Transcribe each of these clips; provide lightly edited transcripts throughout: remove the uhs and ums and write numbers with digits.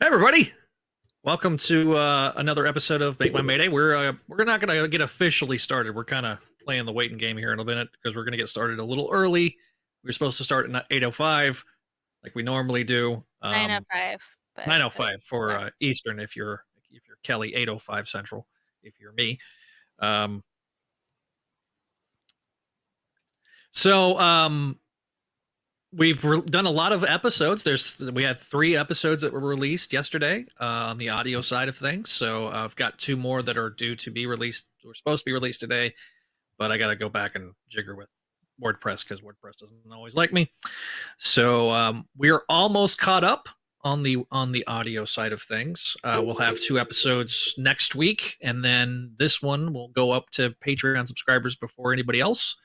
Hey everybody, welcome to another episode of Mine Mayday. We're not going to get officially started. We're kind of playing the waiting game here in a minute because we're going to get started a little early. We're supposed to start at 8:05 like we normally do. 9:05. 9:05 for Eastern if you're Kelly, 8:05 Central if you're me. We've done a lot of episodes. We had 3 episodes that were released yesterday on the audio side of things. So I've got 2 more that are due to be released. We're supposed to be released today, but I got to go back and jigger with WordPress because WordPress doesn't always like me. So we are almost caught up on the audio side of things. We'll have 2 episodes next week, and then this one will go up to Patreon subscribers before anybody else.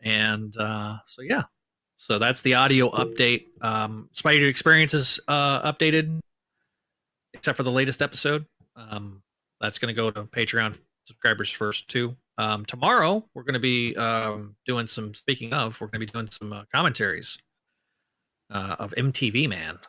And so yeah. So that's the audio update. Spidey Dude Experience is updated, except for the latest episode. That's going to go to Patreon subscribers first, too. Tomorrow, we're going to be doing some, speaking of, we're going to be doing some commentaries of MTV Man,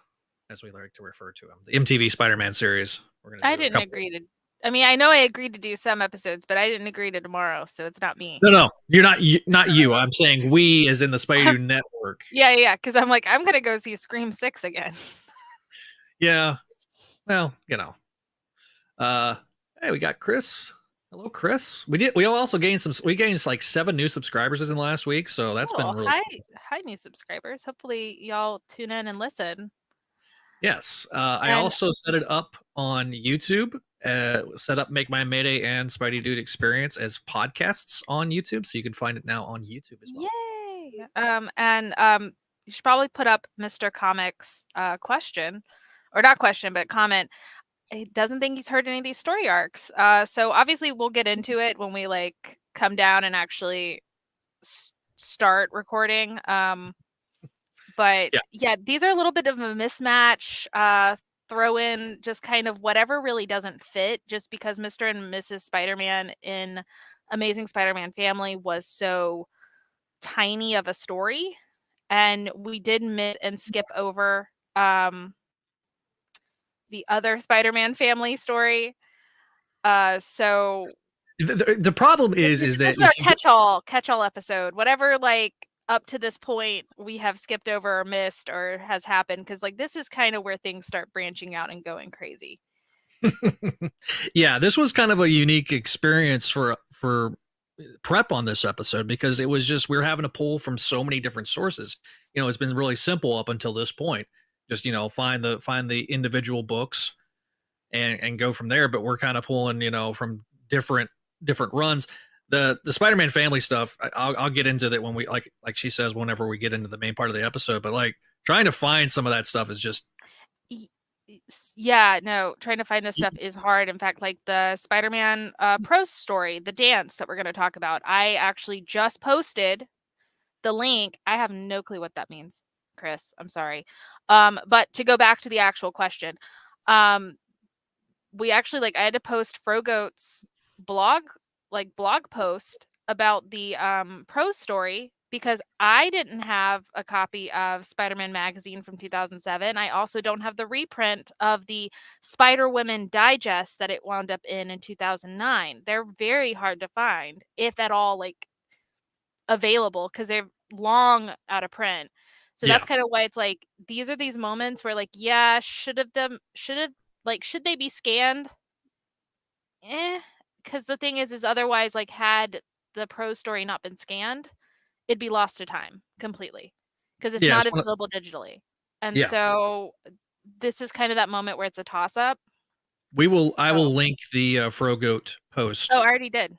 as we like to refer to him. The MTV Spider-Man series. I didn't agree to... I mean, I know I agreed to do some episodes, but I didn't agree to tomorrow, so it's not me. No, you're not. Not you. I'm saying we, as in the Spidey Dude Network. Yeah, because I'm like, I'm gonna go see Scream 6 again. Yeah. Well, you know. Hey, we got Chris. Hello, Chris. We also gained we gained like 7 new subscribers in the last week, so that's been really hi new subscribers. Hopefully y'all tune in and listen. Yes. I also set it up on YouTube. Set up Make My Mayday and Spidey Dude Experience as podcasts on YouTube, so you can find it now on YouTube as well. Yay! You should probably put up Mr. Comics question, or not question, but comment. He doesn't think he's heard any of these story arcs. So obviously we'll get into it when we like come down and actually start recording. But yeah, these are a little bit of a mismatch. Throw in just kind of whatever really doesn't fit, just because Mr. and Mrs. Spider-Man in Amazing Spider-Man Family was so tiny of a story, and we did miss and skip over the other Spider-Man Family story. So the problem is that this is our catch-all episode. Whatever like up to this point we have skipped over or missed or has happened, because like this is kind of where things start branching out and going crazy. Yeah, this was kind of a unique experience for prep on this episode, because it was just we're having to pull from so many different sources. You know, it's been really simple up until this point. Just, you know, find the individual books and go from there, but we're kind of pulling, you know, from different runs. The Spider-Man Family stuff, I'll get into that when we like she says, whenever we get into the main part of the episode, but like trying to find some of that stuff is just trying to find this stuff is hard. In fact, like the Spider-Man Prose story, the dance that we're going to talk about, I actually just posted the link. I have no clue what that means, Chris, I'm sorry. But to go back to the actual question, we actually, like, I had to post Frogoat's blog post about the Prose story, because I didn't have a copy of Spider-Man magazine from 2007. I also don't have the reprint of the Spider-Women digest that it wound up in 2009. They're very hard to find, if at all, like, available, because they're long out of print. So that's kind of why it's like these are these moments where like, yeah, should they be scanned? Because the thing is otherwise, like, had the Prose story not been scanned, it'd be lost to time completely, because it's not available digitally. And so this is kind of that moment where it's a toss-up. I will link the Frogoat post. Oh, I already did.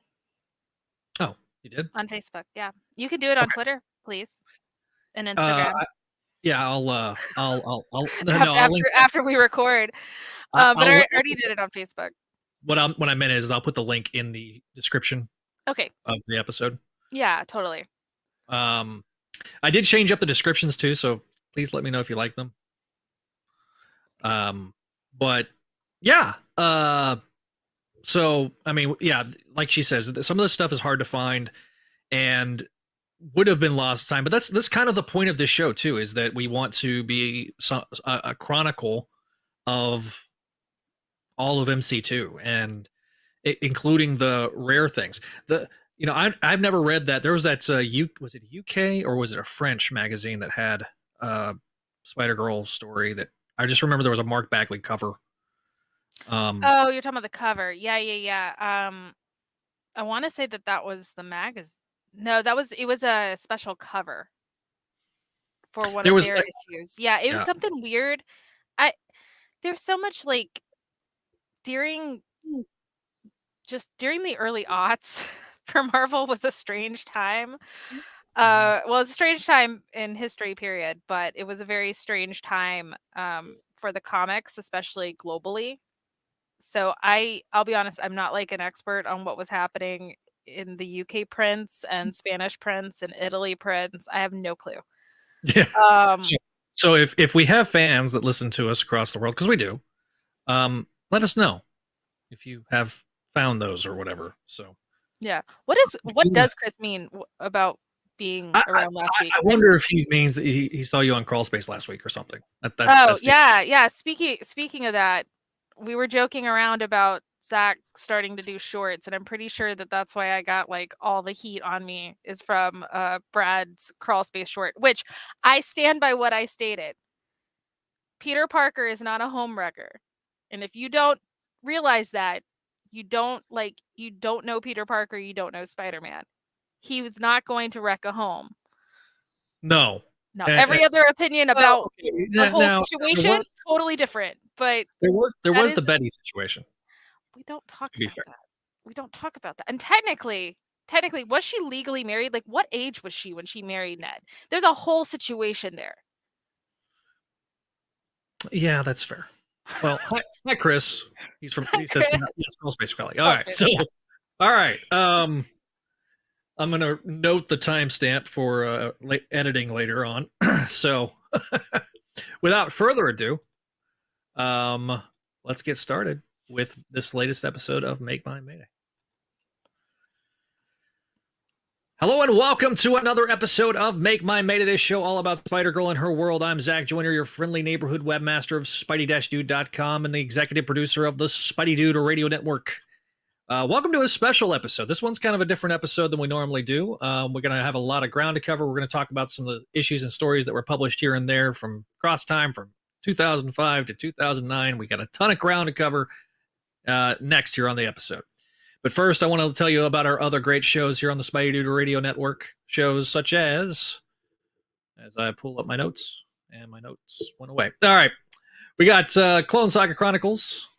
Oh, you did? On Facebook, yeah. You can do it on Twitter, please, and Instagram. I'll after we record. But I already did it on Facebook. What I meant is I'll put the link in the description. Okay. Of the episode. Yeah, totally. I did change up the descriptions too, so please let me know if you like them. But yeah. So I mean, yeah, like she says, some of this stuff is hard to find and would have been lost time. But that's kind of the point of this show too, is that we want to be a chronicle of all of MC2, and including the rare things. I've never read that. There was that was it UK or was it a French magazine that had a Spider-Girl story that I just remember there was a Mark Bagley cover. Oh, you're talking about the cover. Yeah. I want to say that was the magazine. No, it was a special cover for one there of was their like, issues. Yeah, it was something weird. There's so much like during the early aughts for Marvel was a strange time. Well, it's a strange time in history, period, but it was a very strange time for the comics, especially globally. So I'll be honest, I'm not like an expert on what was happening in the UK prints and Spanish prints and Italy prints. I have no clue. yeah. So if we have fans that listen to us across the world, because we do, let us know if you have found those or whatever. So yeah, what does Chris mean about being around last week? I wonder if he means that he saw you on Crawl Space last week or something. Yeah. Speaking of that, we were joking around about Zach starting to do shorts, and I'm pretty sure that's why I got like all the heat on me is from Brad's Crawl Space short, which I stand by what I stated. Peter Parker is not a homewrecker, and if you don't realize that, you don't know Peter Parker, you don't know Spider-Man. He was not going to wreck a home. No. Every other opinion about the whole situation is totally different. But there was the Betty situation. We don't talk about that. We don't talk about that. And technically, was she legally married? Like, what age was she when she married Ned? There's a whole situation there. Yeah, that's fair. Well, hi Chris. He says Crawl Space Rally. All right. So, all right. I'm gonna note the timestamp for editing later on. So, without further ado, let's get started with this latest episode of Mine Mayday. Hello and welcome to another episode of Mine Mayday, this show all about Spider-Girl and her world. I'm Zach Joyner, your friendly neighborhood webmaster of Spidey-Dude.com and the executive producer of the Spidey Dude Radio Network. Welcome to a special episode. This one's kind of a different episode than we normally do. We're going to have a lot of ground to cover. We're going to talk about some of the issues and stories that were published here and there from across time, from 2005 to 2009. We got a ton of ground to cover next here on the episode. But first, I want to tell you about our other great shows here on the Spidey Dude Radio Network. Shows such as I pull up my notes, and my notes went away. All right. We got Clone Saga Chronicles.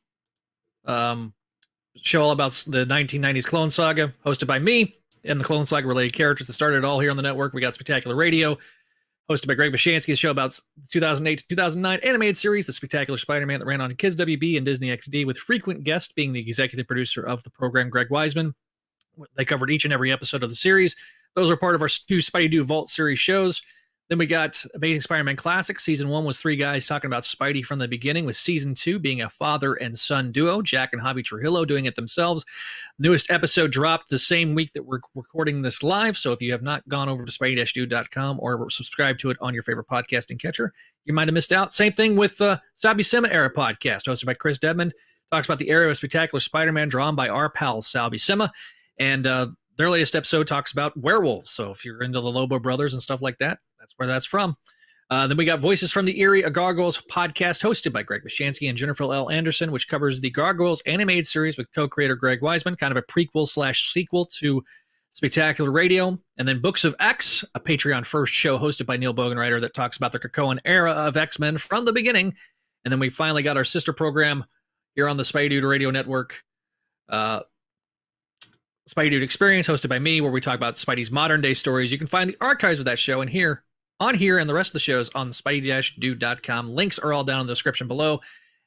Show all about the 1990s Clone Saga, hosted by me and the Clone Saga related characters that started it all here on the network. We got Spectacular Radio, hosted by Greg Bashansky, a show about the 2008 to 2009 animated series, The Spectacular Spider-Man, that ran on Kids WB and Disney XD, with frequent guest being the executive producer of the program, Greg Wiseman. They covered each and every episode of the series. Those are part of our two Spidey Dude Vault series shows. Then we got Amazing Spider-Man Classics. Season 1 was 3 guys talking about Spidey from the beginning, with Season 2 being a father and son duo, Jack and Javi Trujillo doing it themselves. Newest episode dropped the same week that we're recording this live, so if you have not gone over to Spidey-Dude.com or subscribed to it on your favorite podcasting catcher, you might have missed out. Same thing with Sal Buscema Era podcast, hosted by Chris Dedmond. Talks about the era of Spectacular Spider-Man, drawn by our pal Sal Buscema. And their latest episode talks about werewolves, so if you're into the Lobo Brothers and stuff like that, that's where that's from. Then we got Voices from the Eerie, a Gargoyles podcast hosted by Greg Bashansky and Jennifer L. Anderson, which covers the Gargoyles animated series with co-creator Greg Wiseman, kind of a prequel/sequel to Spectacular Radio. And then Books of X, a Patreon first show hosted by Neil Bogenreiter that talks about the Krakoan era of X-Men from the beginning. And then we finally got our sister program here on the Spidey Dude Radio Network, Spidey Dude Experience, hosted by me, where we talk about Spidey's modern day stories. You can find the archives of that show and here and the rest of the shows on Spidey-Dude.com. Links are all down in the description below.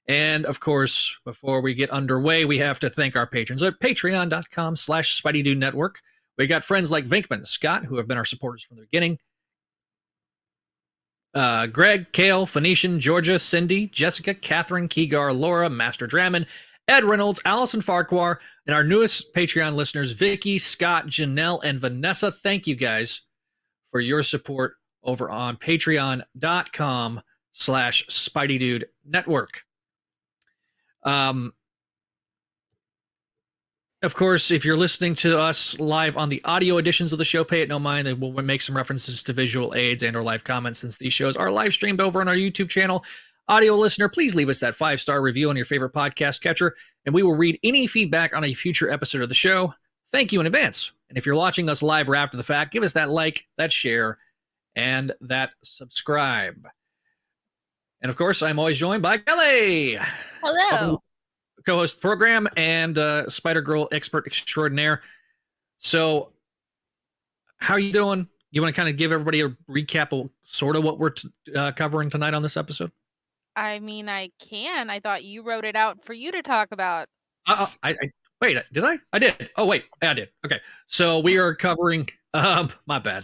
And of course, before we get underway, we have to thank our patrons at patreon.com/Spidey Dude Network. We got friends like Vinkman, Scott, who have been our supporters from the beginning. Greg, Kale, Phoenician, Georgia, Cindy, Jessica, Catherine, Keegar, Laura, Master Drammond, Ed Reynolds, Allison Farquhar, and our newest Patreon listeners, Vicky, Scott, Janelle, and Vanessa. Thank you guys for your support over on patreon.com/Spidey Dude Network. Of course, if you're listening to us live on the audio editions of the show, pay it no mind. We'll make some references to visual aids and or live comments since these shows are live streamed over on our YouTube channel. Audio listener, please leave us that 5-star review on your favorite podcast catcher, and we will read any feedback on a future episode of the show. Thank you in advance. And if you're watching us live or after the fact, give us that like, that share, and that subscribe. And of course, I'm always joined by Kelly. Hello. Co-host the program and Spider-Girl expert extraordinaire. So, how are you doing? You want to kind of give everybody a recap of sort of what we're covering tonight on this episode? I mean, I can. I thought you wrote it out for you to talk about. Wait, did I? I did. Oh, wait, I did. Okay, so we are covering. My bad.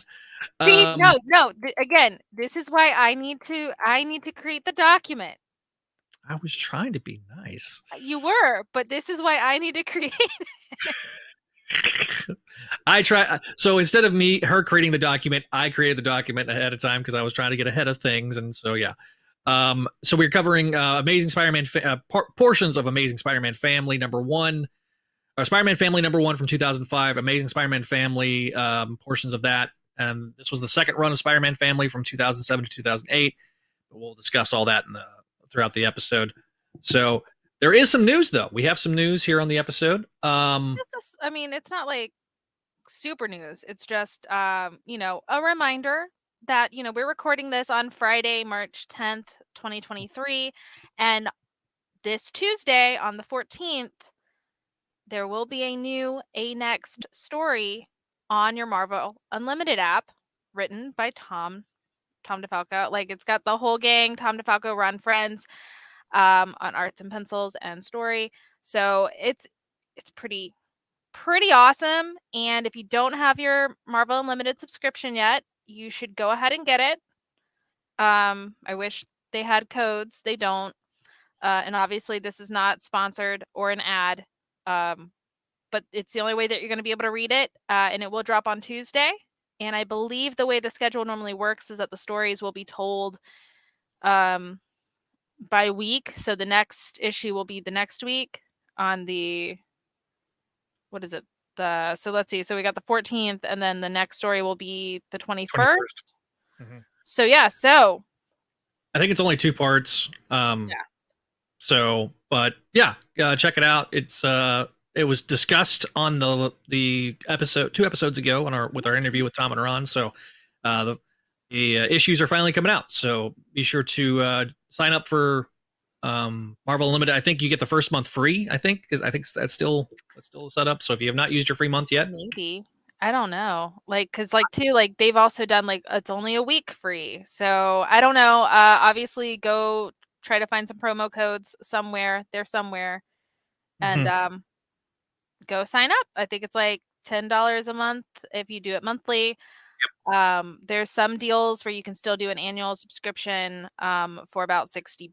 No. Again, this is why I need to create the document. I was trying to be nice. You were, but this is why I need to create it. I try. So instead of her creating the document, I created the document ahead of time because I was trying to get ahead of things. And so, yeah. So we're covering Amazing Spider-Man portions of Amazing Spider-Man Family #1, or Spider-Man Family #1 from 2005. Amazing Spider-Man Family portions of that, and this was the second run of Spider-Man Family from 2007 to 2008. But we'll discuss all that throughout the episode. So there is some news, though. We have some news here on the episode. I mean, it's not like super news. It's just a reminder that we're recording this on Friday, March 10th, 2023, and this Tuesday on the 14th there will be a new next story on your Marvel Unlimited app written by Tom DeFalco. Like, it's got the whole gang, Tom DeFalco, Ron Frenz, on arts and pencils and story. So it's pretty awesome. And if you don't have your Marvel Unlimited subscription yet, you should go ahead and get it. I wish they had codes. They don't. And obviously this is not sponsored or an ad. But it's the only way that you're going to be able to read it. And it will drop on Tuesday. And I believe the way the schedule normally works is that the stories will be told by week. So the next issue will be the next week on the, what is it? So let's see. So we got the 14th, and then the next story will be the 21st. Mm-hmm. So yeah, so I think it's only 2 parts. Yeah. So, but yeah, check it out. It was discussed on the episode 2 episodes ago with our interview with Tom and Ron. So the issues are finally coming out. So be sure to sign up for Marvel Unlimited. I think you get the first month free. I think that's still set up. So if you have not used your free month yet, maybe, I don't know. Because they've also done it's only a week free. So I don't know. Obviously, go try to find some promo codes somewhere. They're somewhere, and go sign up. I think it's like $10 a month if you do it monthly. Yep. There's some deals where you can still do an annual subscription for about $60.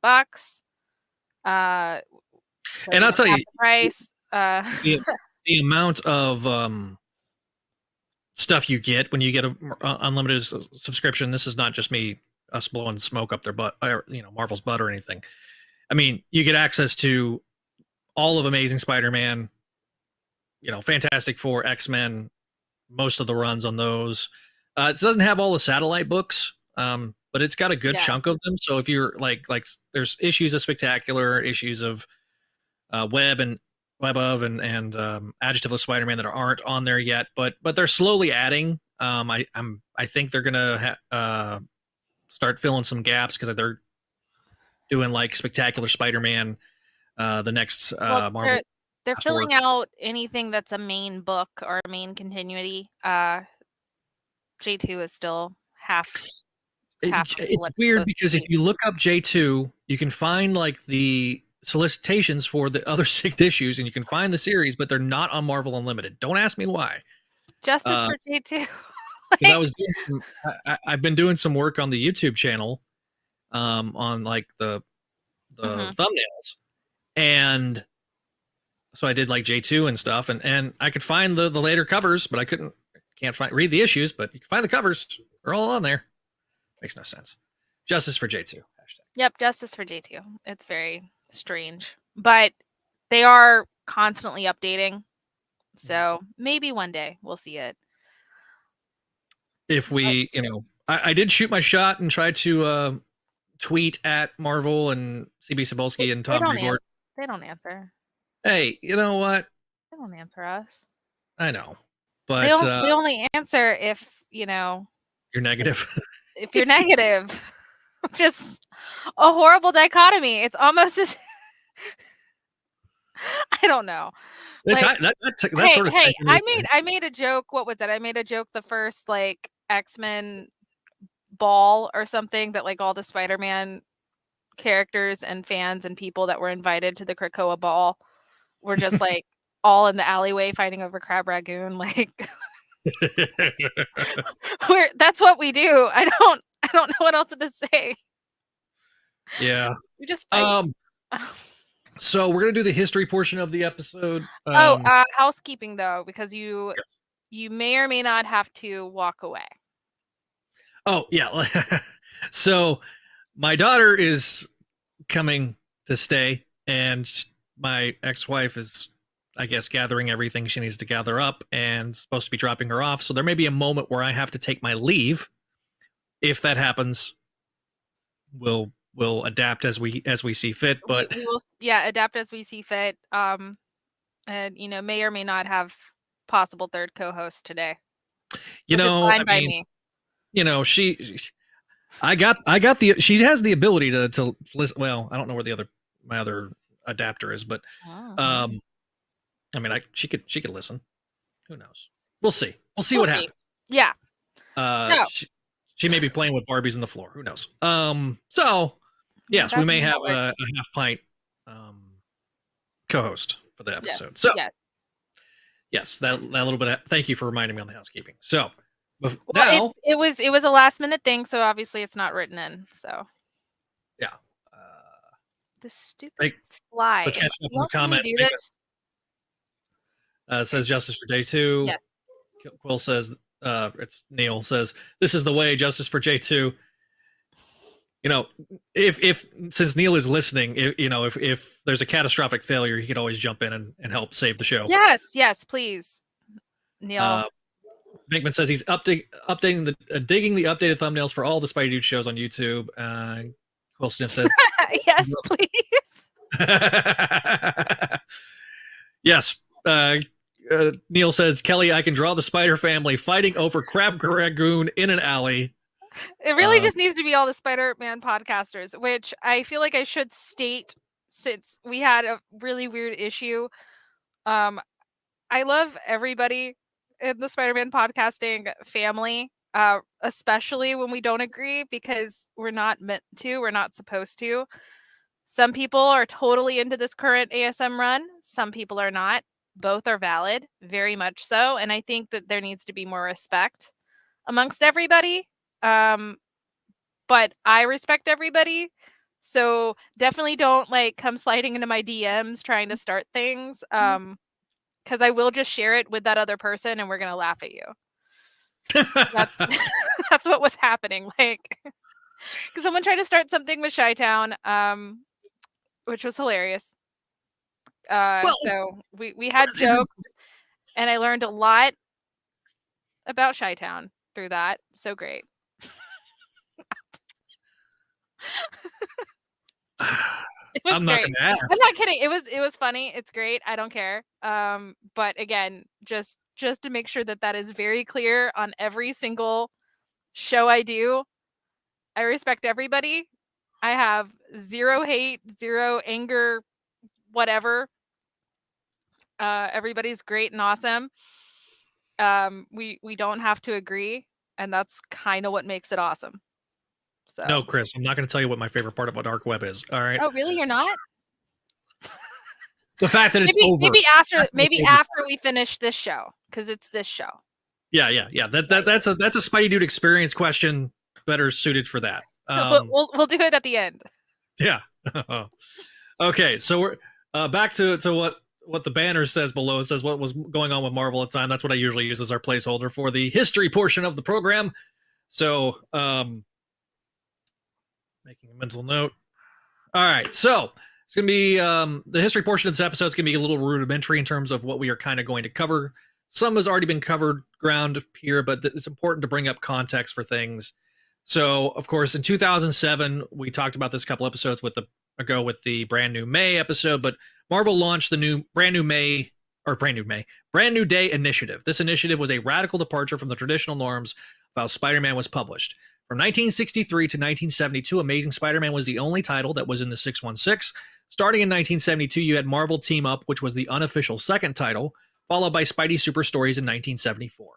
So and I'll tell you, price. The amount of stuff you get when you get a unlimited subscription. This is not just us blowing smoke up their butt, or, Marvel's butt or anything. I mean, you get access to all of Amazing Spider-Man, Fantastic Four, X-Men, most of the runs on those. It doesn't have all the satellite books, but it's got a good chunk of them. So if you're like there's issues of Spectacular, issues of Web of and Adjectiveless Spider-Man that aren't on there yet, but they're slowly adding. I think they're gonna start filling some gaps because they're doing Spectacular Spider-Man, the next Marvel. They're filling out anything that's a main book or a main continuity. J2 is still half. It's weird because if you look up J2, you can find the solicitations for the other 6 issues, and you can find the series, but they're not on Marvel Unlimited. Don't ask me why. Justice for J2. I've been doing some work on the YouTube channel, on the thumbnails, and so I did J2 and stuff, and I could find the later covers, but I can't read the issues, but you can find the covers. They're all on there. Makes no sense. Justice for J2. #. Yep, Justice for J2. It's very strange. But they are constantly updating. So maybe one day we'll see it. If we, I did shoot my shot and try to tweet at Marvel and CB Cebulski and Tom Brevoort. They don't answer. Hey, you know what? They don't answer us. I know, but they only answer if you're negative. If you're negative, which is a horrible dichotomy. It's almost as I don't know. I made a joke. What was it? I made a joke the first X-Men ball or something that all the Spider-Man characters and fans and people that were invited to the Krakoa ball were just all in the alleyway fighting over Crab Ragoon. That's what we do. I don't know what else to say. Yeah. We just fight. So we're gonna do the history portion of the episode. Housekeeping though, because you may or may not have to walk away. Oh yeah. So my daughter is coming to stay, and my ex-wife is, I guess, gathering everything she needs to gather up and supposed to be dropping her off. So there may be a moment where I have to take my leave. If that happens, we'll adapt as we see fit. But we will, adapt as we see fit. And may or may not have possible third co-host today. Which is fine by me. She has the ability to listen. Well, I don't know where my other adapter is, but she could listen. Who knows? We'll see. We'll see what happens. Yeah. She may be playing with Barbies on the floor. Who knows? So yes, we may have a half pint co-host for the episode. Yes. So yes, that little bit. Thank you for reminding me on the housekeeping. So now it was a last minute thing, so obviously it's not written in. So yeah. This stupid fly. Comments. Do this? It says justice for J2. Yes. Quill says, it's Neil says, this is the way, justice for J2. If since Neil is listening, if there's a catastrophic failure, he could always jump in and help save the show. Yes, please. Neil. Binkman says he's digging the updated thumbnails for all the Spidey Dude shows on YouTube. Quill Sniff says, yes, please. Yes. Neil says, Kelly, I can draw the Spider Family fighting over Crab Ragoon in an alley. It really just needs to be all the Spider-Man podcasters, which I feel like I should state since we had a really weird issue. I love everybody in the Spider-Man podcasting family, especially when we don't agree, because we're not meant to, we're not supposed to. Some people are totally into this current ASM run. Some people are not. Both are valid, very much so. And I think that there needs to be more respect amongst everybody. But I respect everybody. So definitely don't come sliding into my DMs trying to start things. Because I will just share it with that other person and we're going to laugh at you. That's what was happening. Because someone tried to start something with Chi-Town, which was hilarious. So we had jokes, and I learned a lot about Chi-Town through that. So great. I'm not going to ask. I'm not kidding. It was funny. It's great. I don't care. But again, just to make sure that is very clear on every single show I do. I respect everybody. I have zero hate, zero anger, whatever. Everybody's great and awesome. We don't have to agree, and that's kind of what makes it awesome. So no, Chris, I'm not going to tell you what my favorite part of a dark web is. All right. Oh, really? You're not? The fact that it's over. Maybe after we finish this show, because it's this show. Yeah. That's a Spidey Dude experience question, better suited for that. We'll do it at the end. Yeah. Okay, so we're back to what the banner says below. It says what was going on with Marvel at the time. That's what I usually use as our placeholder for the history portion of the program. So, making a mental note. All right, so It's going to be the history portion of this episode is going to be a little rudimentary in terms of what we are kind of going to cover. Some has already been covered ground here, but it's important to bring up context for things. So, of course, in 2007, we talked about this a couple episodes ago with the Brand New May episode, but Marvel launched the Brand New Day initiative. This initiative was a radical departure from the traditional norms of how Spider-Man was published. From 1963 to 1972, Amazing Spider-Man was the only title that was in the 616. Starting in 1972, you had Marvel Team Up, which was the unofficial second title, followed by Spidey Super Stories in 1974.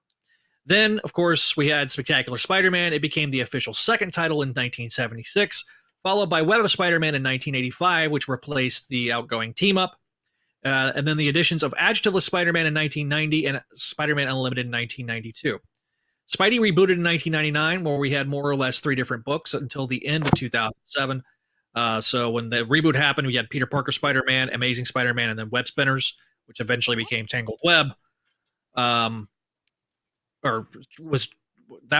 Then, of course, we had Spectacular Spider-Man. It became the official second title in 1976, followed by Web of Spider-Man in 1985, which replaced the outgoing Team Up. And then the additions of Adjectiveless Spider-Man in 1990 and Spider-Man Unlimited in 1992. Spidey rebooted in 1999, where we had more or less 3 different books until the end of 2007. So when the reboot happened, we had Peter Parker Spider-Man, Amazing Spider-Man, and then Web Spinners, which eventually became Tangled Web. That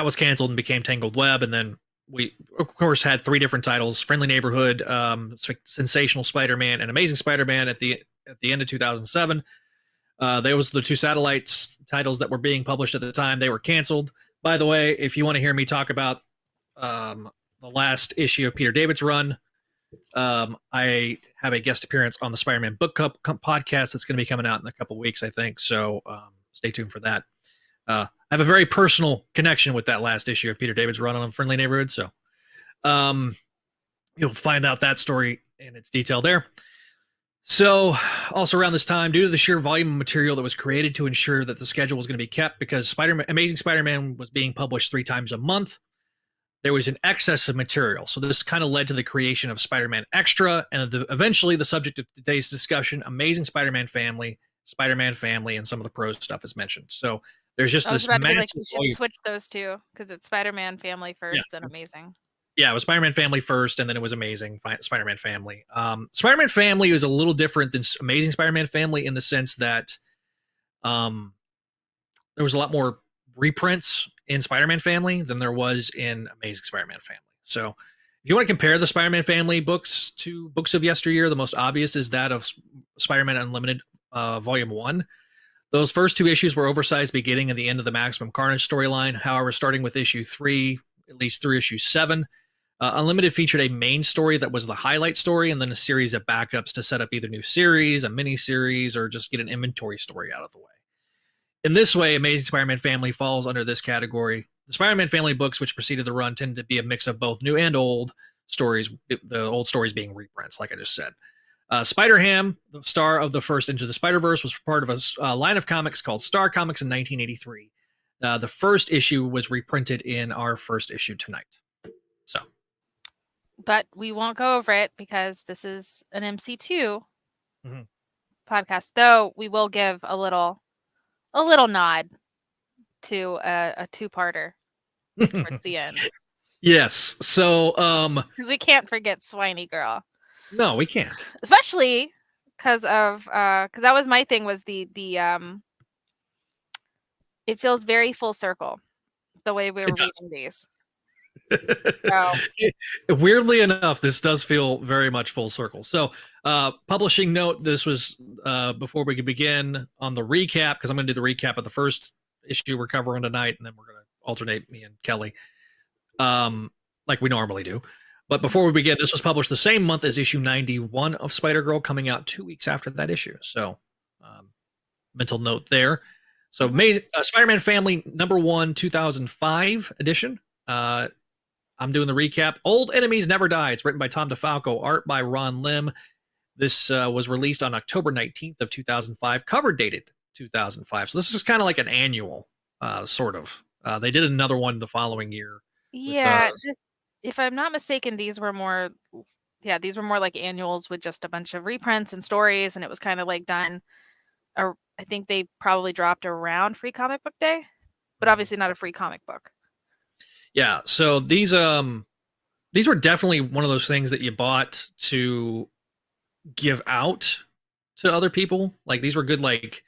was canceled and became Tangled Web, and then we, of course, had 3 different titles: Friendly Neighborhood, Sensational Spider-Man, and Amazing Spider-Man at the end of 2007. There was the 2 satellites titles that were being published at the time. They were canceled. By the way, if you want to hear me talk about the last issue of Peter David's run, I have a guest appearance on the Spider-Man Book Cup podcast that's going to be coming out in a couple weeks, I think. So stay tuned for that. I have a very personal connection with that last issue of Peter David's run on Friendly Neighborhood. So you'll find out that story in its detail there. So also around this time, due to the sheer volume of material that was created to ensure that the schedule was going to be kept, because Amazing Spider-Man was being published 3 times a month, there was an excess of material. So this kind of led to the creation of Spider-Man Extra, and eventually the subject of today's discussion, Amazing Spider-Man Family, and some of the Prose stuff is mentioned. So there's just this massive... you should switch those 2, because it's Spider-Man Family first, then Amazing. Yeah, it was Spider-Man Family first, and then it was Amazing Spider-Man Family. Spider-Man Family is a little different than Amazing Spider-Man Family in the sense that there was a lot more reprints in Spider-Man Family than there was in Amazing Spider-Man Family. So if you want to compare the Spider-Man Family books to books of yesteryear, the most obvious is that of Spider-Man Unlimited Volume 1. Those first 2 issues were oversized beginning and the end of the Maximum Carnage storyline. However, starting with issue 3, at least through issue 7, Unlimited featured a main story that was the highlight story, and then a series of backups to set up either new series, a mini series, or just get an inventory story out of the way. In this way, Amazing Spider-Man Family falls under this category. The Spider-Man Family books, which preceded the run, tended to be a mix of both new and old stories, the old stories being reprints, like I just said. Spider-Ham, the star of the first Into the Spider-Verse, was part of a line of comics called Star Comics in 1983. The first issue was reprinted in our first issue tonight. So, but we won't go over it because this is an MC2 podcast. Though we will give a little nod to a 2-parter towards the end. Yes. So, because we can't forget Swiney-Girl. No, we can't. Especially because of because that was my thing, was the it feels very full circle the way we were reading these. So weirdly enough, this does feel very much full circle. So publishing note, this was before we could begin on the recap, because I'm going to do the recap of the first issue we're covering tonight, and then we're going to alternate me and Kelly like we normally do. But before we begin, this was published the same month as issue 91 of Spider-Girl, coming out 2 weeks after that issue. So mental note there. So Amazing Spider-Man Family #1 2005 edition. I'm doing the recap. Old Enemies Never Die. It's written by Tom DeFalco, art by Ron Lim. This was released on October 19th of 2005, cover dated 2005. So this is kind of like an annual, sort of. They did another one the following year. Yeah, if I'm not mistaken, these were more like annuals with just a bunch of reprints and stories, and it was kind of like done. I think they probably dropped around Free Comic Book Day, but obviously not a free comic book. Yeah, so these were definitely one of those things that you bought to give out to other people. Like these are good like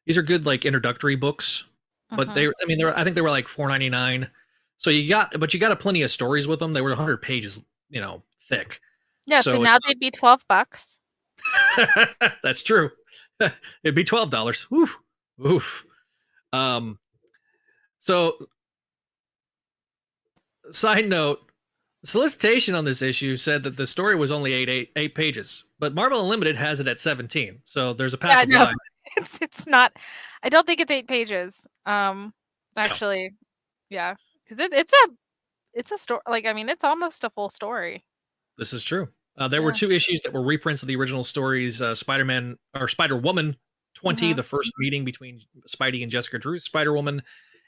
introductory books, but I think they were like $4.99. So you got a plenty of stories with them. They were 100 pages, thick. Yeah, so now they'd be $12. That's true. It'd be $12. Oof. Oof. So, side note, solicitation on this issue said that the story was only eight pages, but Marvel Unlimited has it at 17. So there's a pack of lies. It's not. I don't think it's 8 pages. Actually, yeah, because it's a story. Like, I mean, it's almost a full story. This is true. There were 2 issues that were reprints of the original stories: Spider-Man or Spider-Woman 20, the first meeting between Spidey and Jessica Drew's Spider-Woman,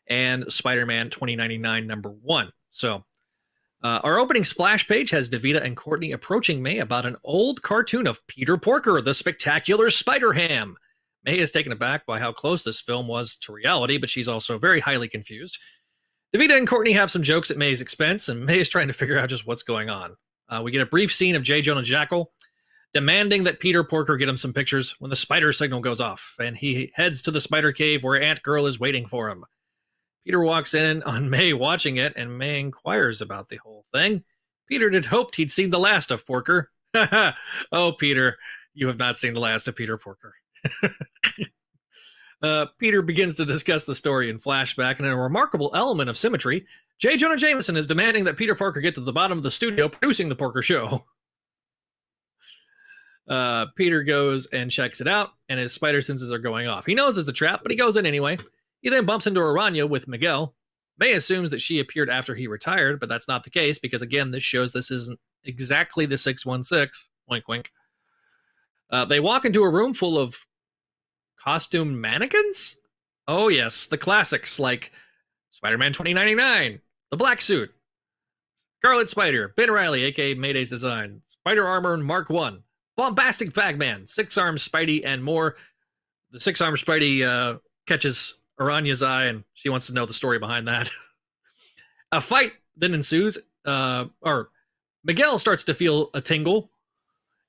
and Spider-Man 2099 #1. So, our opening splash page has Davida and Courtney approaching May about an old cartoon of Peter Porker, the spectacular Spider-Ham. May is taken aback by how close this film was to reality, but she's also very highly confused. Davida and Courtney have some jokes at May's expense, and May is trying to figure out just what's going on. We get a brief scene of J. Jonah Jackal demanding that Peter Porker get him some pictures when the spider signal goes off, and he heads to the spider cave where Ant Girl is waiting for him. Peter walks in on May watching it, and May inquires about the whole thing. Peter had hoped he'd seen the last of Porker. Oh, Peter, you have not seen the last of Peter Porker. Peter begins to discuss the story in flashback, and in a remarkable element of symmetry, J. Jonah Jameson is demanding that Peter Porker get to the bottom of the studio producing the Porker Show. Peter goes and checks it out, and his spider senses are going off. He knows it's a trap, but he goes in anyway. He then bumps into Aranya with Miguel. May assumes that she appeared after he retired, but that's not the case, because again, this shows this isn't exactly the 616. Wink, wink. They walk into a room full of costume mannequins? Oh, yes, the classics like Spider-Man 2099, the black suit, Scarlet Spider, Ben Reilly, aka Mayday's design, Spider Armor Mark 1, Bombastic Bagman, Six-Armed Spidey, and more. The Six-Armed Spidey catches Aranya's eye, and she wants to know the story behind that. A fight then ensues, or Miguel starts to feel a tingle,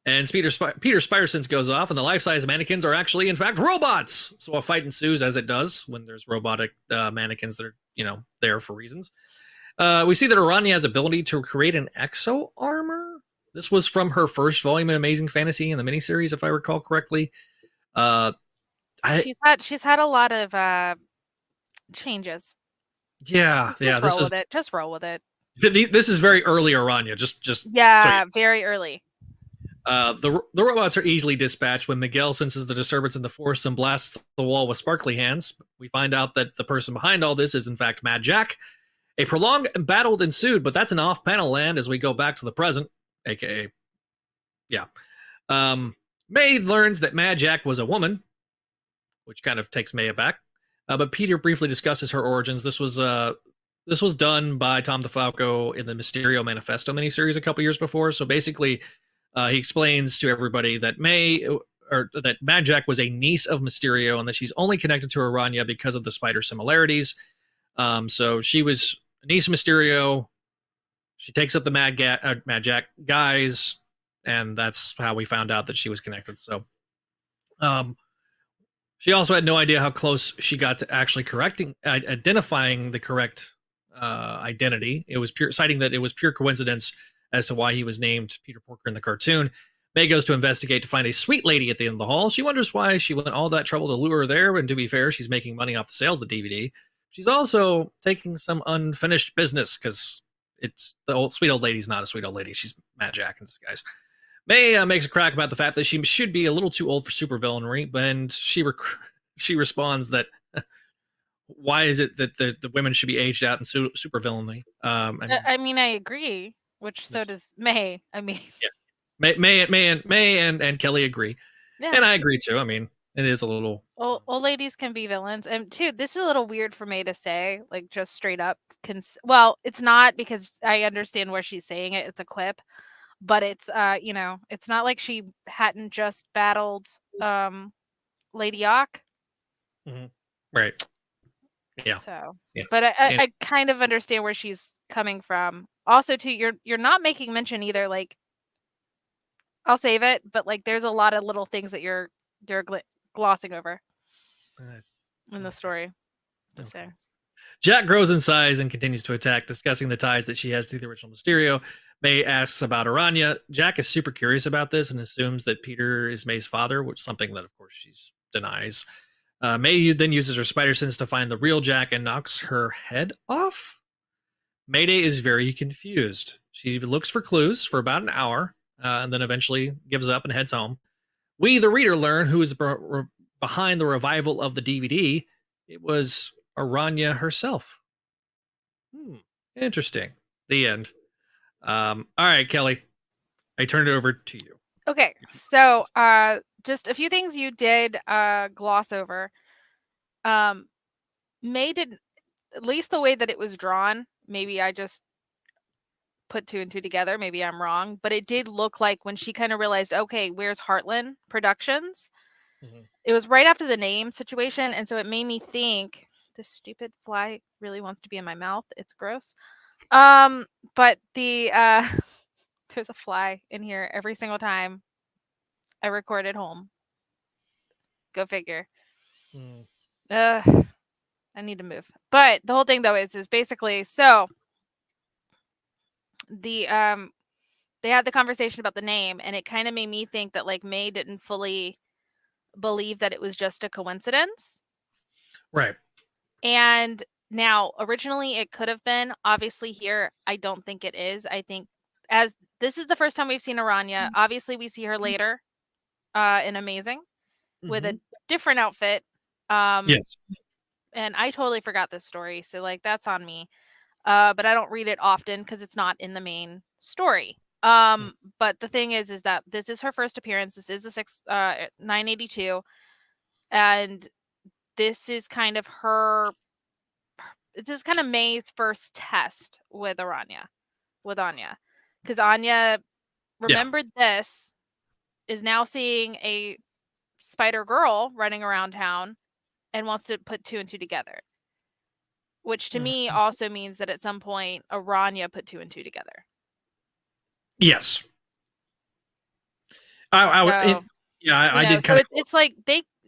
and Peter Spider-Sense goes off, and the life-size mannequins are actually, in fact, robots. So a fight ensues, as it does when there's robotic mannequins that are, there for reasons. We see that Aranya has ability to create an exo armor. This was from her first volume in Amazing Fantasy in the miniseries, if I recall correctly. She's had a lot of changes. Just roll with it. Just roll with it. This is very early Aranya. Very early. The robots are easily dispatched when Miguel senses the disturbance in the force and blasts the wall with sparkly hands. We find out that the person behind all this is, in fact, Mad Jack. A prolonged battle ensued, but that's an off-panel land as we go back to the present, aka, May learns that Mad Jack was a woman, which kind of takes May aback. But Peter briefly discusses her origins. This was done by Tom DeFalco in the Mysterio Manifesto miniseries a couple years before. So basically, he explains to everybody that that Mad Jack was a niece of Mysterio, and that she's only connected to Aranya because of the spider similarities. So she was a niece of Mysterio. She takes up the Mad Jack guys, and that's how we found out that she was connected. So, she also had no idea how close she got to actually identifying the correct identity. It was citing that it was pure coincidence as to why he was named Peter Porker in the cartoon. May goes to investigate to find a sweet lady at the end of the hall. She wonders why she went all that trouble to lure her there, and to be fair, she's making money off the sales of the DVD. She's also taking some unfinished business, because it's the sweet old lady's not a sweet old lady. She's Mad Jack in disguise. May makes a crack about the fact that she should be a little too old for supervillainy, and she responds that why is it that the women should be aged out in supervillainy? I mean, I agree. Which so does May. I mean, yeah, May and Kelly agree, and I agree too. I mean, it is a little. Old ladies can be villains, and too, this is a little weird for May to say, like just straight up. Well, it's not, because I understand where she's saying it. It's a quip, but it's it's not like she hadn't just battled Lady Ock. Mm-hmm. Right. Yeah. So, yeah. But I kind of understand where she's coming from. Also, too, you're not making mention either. Like, I'll save it, but like, there's a lot of little things that you're glossing over in the story. I'm saying. Jack grows in size and continues to attack, discussing the ties that she has to the original Mysterio. May asks about Aranya. Jack is super curious about this and assumes that Peter is May's father, which is something that, of course, she denies. May then uses her spider sense to find the real Jack and knocks her head off. Mayday is very confused. She looks for clues for about an hour and then eventually gives up and heads home. We, the reader, learn who is behind the revival of the DVD. It was Aranya herself. Interesting. The end. All right, Kelly, I turn it over to you. Okay, so just a few things you did gloss over. May didn't, at least the way that it was drawn, maybe I just put two and two together, maybe I'm wrong, but it did look like when she kind of realized, okay, where's Heartland Productions? It was right after the name situation, and so it made me think, this stupid fly really wants to be in my mouth. It's gross. But the there's a fly in here every single time I record at home. Go figure. I need to move. But the whole thing though is basically, so the they had the conversation about the name, and it kind of made me think that like May didn't fully believe that it was just a coincidence. Right. And now originally it could have been. Obviously here I don't think it is. I think as this is the first time we've seen Aranya, obviously we see her later in Amazing with a different outfit. Yes. And I totally forgot this story, so like that's on me. But I don't read it often because it's not in the main story. But the thing is that this is her first appearance. This is a 982, and this is kind of her. This is kind of May's first test with Anya, because Anya remembered this, is now seeing a spider girl running around town, and wants to put two and two together. Which to me also means that at some point Aranya put two and two together. Yes. I did kind of. It's like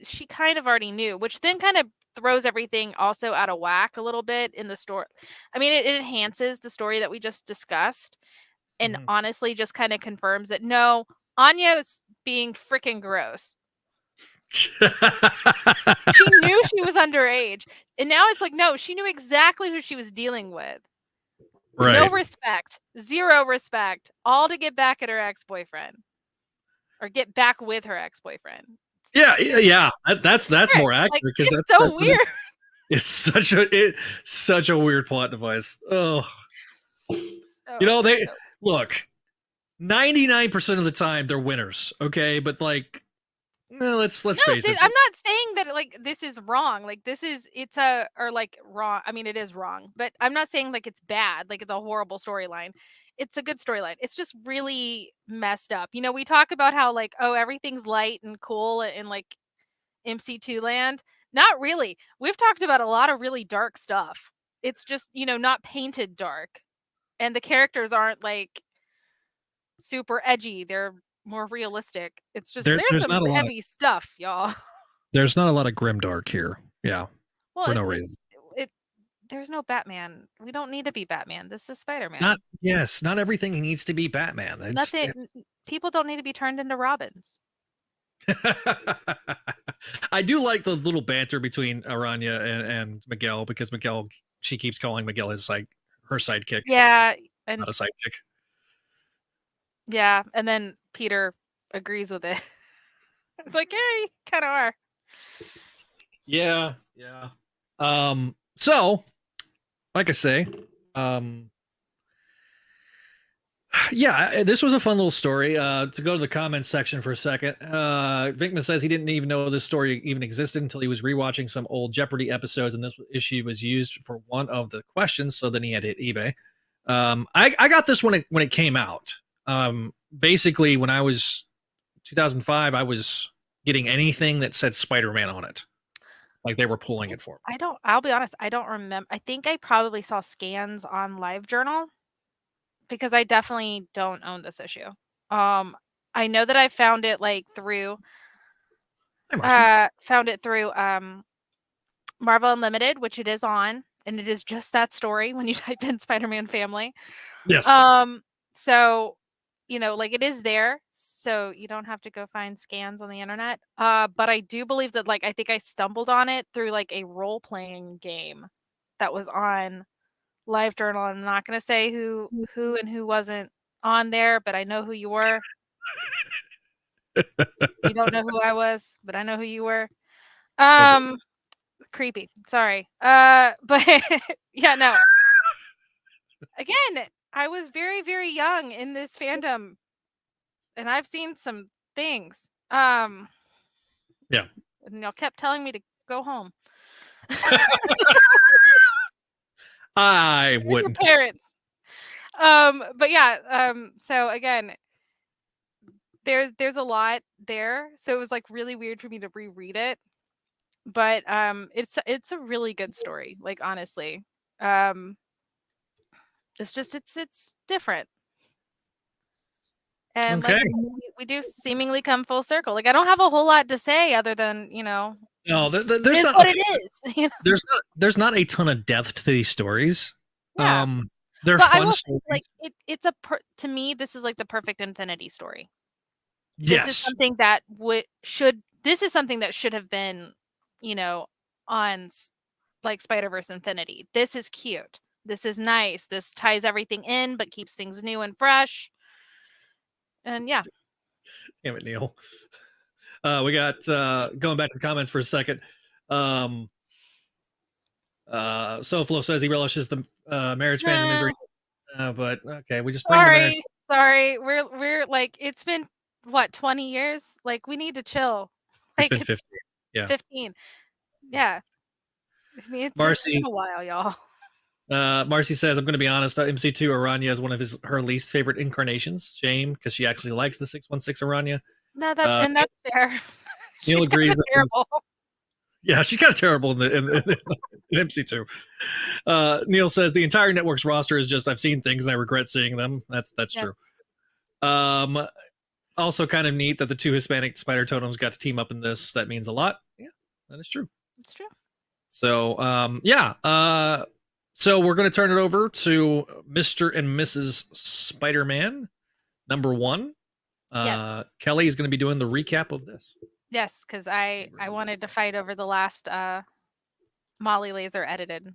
she kind of already knew, which then kind of throws everything also out of whack a little bit in the story. I mean, it enhances the story that we just discussed, and honestly just kind of confirms that no, Anya is being freaking gross. She knew she was underage, and now it's like, no, she knew exactly who she was dealing with. Right. No respect, zero respect, all to get back at her ex-boyfriend, or get back with her ex-boyfriend. Yeah. That's more accurate, because that's so weird. It's such a weird plot device. Oh, look. 99% of the time they're winners, okay? But like, let's face it. I'm not saying that like this is wrong. Like it's wrong. I mean, it is wrong, but I'm not saying like it's bad. Like it's a horrible storyline. It's a good storyline. It's just really messed up. We talk about how like, oh, everything's light and cool in like MC2 land. Not really. We've talked about a lot of really dark stuff. It's just, not painted dark. And the characters aren't like super edgy. They're more realistic. It's just there's some heavy stuff, y'all. There's not a lot of grimdark here. Yeah. Well, for no reason. There's no Batman. We don't need to be Batman. This is Spider-Man. Not everything needs to be Batman. People don't need to be turned into Robins. I do like the little banter between Aranya and Miguel, because Miguel, she keeps calling Miguel her sidekick. Yeah, and not a sidekick. Yeah, and then Peter agrees with it. It's like, yeah, you kind of are. Yeah. So, like I say, this was a fun little story. To go to the comments section for a second, Vinkman says he didn't even know this story even existed until he was rewatching some old Jeopardy episodes, and this issue was used for one of the questions. So then he had to hit eBay. I got this when it came out. Basically, when I was 2005, I was getting anything that said Spider-Man on it. Like they were pulling it for me. I'll be honest, I don't remember. I think I probably saw scans on LiveJournal, because I definitely don't own this issue. I know that I found it like through Marvel Unlimited, which it is on. and it is just that story when you type in Spider-Man family. Yes. So, like it is there, so you don't have to go find scans on the internet. But I do believe that, like, I think I stumbled on it through like a role-playing game that was on LiveJournal. I'm not going to say who and who wasn't on there, but I know who you were. You don't know who I was, but I know who you were. Creepy. Sorry. But yeah, no. Again, I was very, very young in this fandom, and I've seen some things. Yeah. And y'all kept telling me to go home. I wouldn't. Your parents. But yeah, so again, there's a lot there. So it was like really weird for me to reread it. But it's a really good story, like honestly. It's just it's different. And Okay. like we do seemingly come full circle. Like I don't have a whole lot to say other than, No, there's it's not what it is. there's not a ton of depth to these stories. Yeah. They're But I fun will stories. say, like it's to me this is like the perfect Infinity story. Yes. This is something that should have been, on like Spider-Verse Infinity. This is cute. This is nice. This ties everything in but keeps things new and fresh. And yeah. Damn it, Neil. We got going back to the comments for a second. Soflo says he relishes the marriage fans of misery. But okay, we just bring the marriage. Sorry. We're like, it's been what, 20 years? Like we need to chill. Like It's been 15. Yeah. 15. Yeah. I mean, it's been a while, y'all. Marcy says, I'm going to be honest, MC2 Aranya is one of her least favorite incarnations. Shame, because she actually likes the 616 Aranya. No, that's fair. Neil agrees. Terrible. Yeah, she's kind of terrible in MC2. Neil says, the entire network's roster is just, I've seen things and I regret seeing them. That's true. Also kind of neat that the two Hispanic spider totems got to team up in this. That means a lot. Yeah, that is true. It's true. So, so we're going to turn it over to Mr. and Mrs. Spider-Man, #1. Yes. Kelly is going to be doing the recap of this. Yes, because I wanted to fight over the last Molly Laser edited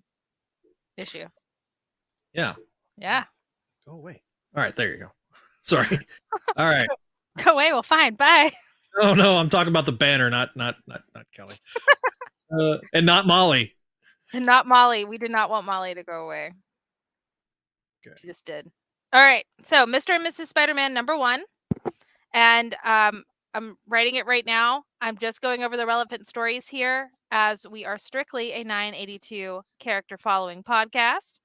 issue. Yeah. Yeah. Go away. All right, there you go. Sorry. All right. Go away. Well, fine. Bye. Oh no, I'm talking about the banner, not Kelly. And not Molly. And not Molly. We did not want Molly to go away. Okay. She just did. All right. So, Mr. and Mrs. Spider-Man #1. And I'm writing it right now. I'm just going over the relevant stories here as we are strictly a 982 character following podcast.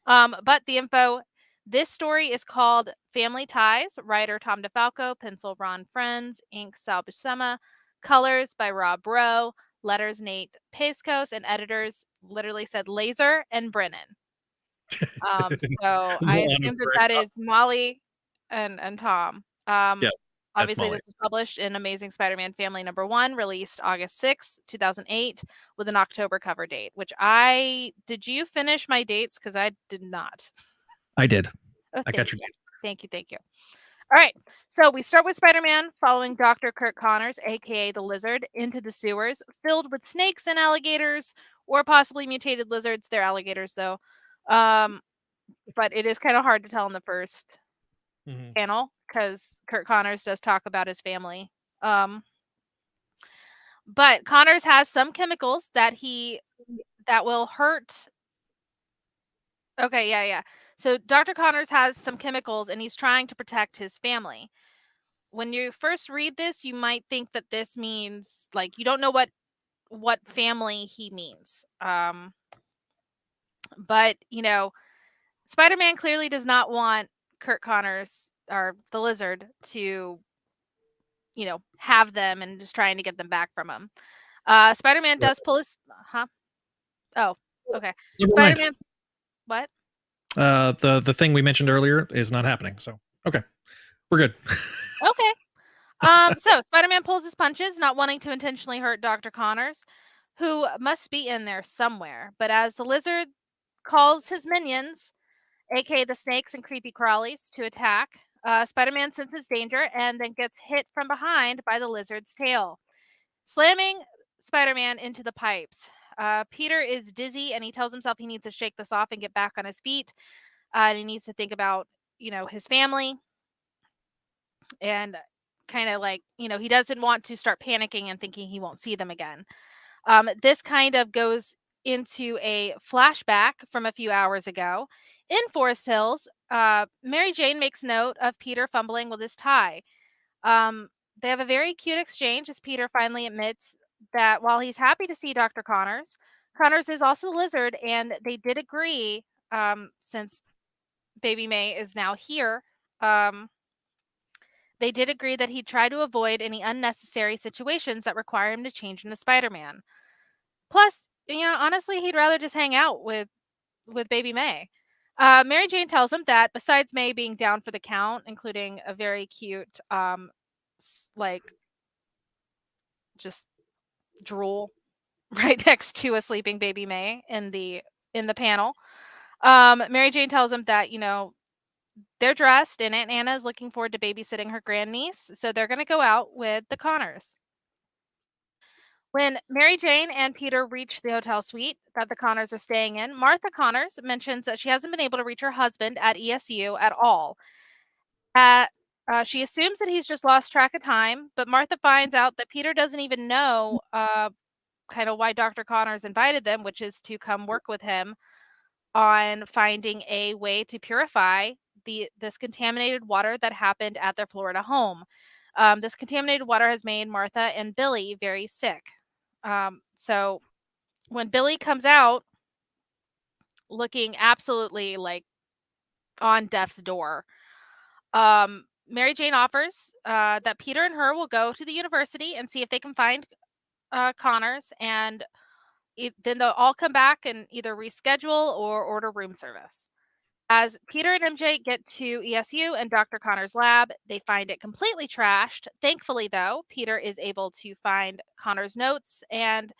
But the info, this story is called Family Ties. Writer Tom DeFalco, pencil Ron Frenz, ink Sal Buscema, colors by Rob Rowe, letters Nate Pescos, and editors literally said Laser and Brennan. So I assume that is Molly and Tom. Yeah. Obviously, this was published in Amazing Spider-Man Family #1, released August 6, 2008, with an October cover date, which did you finish my dates? Because I did not. I did. Oh, I got your dates. Thank you. All right. So we start with Spider-Man following Dr. Kirk Connors, a.k.a. the Lizard, into the sewers filled with snakes and alligators, or possibly mutated lizards. They're alligators, though. But it is kind of hard to tell in the first panel because Kirk Connors does talk about his family. But Connors has some chemicals that will hurt. Okay, yeah. So Dr. Connors has some chemicals and he's trying to protect his family. When you first read this, you might think that this means, like, you don't know what family he means. But, Spider-Man clearly does not want Kirk Connors or the Lizard to, have them and just trying to get them back from him. Spider-Man does pull his... Oh, okay. Spider-Man... What? The thing we mentioned earlier is not happening. So, okay. We're good. Okay. So Spider-Man pulls his punches, not wanting to intentionally hurt Dr. Connors, who must be in there somewhere. But as the Lizard calls his minions, aka the snakes and creepy crawlies, to attack. Spider-Man senses danger and then gets hit from behind by the lizard's tail, slamming Spider-Man into the pipes. Peter is dizzy and he tells himself he needs to shake this off and get back on his feet. And he needs to think about, his family and kind of like, he doesn't want to start panicking and thinking he won't see them again. This kind of goes into a flashback from a few hours ago. In Forest Hills, Mary Jane makes note of Peter fumbling with his tie. They have a very cute exchange as Peter finally admits that while he's happy to see Dr. Connors, Connors is also a lizard, and they did agree, since Baby May is now here, they did agree that he'd try to avoid any unnecessary situations that require him to change into Spider-Man. Plus, honestly, he'd rather just hang out with Baby May. Mary Jane tells him that besides May being down for the count, including a very cute, like, just drool right next to a sleeping Baby May in the panel. Mary Jane tells him that they're dressed, and Aunt Anna is looking forward to babysitting her grandniece, so they're going to go out with the Connors. When Mary Jane and Peter reach the hotel suite that the Connors are staying in, Martha Connors mentions that she hasn't been able to reach her husband at ESU at all. She assumes that he's just lost track of time, but Martha finds out that Peter doesn't even know kind of why Dr. Connors invited them, which is to come work with him on finding a way to purify this contaminated water that happened at their Florida home. This contaminated water has made Martha and Billy very sick. So when Billy comes out looking absolutely like on death's door, Mary Jane offers that Peter and her will go to the university and see if they can find Connors, and then they'll all come back and either reschedule or order room service. As Peter and MJ get to ESU and Dr. Connors' lab, they find it completely trashed. Thankfully, though, Peter is able to find Connors' notes, and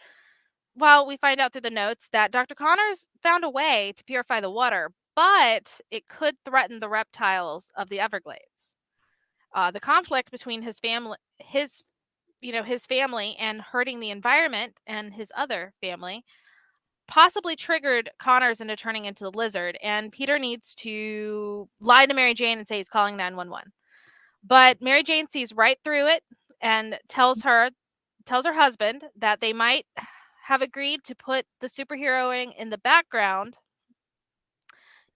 well, we find out through the notes that Dr. Connors found a way to purify the water, but it could threaten the reptiles of the Everglades. The conflict between his family and hurting the environment and his other family possibly triggered Connors into turning into the lizard, and Peter needs to lie to Mary Jane and say he's calling 911. But Mary Jane sees right through it and tells her husband that they might have agreed to put the superheroing in the background,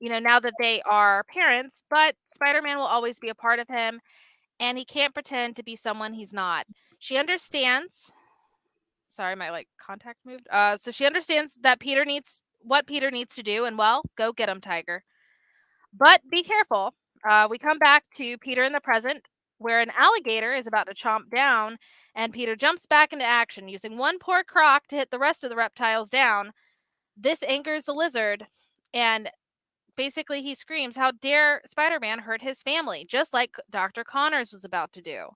now that they are parents, but Spider-Man will always be a part of him, and he can't pretend to be someone he's not. She understands. Sorry, my contact moved. So she understands that what Peter needs to do, and well, go get him, Tiger. But be careful. We come back to Peter in the present, where an alligator is about to chomp down, and Peter jumps back into action, using one poor croc to hit the rest of the reptiles down. This angers the lizard, and basically he screams, "How dare Spider-Man hurt his family?" just like Dr. Connors was about to do.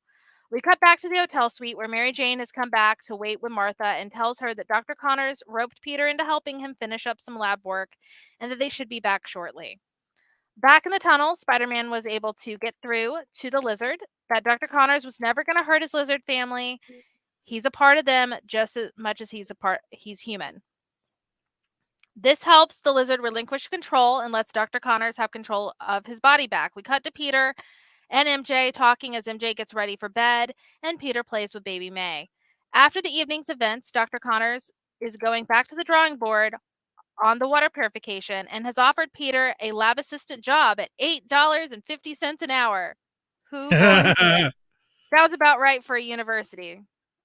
We cut back to the hotel suite where Mary Jane has come back to wait with Martha and tells her that Dr. Connors roped Peter into helping him finish up some lab work and that they should be back shortly. Back in the tunnel, Spider-Man was able to get through to the lizard that Dr. Connors was never going to hurt his lizard family. He's a part of them just as much as he's human. This helps the lizard relinquish control and lets Dr. Connors have control of his body back. We cut to Peter and MJ talking as MJ gets ready for bed and Peter plays with Baby May. After the evening's events, Dr. Connors is going back to the drawing board on the water purification and has offered Peter a lab assistant job at $8.50 an hour. Who believes it? Sounds about right for a university.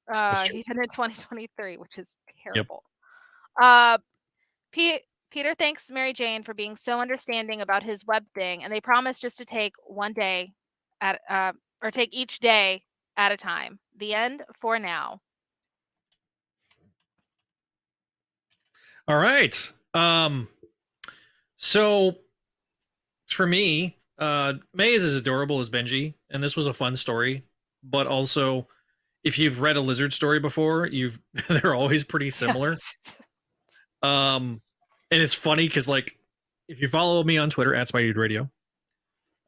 Even in 2023, which is terrible. Yep. Peter thanks Mary Jane for being so understanding about his web thing, and they promise just to take one day or take each day at a time. The end for now. All right. So for me, May is as adorable as Benji, and this was a fun story. But also, if you've read a lizard story before, they're always pretty similar. And it's funny because, like, if you follow me on Twitter at Spidey Radio,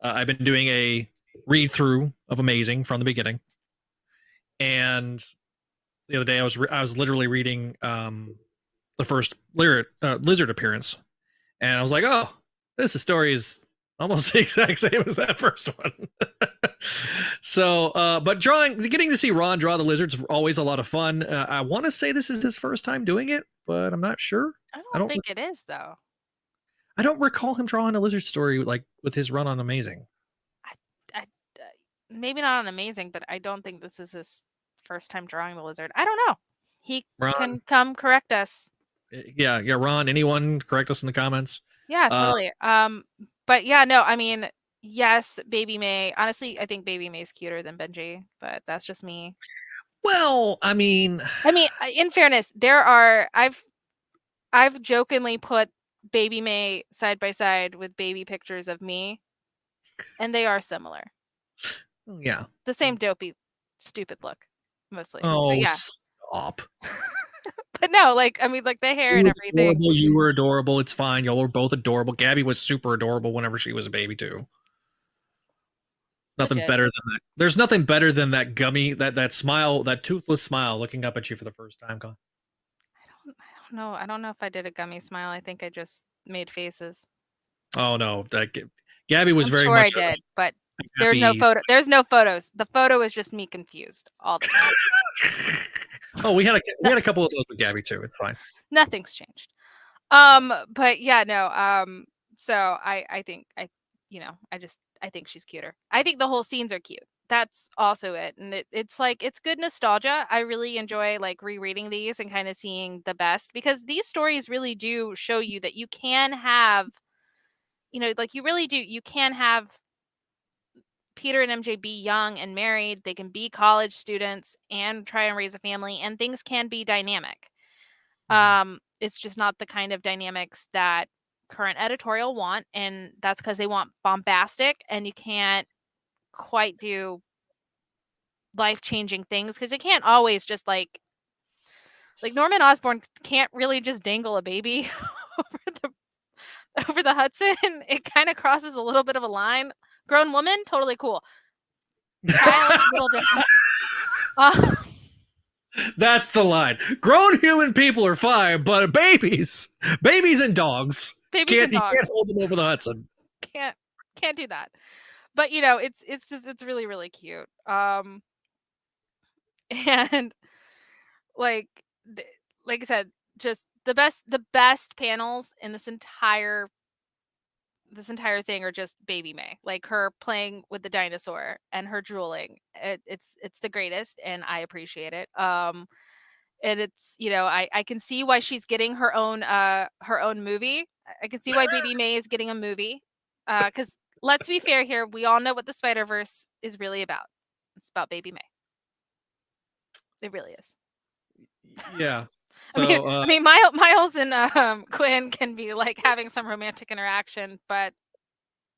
I've been doing a read through of Amazing from the beginning. And the other day, I was literally reading the first lizard appearance, and I was like, oh, this story is almost the exact same as that first one. So, but getting to see Ron draw the lizards is always a lot of fun. I want to say this is his first time doing it, but I'm not sure. I don't think it is, though. I don't recall him drawing a lizard story like with his run on Amazing. I maybe not on Amazing, but I don't think this is his first time drawing the lizard. I don't know. He can come correct us. Yeah, Ron, anyone correct us in the comments? Yeah, totally. But yeah, no, I mean, yes, Baby May. Honestly, I think Baby May's cuter than Benji, but that's just me. Well, I mean, in fairness, there are I've jokingly put Baby May side by side with baby pictures of me, and they are similar. Yeah. The same dopey, stupid look, mostly. Oh, yeah. Stop. But no, like, I mean, like the hair and everything. Adorable. You were adorable. It's fine. Y'all were both adorable. Gabby was super adorable whenever she was a baby too. Nothing better than that. There's nothing better than that gummy, that smile, that toothless smile looking up at you for the first time, Con. I don't know. I don't know if I did a gummy smile. I think I just made faces. Oh no, Gabby was I'm sure I did, but there's no photo. There's no photos. The photo is just me confused all the time. Oh, we had a couple of those with Gabby too. It's fine. Nothing's changed. But yeah, no. So I think I think she's cuter. I think the whole scenes are cute. That's also it. And it's like, it's good nostalgia. I really enjoy like rereading these and kind of seeing the best, because these stories really do show you that you can have, like you really do. You can have Peter and MJ be young and married. They can be college students and try and raise a family, and things can be dynamic. It's just not the kind of dynamics that current editorial want, and that's because they want bombastic, and you can't quite do life-changing things because you can't always just like Norman Osborn can't really just dangle a baby over the Hudson. It kind of crosses a little bit of a line. Grown woman, totally cool. Child, a little different. That's the line. Grown human people are fine, but babies and dogs, you can't hold them over the Hudson. Can't do that. But it's really, really cute. And like I said, just the best panels in this entire thing are just Baby May, like her playing with the dinosaur and her drooling. It's the greatest, and I appreciate it. And it's, I can see why she's getting her own movie. I can see why Baby May is getting a movie. Because let's be fair here, we all know what the Spider-Verse is really about. It's about Baby May. It really is. Yeah. So, I mean, Miles and Quinn can be like having some romantic interaction, but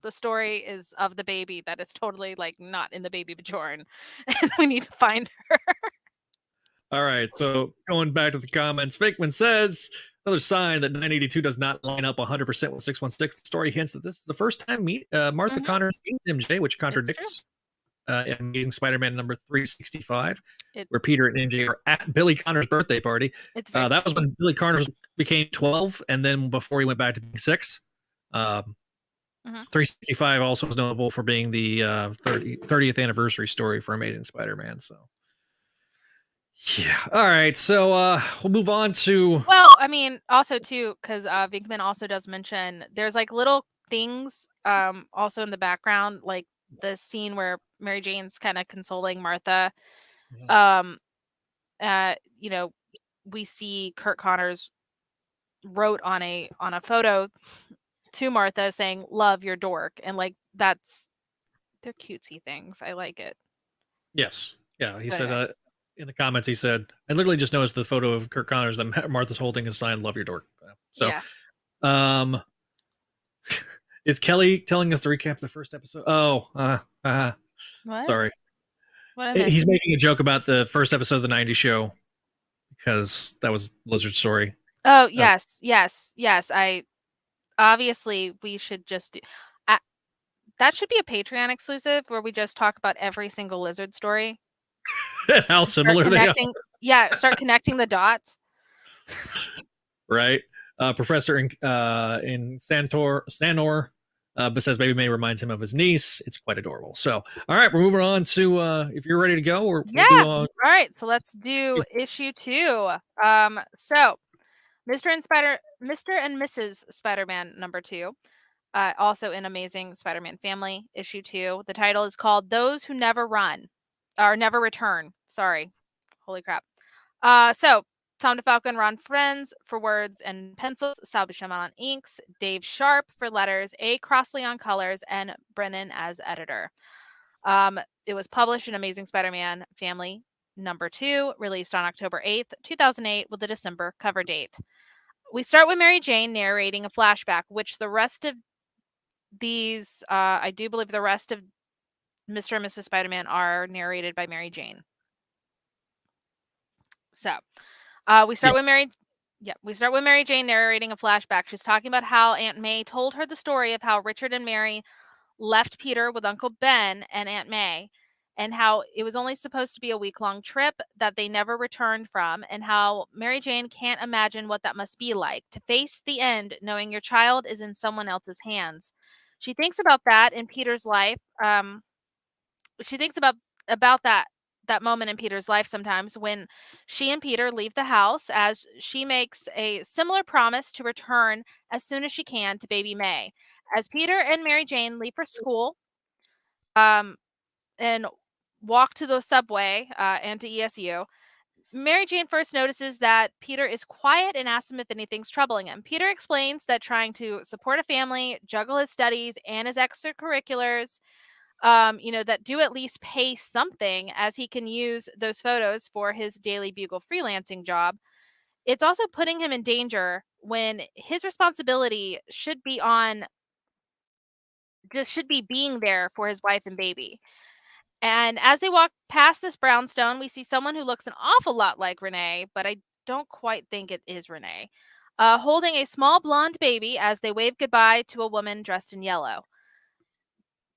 the story is of the baby that is totally like not in the Baby Bjorn, and we need to find her. All right, so going back to the comments, Fakeman says another sign that 982 does not line up 100% with 616. The story hints that this is the first time Martha Connors meets MJ, which contradicts Amazing Spider-Man number 365, where Peter and MJ are at Billy Connors' birthday party. That was when Billy Connors became 12, and then before he went back to being 6. 365 also was notable for being the 30th anniversary story for Amazing Spider-Man. So, yeah. All right. So we'll move on to. Well, I mean, also too, because Vinkman also does mention there's like little things also in the background, like the scene where Mary Jane's kind of consoling Martha. We see Kurt Connors wrote on a photo to Martha saying, "Love your dork," and like they're cutesy things. I like it. Yes. Yeah. He said in the comments, he said, "I literally just noticed the photo of Kurt Connors that Martha's holding a sign, 'Love your dork.'" So, yeah. Is Kelly telling us to recap the first episode? Oh, what? Sorry. He's making a joke about the first episode of the 90s show because that was Lizard's story. Oh, yes, yes, yes. I obviously we should just do uh, that should be a Patreon exclusive where we just talk about every single lizard story. How Start similar they are, start connecting the dots. right? Professor in Sanor, but says Baby May reminds him of his niece. It's quite adorable. So, all right, we're moving on to if you're ready to go, we'll do Yeah. All right, so let's do issue 2. So Mr. and Mrs. Spider-Man number 2. Also in Amazing Spider-Man Family, issue 2. The title is called Those Who Never Run or Never Return. Sorry. Holy crap. So Tom DeFalco and Ron Frenz for words and pencils, Sal Buscema on inks, Dave Sharp for letters, A. Crossley on colors, and Brennan as editor. It was published in Amazing Spider-Man Family number 2, released on October 8th, 2008, with a December cover date. We start with Mary Jane narrating a flashback, which the rest of these, I do believe the rest of Mr. and Mrs. Spider-Man are narrated by Mary Jane. So, we start with Mary. Yeah, we start with Mary Jane narrating a flashback. She's talking about how Aunt May told her the story of how Richard and Mary left Peter with Uncle Ben and Aunt May, and how it was only supposed to be a week-long trip that they never returned from, and how Mary Jane can't imagine what that must be like to face the end knowing your child is in someone else's hands. She thinks about that in Peter's life. She thinks about that moment in Peter's life sometimes when she and Peter leave the house, as she makes a similar promise to return as soon as she can to baby May. As Peter and Mary Jane leave for school, and walk to the subway and to ESU, Mary Jane first notices that Peter is quiet and asks him if anything's troubling him. Peter explains that trying to support a family, juggle his studies and his extracurriculars, that do at least pay something, as he can use those photos for his Daily Bugle freelancing job. It's also putting him in danger when his responsibility should be being there for his wife and baby. And as they walk past this brownstone, we see someone who looks an awful lot like Renee, but I don't quite think it is Renee, holding a small blonde baby as they wave goodbye to a woman dressed in yellow.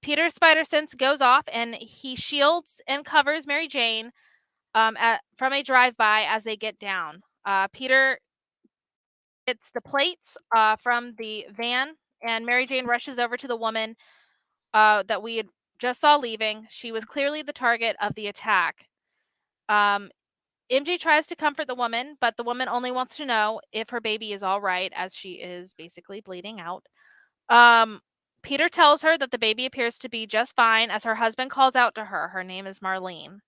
Peter's spider sense goes off and he shields and covers Mary Jane from a drive-by as they get down. Peter gets the plates from the van, and Mary Jane rushes over to the woman that we had just saw leaving. She was clearly the target of the attack. MJ tries to comfort the woman, but the woman only wants to know if her baby is all right, as she is basically bleeding out. Peter tells her that the baby appears to be just fine as her husband calls out to her. Her name is Marlene.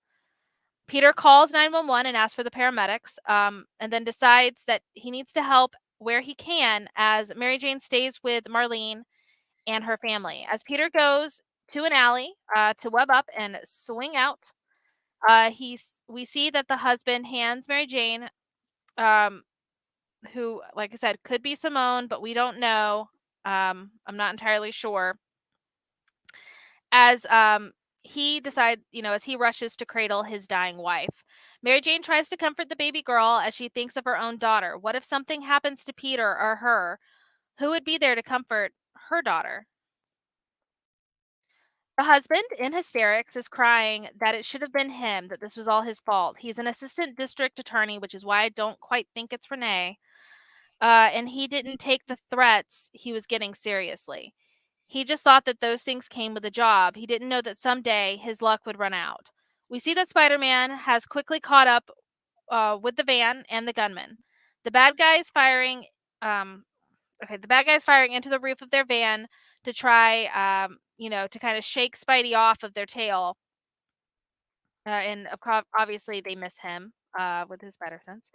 Peter calls 911 and asks for the paramedics, and then decides that he needs to help where he can, as Mary Jane stays with Marlene and her family. As Peter goes to an alley to web up and swing out, we see that the husband hands Mary Jane, who, like I said, could be Simone, but we don't know. I'm not entirely sure. As he decides, as he rushes to cradle his dying wife, Mary Jane tries to comfort the baby girl as she thinks of her own daughter. What if something happens to Peter or her? Who would be there to comfort her daughter? The husband, in hysterics, is crying that it should have been him, that this was all his fault. He's an assistant district attorney, which is why I don't quite think it's Renee. And he didn't take the threats he was getting seriously. He just thought that those things came with a job. He didn't know that someday his luck would run out. We see that Spider-Man has quickly caught up with the van and the gunman. The bad guys firing. The bad guys firing into the roof of their van to try, to kind of shake Spidey off of their tail. And obviously they miss him with his spider sense.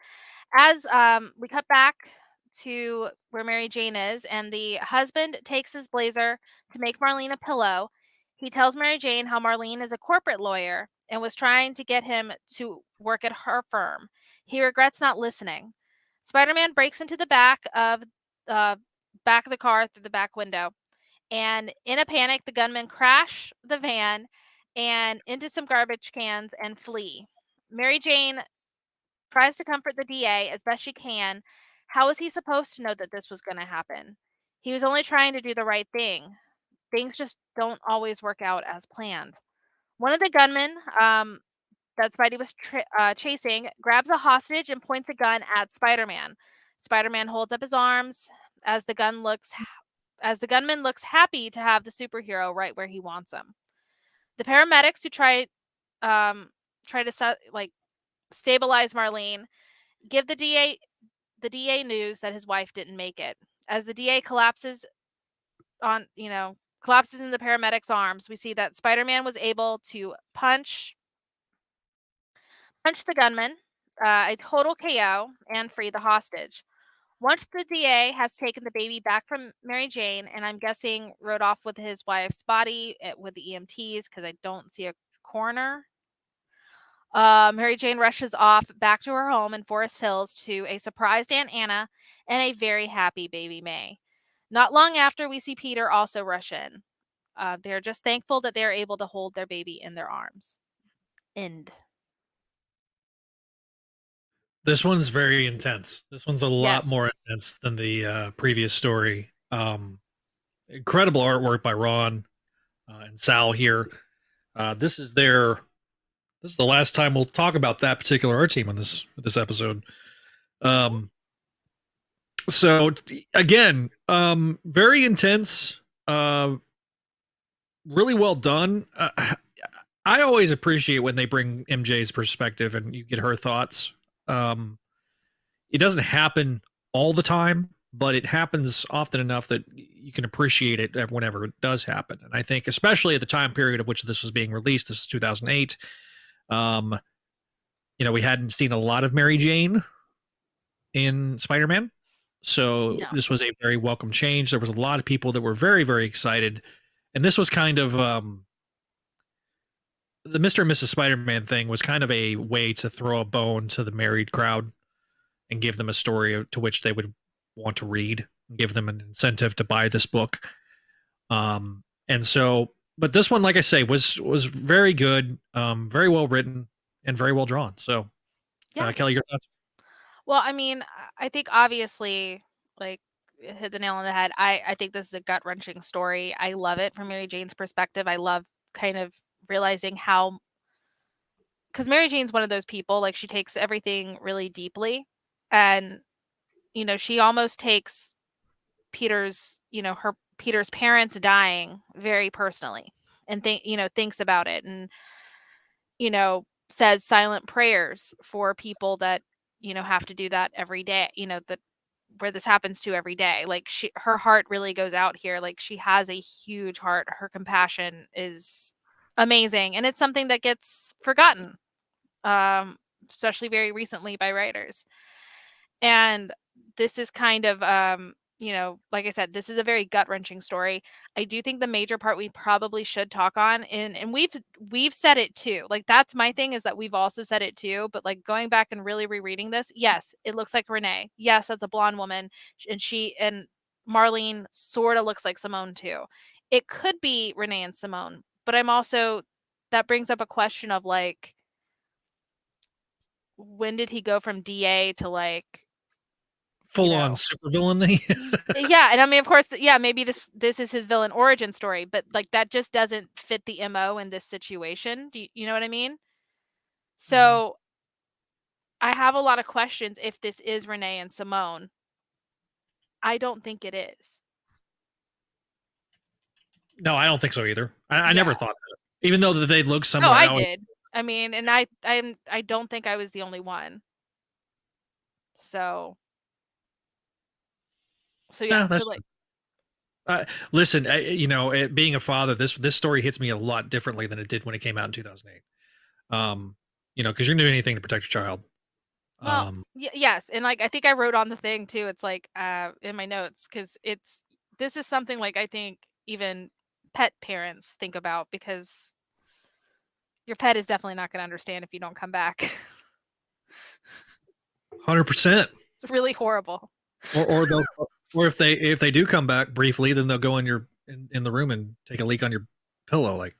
As we cut back to where Mary Jane is, and the husband takes his blazer to make Marlene a pillow. He tells Mary Jane how Marlene is a corporate lawyer and was trying to get him to work at her firm. He regrets not listening. Spider-Man breaks into the back of the car through the back window, and in a panic, the gunmen crash the van and into some garbage cans and flee. Mary Jane tries to comfort the DA as best she can, How was he supposed to know that this was going to happen? He was only trying to do the right thing. Things just don't always work out as planned. One of the gunmen that Spidey was chasing grabs a hostage and points a gun at Spider-Man. Spider-Man holds up his arms as the gunman looks happy to have the superhero right where he wants him. The paramedics who try to stabilize Marlene give the DA news that his wife didn't make it. As the DA collapses in the paramedic's arms, we see that Spider-Man was able to punch the gunman, a total KO, and free the hostage. Once the DA has taken the baby back from Mary Jane, and I'm guessing rode off with his wife's body with the EMTs because I don't see a coroner. Mary Jane rushes off back to her home in Forest Hills to a surprised Aunt Anna and a very happy baby May. Not long after, we see Peter also rush in. They're just thankful that they're able to hold their baby in their arms. End. This one's very intense. This one's a lot Yes. more intense than the previous story. Incredible artwork by Ron and Sal here. This is the last time we'll talk about that particular art team on this episode. So again, very intense, really well done. I always appreciate when they bring MJ's perspective and you get her thoughts. It doesn't happen all the time, but it happens often enough that you can appreciate it whenever it does happen. And I think, especially at the time period of which this was being released, this was 2008. We hadn't seen a lot of Mary Jane in Spider-Man, so No. This was a very welcome change. There was a lot of people that were very, very excited, and this was kind of the Mr. and Mrs. Spider-Man thing was kind of a way to throw a bone to the married crowd and give them a story to which they would want to read, and give them an incentive to buy this book. And so, but this one, like I say, was very good, very well written, and very well drawn. So, Yeah. Kelly, your thoughts? Well, I mean, I think obviously, like, it hit the nail on the head. I think this is a gut-wrenching story. I love it from Mary Jane's perspective. I love kind of realizing how, because Mary Jane's one of those people, like, she takes everything really deeply, and she almost takes Peter's parents dying very personally, and thinks about it, and says silent prayers for people that have to do that every day, that where this happens to every day. Like, her heart really goes out here. Like, she has a huge heart. Her compassion is amazing, and it's something that gets forgotten, especially very recently by writers. And this is kind of like I said, this is a very gut-wrenching story. I do think the major part we probably should talk on, and we've said it too. Like, that's my thing, is that we've also said it too, but like going back and really rereading this, yes, it looks like Renee. Yes, that's a blonde woman, and Marlene sort of looks like Simone too. It could be Renee and Simone, but that brings up a question of, like, when did he go from DA to, like, Full on supervillain. yeah, and I mean, of course, maybe this is his villain origin story, but like, that just doesn't fit the MO in this situation. Do you know what I mean? So I have a lot of questions if this is Renee and Simone. I don't think it is. No, I don't think so either. I never thought that, even though that they look similar. No, I did. I mean, and I don't think I was the only one. So yeah. No, So, like, listen, being a father, this story hits me a lot differently than it did when it came out in 2008. Because you're doing anything to protect your child. well, yes, and like, I think I wrote on the thing too. It's like, in my notes, because this is something, like, I think even pet parents think about, because your pet is definitely not going to understand if you don't come back. 100%. It's really horrible. Or if they do come back briefly, then they'll go in the room and take a leak on your pillow, like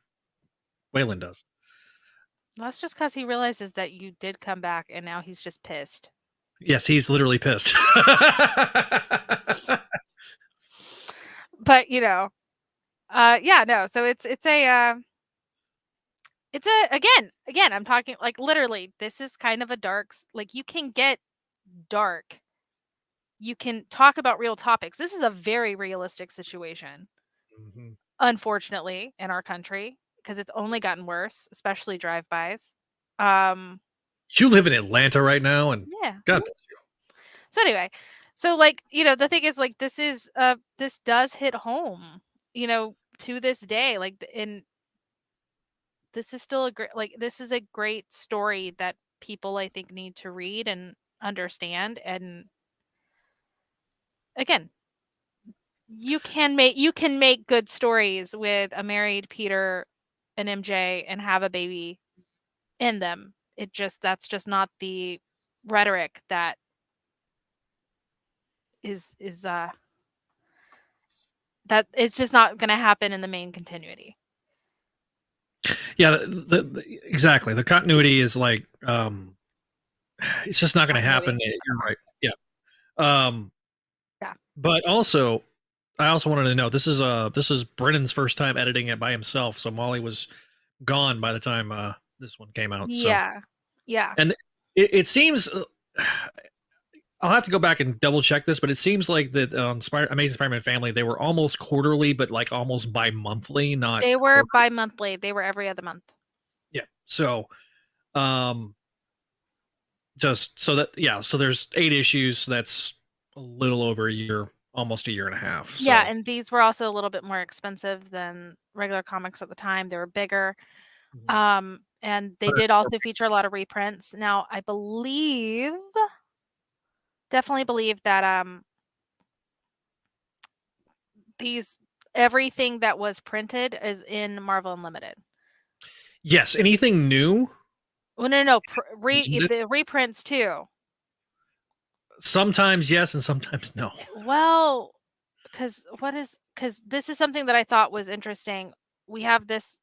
Waylon does. That's just because he realizes that you did come back, and now he's just pissed. Yes, he's literally pissed. But yeah, no. So it's a again, I'm talking like literally. This is kind of a dark. Like you can get dark. You can talk about real topics. This is a very realistic situation, Mhm. unfortunately, in our country because it's only gotten worse, especially drive-bys. Um, You live in Atlanta right now, and yeah. God, So anyway, so like, the thing is like this does hit home, to this day. Like and this is still a great this is a great story that people I think need to read and understand. And again, you can make good stories with a married Peter and MJ and have a baby in them. That's just not the rhetoric that is that it's just not going to happen in the main continuity. yeah, exactly. The continuity is like, it's just not going to happen. Continuity. You're right. Yeah. Um, Yeah. but also, I also wanted to know this is Brennan's first time editing it by himself. So Molly was gone by the time this one came out. So, Yeah. Yeah. and it seems. I'll have to go back and double check this, but it seems like that Amazing Spider-Man Family, they were almost quarterly, but like almost bi-monthly, not They were quarter. bi-monthly. They were every other month. Yeah. So, um, just so that yeah, so there's 8 issues. So that's a little over a year, almost a year and a half. Yeah, So, and these were also a little bit more expensive than regular comics at the time. They were bigger. Mhm. And they did also feature a lot of reprints. Now, I definitely believe that these everything that was printed is in Marvel Unlimited. yes, anything new? Well, no, Limited? the reprints too. Sometimes yes, and sometimes no. Well, because this is something that I thought was interesting. We have this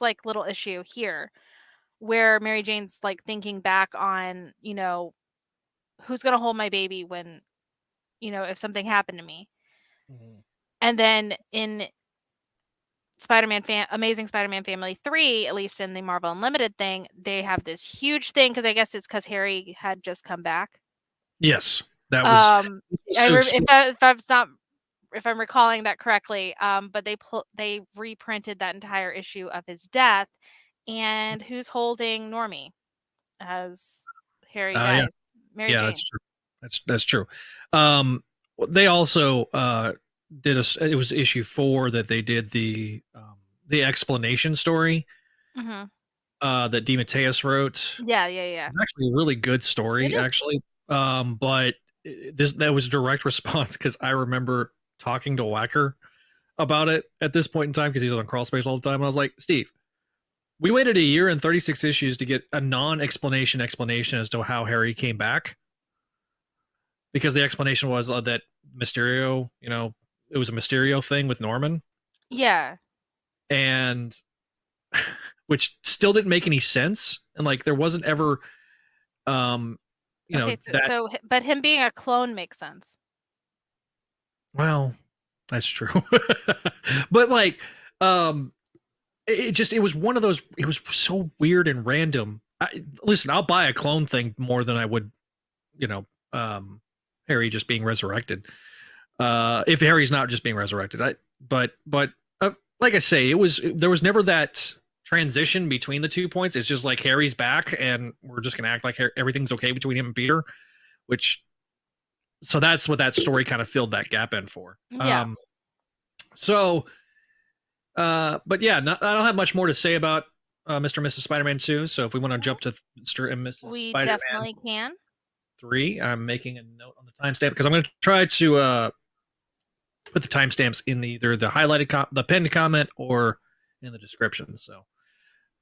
like little issue here where Mary Jane's like thinking back on, who's gonna hold my baby when, if something happened to me. Mhm. And then in Amazing Spider-Man Family 3, at least in the Marvel Unlimited thing, they have this huge thing because I guess it's because Harry had just come back. Yes, that was Um, to explain. if I'm recalling that correctly, but they reprinted that entire issue of his death, and who's holding Normie as Harry Yeah, dies? Mary yeah, Jane. that's true. That's true. Um, they also did it was issue 4 that they did the explanation story Mhm. that DeMatteis wrote. Yeah, yeah, yeah. It's actually a really good It story, is. actually. But that was direct response because I remember talking to Wacker about it at this point in time because he was on crawl space all the time. And I was like, Steve, we waited a year and 36 issues to get a non-explanation explanation as to how Harry came back because the explanation was that Mysterio, it was a Mysterio thing with Norman, Yeah. and which still didn't make any sense. And like there wasn't ever, um, Okay, that. but him being a clone makes sense. Well, that's true. But like, um, it was one of those. It was so weird and random. Listen, I'll buy a clone thing more than I would, you know, um, Harry just being resurrected. If Harry's not just being resurrected, but like I say, there was never that transition between the 2 points. It's just like Harry's back, and we're just gonna act like everything's okay between him and Peter, which so that's what that story kind of filled that gap in for. Yeah. So but yeah, I don't have much more to say about Mr. and Mrs. Spider-Man 2. So if we want to jump to Mr. and Mrs. We Spider-Man definitely can. 3, I'm making a note on the timestamp because I'm going to try to put the timestamps in either the highlighted, the pinned comment, or in the description. So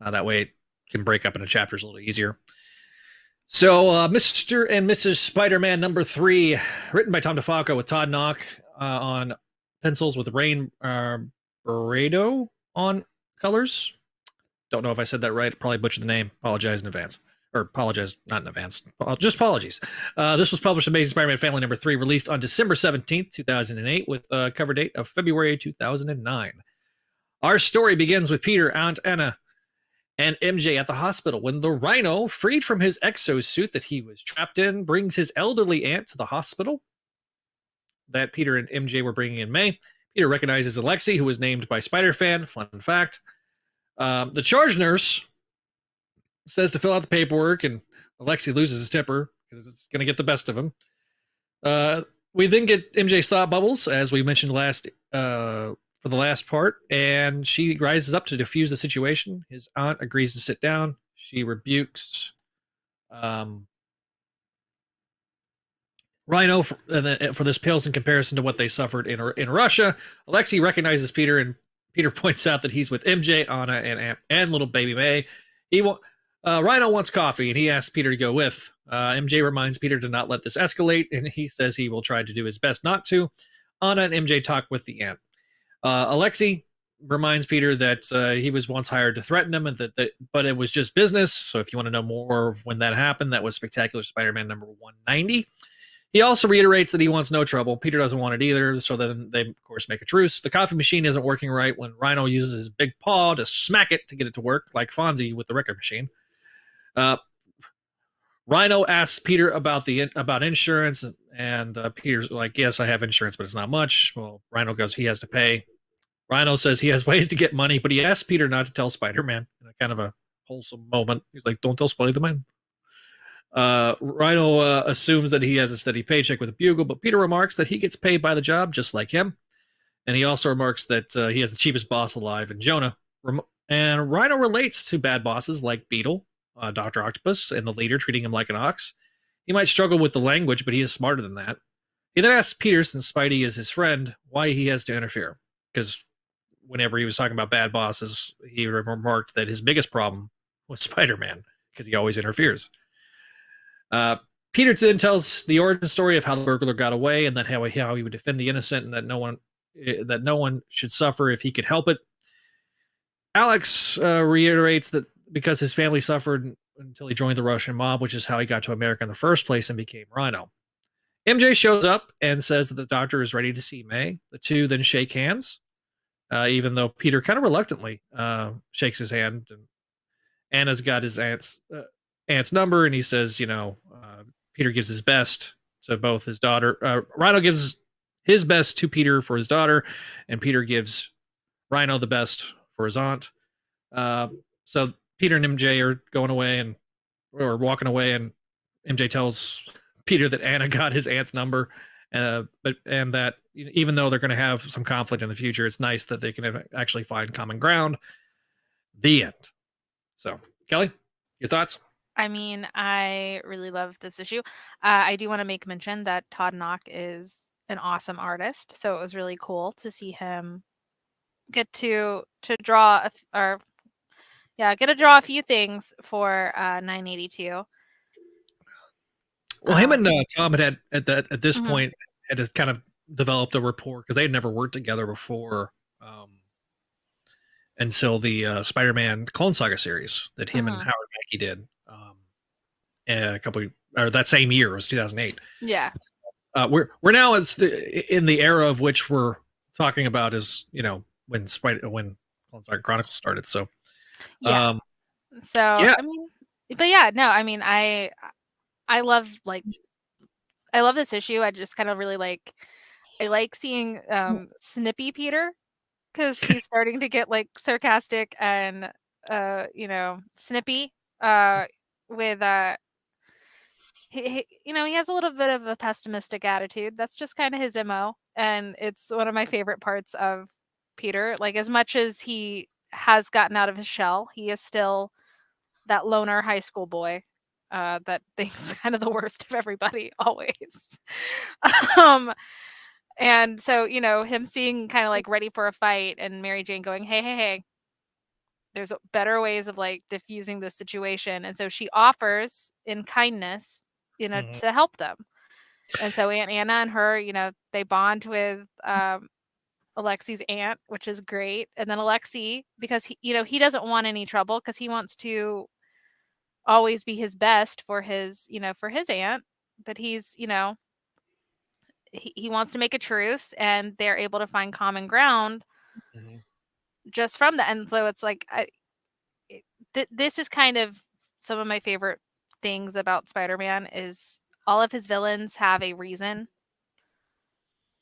that way it can break up into chapters a little easier. So Mr. and Mrs. Spider-Man number 3, written by Tom DeFalco with Todd Knock on pencils with Rain Barredo on colors. Don't know if I said that right. Probably butchered the name. Apologize in advance. or apologize, not in advance, just apologies. This was published in Amazing Spider-Man Family number 3, released on December 17th, 2008, with a cover date of February 2009. Our story begins with Peter, Aunt Anna, and MJ at the hospital when the Rhino, freed from his exosuit that he was trapped in, brings his elderly aunt to the hospital that Peter and MJ were bringing in May. Peter recognizes Alexei, who was named by Spider-Fan. Fun fact. The charge nurse says to fill out the paperwork, and Alexei loses his temper because it's going to get the best of him. We then get MJ's thought bubbles, as we mentioned for the last part, and she rises up to defuse the situation. His aunt agrees to sit down. She rebukes Rhino for this pales in comparison to what they suffered in Russia. Alexei recognizes Peter, and Peter points out that he's with MJ, Anna, and little baby May. Rhino wants coffee, and he asks Peter to go with. MJ reminds Peter to not let this escalate, and he says he will try to do his best not to. Anna and MJ talk with the aunt. Alexei reminds Peter that he was once hired to threaten him, and but it was just business. So if you want to know more of when that happened, that was Spectacular Spider-Man number 190. He also reiterates that he wants no trouble. Peter doesn't want it either, so then they, of course, make a truce. The coffee machine isn't working right when Rhino uses his big paw to smack it to get it to work, like Fonzie with the record machine. Rhino asks Peter about insurance, and Peter's like, yes, I have insurance, but it's not much. Well, Rhino goes, he has to pay. Rhino says he has ways to get money, but he asks Peter not to tell Spider-Man in a kind of a wholesome moment. He's like, don't tell Spider-Man. Rhino assumes that he has a steady paycheck with a bugle, but Peter remarks that he gets paid by the job just like him. And he also remarks that he has the cheapest boss alive in Jonah. And Rhino relates to bad bosses like Beetle, Dr. Octopus, and the leader treating him like an ox. He might struggle with the language, but he is smarter than that. He then asks Peter, since Spidey is his friend, why he has to interfere. Because whenever he was talking about bad bosses, he remarked that his biggest problem was Spider-Man, because he always interferes. Peter then tells the origin story of how the burglar got away, and that how he would defend the innocent, and that no one should suffer if he could help it. Alex reiterates that because his family suffered until he joined the Russian mob, which is how he got to America in the first place and became Rhino. MJ shows up and says that the doctor is ready to see May. The two then shake hands, even though Peter kind of reluctantly shakes his hand. And Anna's got his aunt's number, and he says, Peter gives his best to both his daughter. Rhino gives his best to Peter for his daughter, and Peter gives Rhino the best for his aunt. So Peter and MJ are walking away, and MJ tells Peter that Anna got his aunt's number, and that even though they're going to have some conflict in the future, it's nice that they can actually find common ground. The end. So, Kelly, your thoughts? I mean, I really love this issue. I do want to make mention that Todd Knock is an awesome artist, so it was really cool to see him get to draw get to draw a few things for 982. Well, him and Tom had at this point had to kind of developed a rapport because they had never worked together before until the Spider-Man Clone Saga series that him and Howard Mackie did that same year. It was 2008. Yeah. We're now in the era of which we're talking about is when Clone Saga Chronicle started. So yeah. I mean, but yeah, no, I mean, I love this issue. I just kind of really I like seeing snippy Peter, because he's starting to get sarcastic and snippy with he has a little bit of a pessimistic attitude. That's just kind of his MO, and it's one of my favorite parts of Peter. As much as he has gotten out of his shell, he is still that loner high school boy that thinks kind of the worst of everybody always. And so, him seeing kind of ready for a fight, and Mary Jane going, hey, there's better ways of diffusing this situation. And so she offers in kindness, to help them. And so Aunt Anna and her, they bond with Alexei's aunt, which is great. And then Alexei, because he doesn't want any trouble, because he wants to always be his best for his, for his aunt, that he's, he wants to make a truce, and they're able to find common ground just from that. And so it's like, this is kind of some of my favorite things about Spider-Man is all of his villains have a reason,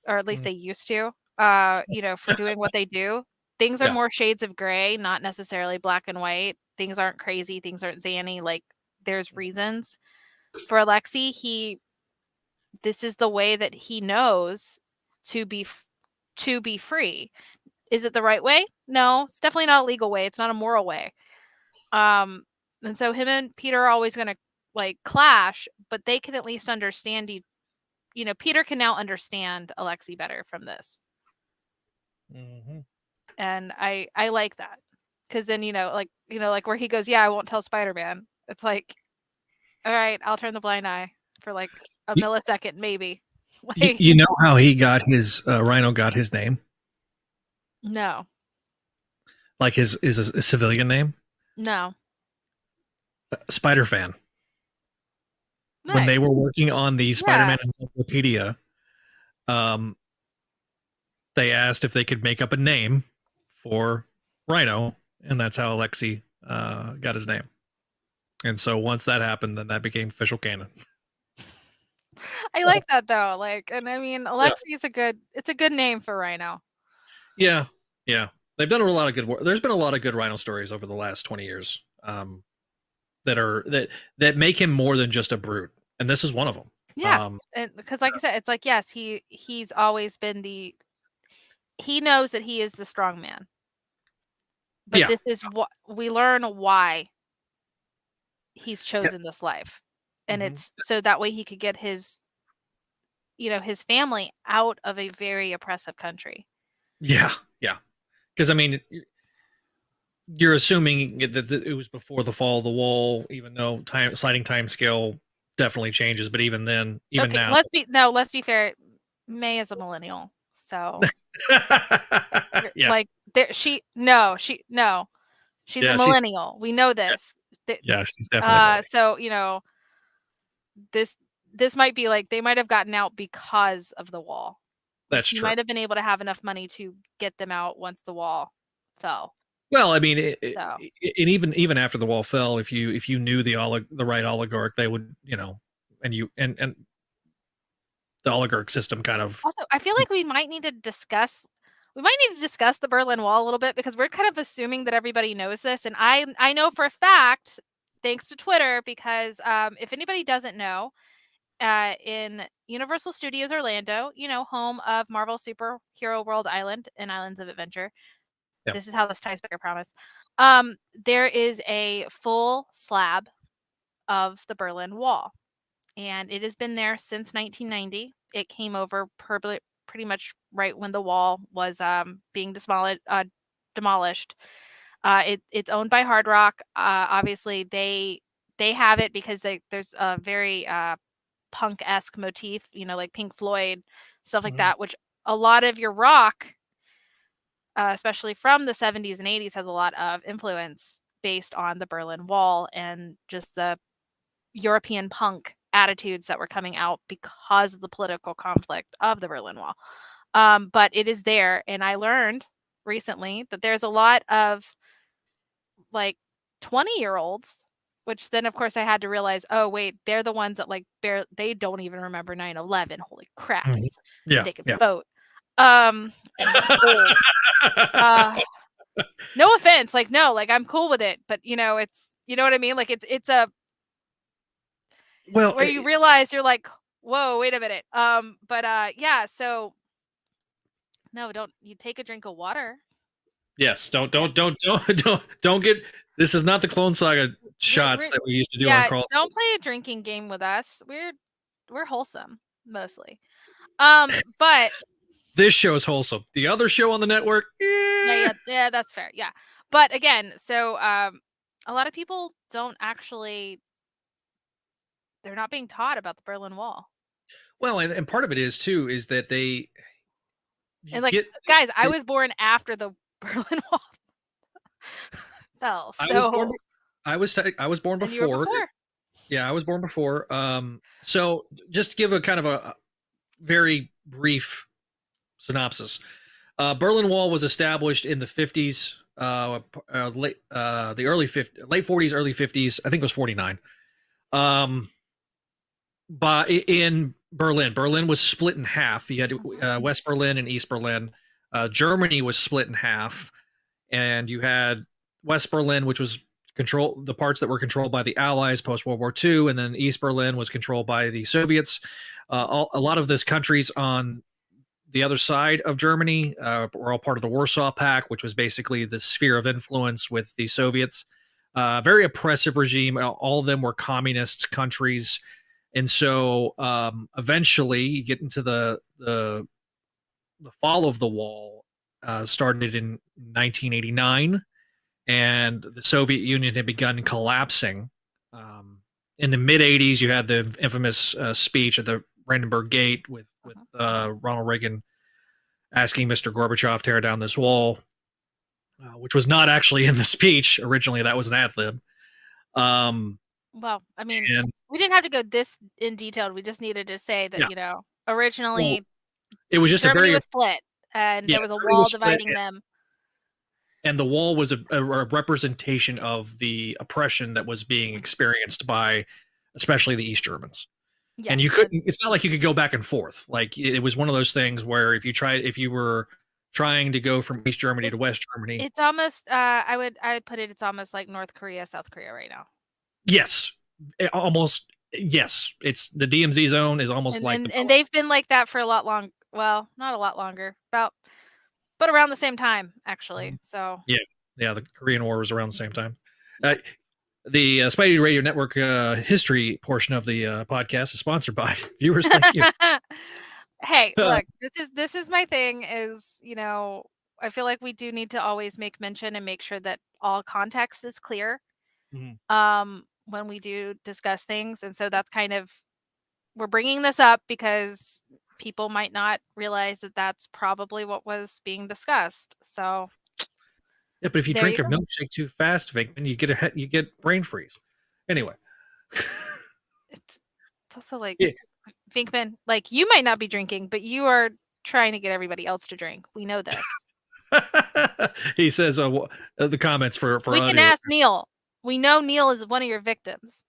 or at least they used to, for doing what they do. Things are more shades of gray, not necessarily black and white. Things aren't crazy. Things aren't zany. Like, there's reasons. For Alexi, this is the way that he knows to be free. Is it the right way? No, it's definitely not a legal way. It's not a moral way. And so him and Peter are always going to like clash, but they can at least understand Peter can now understand Alexi better from this. And I like that, because then like where he goes, yeah, I won't tell Spider-Man. It's like, all right, I'll turn the blind eye for like a millisecond, maybe. Like, you know how he got his Rhino got his name? No. Like his is a civilian name? No. Spider Fan. Nice. When they were working on the Spider-Man encyclopedia, they asked if they could make up a name for Rhino, and that's how Alexi got his name. And so once that happened, then that became official canon. I like that though. Like, and I mean, Alexi is it's a good name for Rhino. Yeah. Yeah. They've done a lot of good work. There's been a lot of good Rhino stories over the last 20 years that make him more than just a brute. And this is one of them. Yeah. And because like I said, it's like, yes, he's always been he knows that he is the strong man. But this is what we learn, why he's chosen this life. And it's so that way he could get his his family out of a very oppressive country. Yeah. Because I mean, you're assuming that it was before the fall of the wall, even though sliding time scale definitely changes. But even then, now, let's be fair. May is a millennial, so like she's a millennial. We know this. She's definitely. So this might be like they might have gotten out because of the wall. That's true. You might have been able to have enough money to get them out once the wall fell. Well, I mean, and even after the wall fell, if you knew the right oligarch, they would, and the oligarch system kind of. Also, I feel like we might need to discuss the Berlin Wall a little bit, because we're kind of assuming that everybody knows this, and I know for a fact, thanks to Twitter, because if anybody doesn't know, in Universal Studios Orlando, home of Marvel Superhero World Island and Islands of Adventure. Yep. This is how this ties back, I promise. There is a full slab of the Berlin Wall, and it has been there since 1990. It came over pretty much right when the wall was being demolished. It's owned by Hard Rock. Obviously, they have it because there's a very punk-esque motif, like Pink Floyd, stuff like that, which a lot of your rock, especially from the 70s and 80s, has a lot of influence based on the Berlin Wall and just the European punk attitudes that were coming out because of the political conflict of the Berlin Wall. But it is there, and I learned recently that there's a lot of like 20-year-olds, which then of course I had to realize, oh wait, they're the ones that like they don't even remember 9/11. Holy crap. Yeah. They can vote. No offense, like no, like I'm cool with it, but it's, you know what I mean? Like it's a where you realize you're like, whoa, wait a minute. Yeah, so no, don't you take a drink of water. Yes, don't get. This is not the Clone Saga shots that we used to do on Crawl. Don't play a drinking game with us. We're wholesome mostly. But this show is wholesome. The other show on the network, yeah, that's fair. Yeah, but again, so a lot of people don't actually. They're not being taught about the Berlin Wall. Well, and part of it is too is that they. And like, guys, I was born after the Berlin Wall fell. So I was born And you were before. before. Yeah, I was born before. So just to give a kind of a very brief synopsis. Berlin Wall was established in the 50s, the early 50s, late 40s, early 50s. I think it was 49. But in Berlin, Berlin was split in half. You had West Berlin and East Berlin. Germany was split in half, and you had West Berlin, which was the parts that were controlled by the Allies post World War II, and then East Berlin was controlled by the Soviets. A lot of those countries on the other side of Germany were all part of the Warsaw Pact, which was basically the sphere of influence with the Soviets. Very oppressive regime. All of them were communist countries, and so eventually you get into the fall of the wall. Started in 1989, and the Soviet Union had begun collapsing. In the mid 80s, you had the infamous speech at the Brandenburg Gate with Ronald Reagan asking Mr. Gorbachev to tear down this wall, which was not actually in the speech originally. That was an ad lib. Well, I mean, And we didn't have to go this in detail. We just needed to say that, yeah, originally well, it was just Germany a very was split and yeah, there was a Germany wall was split, dividing them. and the wall was a representation of the oppression that was being experienced by especially the East Germans. And you Yes. couldn't, it's not like you could go back and forth. Like it was one of those things where if you were trying to go from East Germany to West Germany, It's almost I would put it, it's almost like North Korea, South Korea right now. yes, almost yes. It's the DMZ zone is almost like And they've been like that for a lot long, well, not a lot longer, but around the same time actually. So yeah, the Korean War was around the same time. The Spidey Radio Network history portion of the podcast is sponsored by viewers. Thank you. Hey, look, this is my thing is, I feel like we do need to always make mention and make sure that all context is clear when we do discuss things. And so that's kind of, we're bringing this up because people might not realize that that's probably what was being discussed. So Yeah, but if you there drink you your go. milkshake too fast, Vinkman, you get brain freeze. Anyway, It's also like, yeah. Vinkman, like you might not be drinking, but you are trying to get everybody else to drink. We know this. He says the comments for We can audio ask listeners. Neil. We know Neil is one of your victims.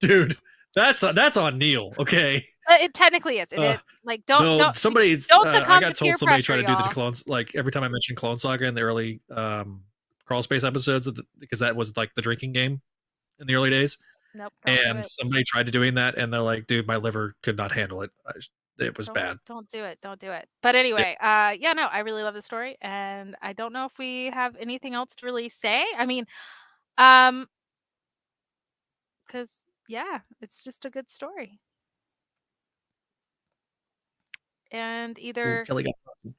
Dude, that's on Neil. Okay. It technically is. Don't I succumb got to peer told somebody pressure, tried to do the y'all. clones, like every time I mentioned Clone Saga in the early Crawl Space episodes, because that was like the drinking game in the early days. Nope, don't do And it. somebody tried to doing that, and they're like, "Dude, my liver could not handle it. It was bad." Don't do it. Don't do it. But anyway, no, I really love the story, and I don't know if we have anything else to really say. I mean, because it's just a good story. And Ooh, either Kelly got something.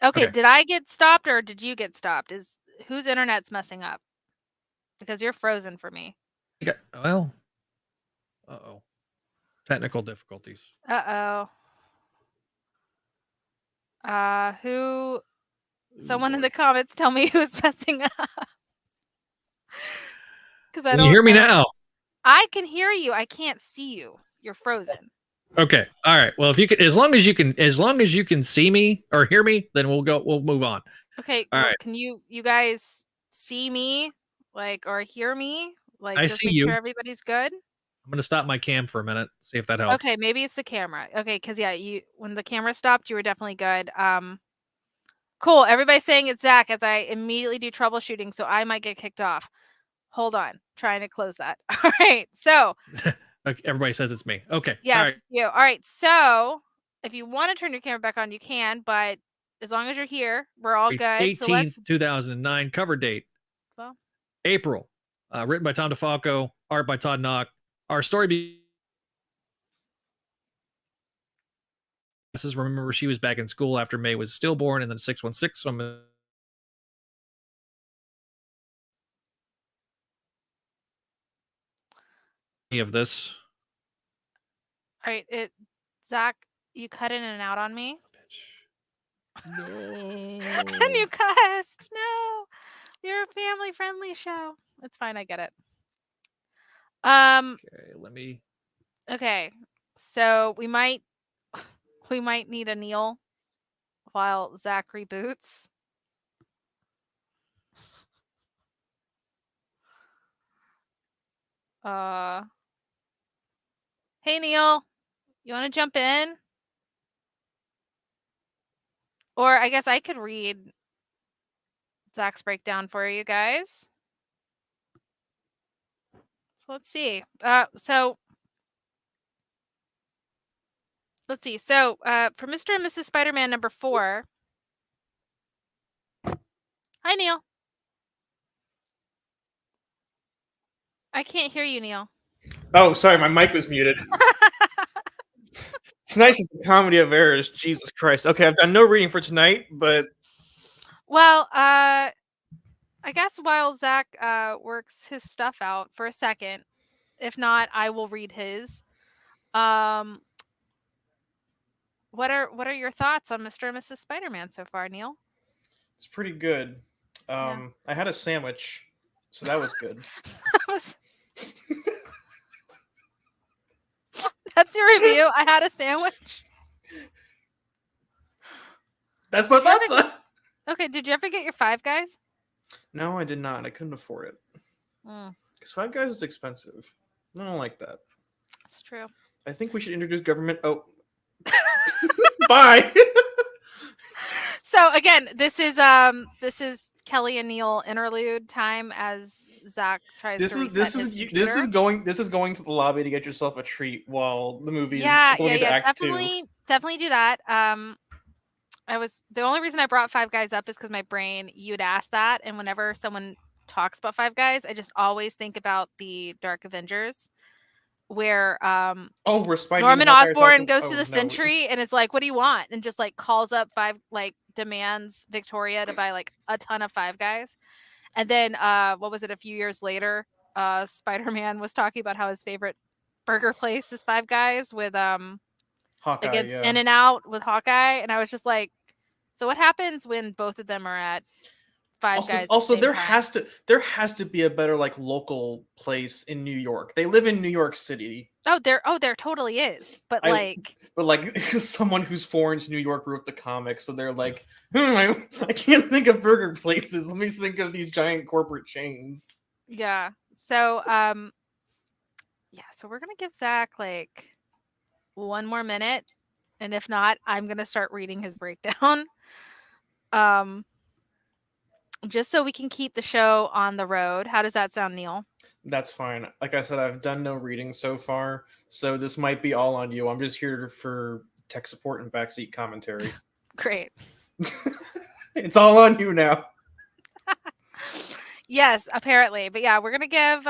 okay, Okay. did I get stopped or did you get stopped? Is whose internet's messing up? Because you're frozen for me. Well, uh-oh. Technical difficulties. Uh-oh. Who? Someone in Boy. the comments tell me who's messing up. Because Can you hear me now? I can hear you. I can't see you. You're frozen. Okay. All right. Well, if you can, as long as you can see me or hear me, then we'll move on. Okay. All Well, right. can you guys see me, or hear me? I Just see make you. sure everybody's good. I'm gonna stop my cam for a minute, see if that helps. Okay, maybe it's the camera. Okay, because when the camera stopped, you were definitely good. Cool. Everybody's saying it's Zach as I immediately do troubleshooting, so I might get kicked off. Hold on, trying to close that. All right, so Okay, everybody says it's me. Okay. yes, All right. you. All right, so if you want to turn your camera back on, you can, but as long as you're here, we're all good. So 18th, 2009, cover date. Well, April. Written by Tom DeFalco, art by Todd Knock. Our story remember she was back in school after May was stillborn, and then 616. So I'm of this. all right, Zach, you cut in and out on me. No. And you cussed. No. You're a family-friendly show. It's fine. I get it. Okay, let me. Okay, so we might need a Neil while Zach reboots. Hey Neil, you want to jump in? Or I guess I could read Zach's breakdown for you guys. So let's see. So let's see. So for Mr. and Mrs. Spider-Man number 4. Hi Neil. I can't hear you, Neil. Oh, sorry, my mic was muted. Tonight's just a comedy of errors. Jesus Christ. Okay, I've done no reading for tonight, but Well, I guess while Zach works his stuff out for a second, if not, I will read his. What are your thoughts on Mr. and Mrs. Spider-Man so far, Neil? it's pretty good. Yeah. I had a sandwich, so that was good. That's your review. I had a sandwich. That's my thoughts on. Okay, did you ever get your Five Guys? No, I did not. I couldn't afford it. Because Five Guys is expensive. I don't like that. That's true. I think we should introduce government. Oh. Bye. So again, this is Kelly and Neil interlude time as Zach tries to reset his computer. This is going to the lobby to get yourself a treat while the movie is going into Act 2. Definitely do that. The only reason I brought Five Guys up is because my brain, you'd asked that, and whenever someone talks about Five Guys, I just always think about the Dark Avengers, where we're Norman Osborn goes to the Sentry and is like, "What do you want?" and just like calls up demands Victoria to buy like a ton of Five Guys, and then what was it? A few years later, Spider-Man was talking about how his favorite burger place is Five Guys with Hawkeye, against In-N-Out with Hawkeye, and I was just like, so what happens when both of them are at Five Guys? Also, there has to be a better like local place in New York. They live in New York City. There totally is, but someone who's foreign to New York wrote the comics, so they're like, I can't think of burger places. Let me think of these giant corporate chains. Yeah. So so we're gonna give Zach like 1 more minute, and if not, I'm gonna start reading his breakdown. Just so we can keep the show on the road. How does that sound, Neil? That's fine. Like I said, I've done no reading so far, so this might be all on you. I'm just here for tech support and backseat commentary. Great. It's all on you now. Yes, apparently. But yeah, we're gonna give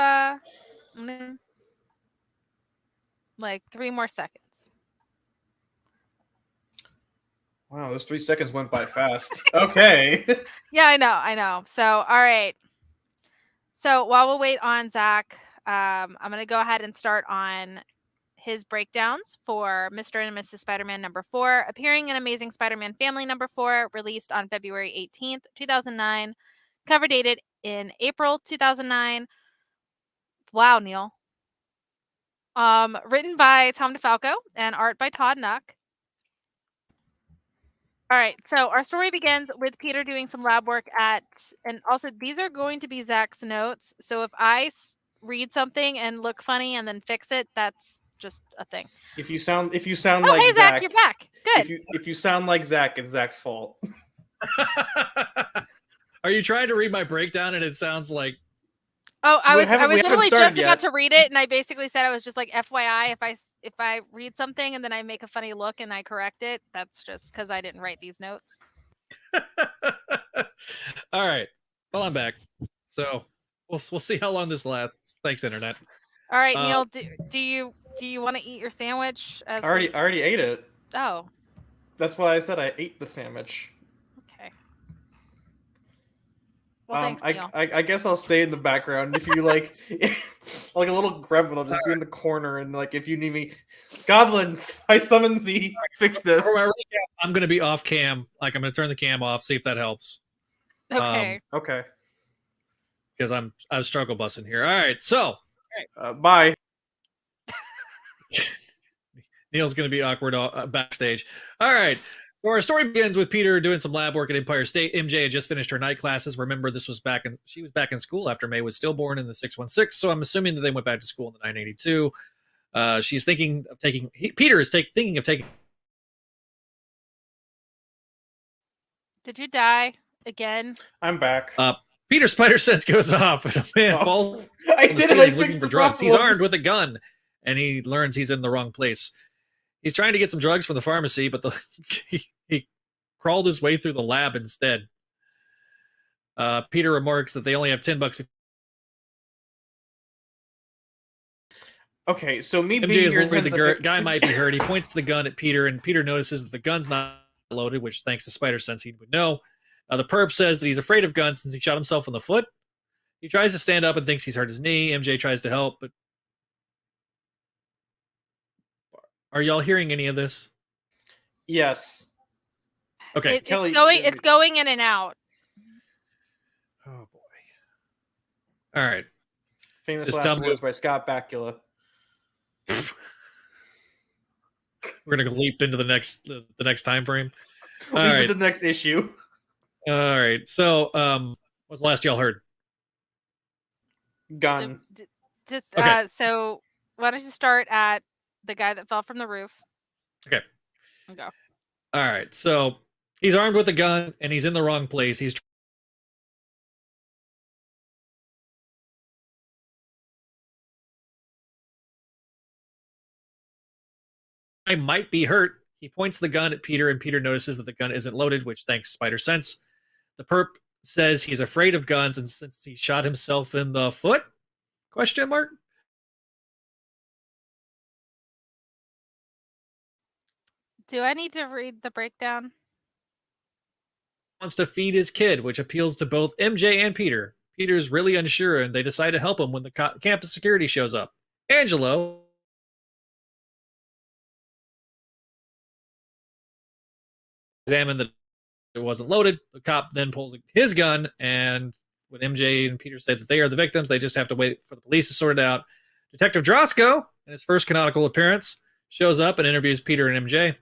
like 3 more seconds. Wow, those 3 seconds went by fast. Okay. Yeah, I know. So, all right. So while we'll wait on Zach, I'm going to go ahead and start on his breakdowns for Mr. and Mrs. Spider-Man number 4, appearing in Amazing Spider-Man Family number 4, released on February 18th, 2009, cover dated in April 2009. Wow, Neil. Written by Tom DeFalco and art by Todd Nuck. All right, so our story begins with Peter doing some lab work and also these are going to be Zach's notes. So if I read something and look funny and then fix it, that's just a thing. If you sound like hey Zach, you're back. Good. If you sound like Zach, it's Zach's fault. Are you trying to read my breakdown and it sounds like? Oh, I was literally just about to read it, and I basically said I was just like, FYI, if I read something and then I make a funny look and I correct it, that's just because I didn't write these notes. All right, well, I'm back. So we'll see how long this lasts. Thanks, internet. All right, Neil, do you want to eat your sandwich? I already ate it. Oh, that's why I said I ate the sandwich. Okay. Well, thanks, Neil. I guess I'll stay in the background if you like. Like a little gremlin, I'll just be in the corner, and like if you need me, goblins, I summon thee. Fix this. I'm gonna be off cam. Like I'm gonna turn the cam off. See if that helps. Okay. Okay. because I'm struggle bussing here. All right, so Bye. Neil's going to be awkward backstage. All right. So our story begins with Peter doing some lab work at Empire State. MJ had just finished her night classes. Remember, she was back in school after May was stillborn in the 616. So I'm assuming that they went back to school in the 982. She's thinking of taking. Peter is thinking of taking. Did you die again? I'm back. Peter's spider sense goes off, and a man falls. I from the did it. ceiling I looking fixed for the drugs. He's problem. armed with a gun, and he learns he's in the wrong place. He's trying to get some drugs from the pharmacy, but he crawled his way through the lab instead. Peter remarks that they only have $10. Okay, so me MJ being is here worried the tends to- guy might be hurt. He points the gun at Peter, and Peter notices that the gun's not loaded, which, thanks to spider sense, he would know. The perp says that he's afraid of guns since he shot himself in the foot. He tries to stand up and thinks he's hurt his knee. MJ tries to help, but are y'all hearing any of this? Yes. Okay. Kelly, It's going in and out. Oh boy. All right. Famous Just last tell me- words by Scott Bakula. We're gonna leap into the next time frame. All Leave right. it to the next issue. All right. So, what's the last y'all heard? Gun. Just Okay. so why don't you start at the guy that fell from the roof? Okay. Go. All right. So he's armed with a gun and he's in the wrong place. He's I might be hurt. He points the gun at Peter, and Peter notices that the gun isn't loaded, which thanks spider sense. The perp says he's afraid of guns, and since he shot himself in the foot? Question mark. Do I need to read the breakdown? Wants to feed his kid, which appeals to both MJ and Peter. Peter's really unsure, and they decide to help him when the campus security shows up. Angelo examined that it wasn't loaded. The cop then pulls his gun, and when MJ and Peter say that they are the victims, they just have to wait for the police to sort it out. Detective Drosko, in his first canonical appearance, shows up and interviews Peter and MJ.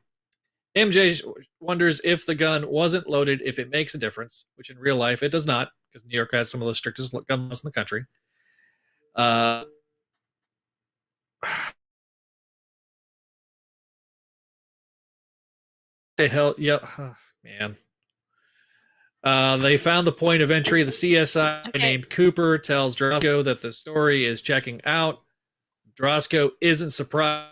MJ wonders if the gun wasn't loaded, if it makes a difference, which in real life it does not, because New York has some of the strictest gun laws in the country. The hell, yeah, oh, man. They found the point of entry. The CSI named Cooper tells Drosko that the story is checking out. Drosko isn't surprised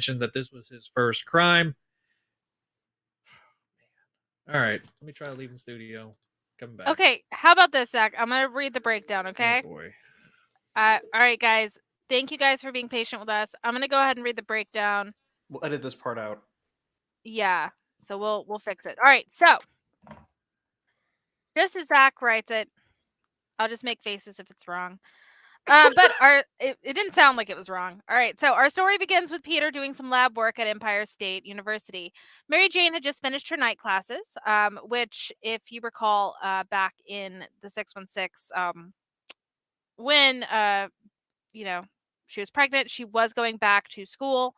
that this was his first crime. All right, let me try to leave the studio. Coming back. Okay, how about this, Zach? I'm gonna read the breakdown. Okay. Oh boy. All right, guys. Thank you guys for being patient with us. I'm gonna go ahead and read the breakdown. We'll edit this part out. Yeah. So we'll fix it. All right. So just as Zach writes it, I'll just make faces if it's wrong. But it didn't sound like it was wrong. All right. So our story begins with Peter doing some lab work at Empire State University. Mary Jane had just finished her night classes, which, if you recall, back in the 616, when she was pregnant, she was going back to school.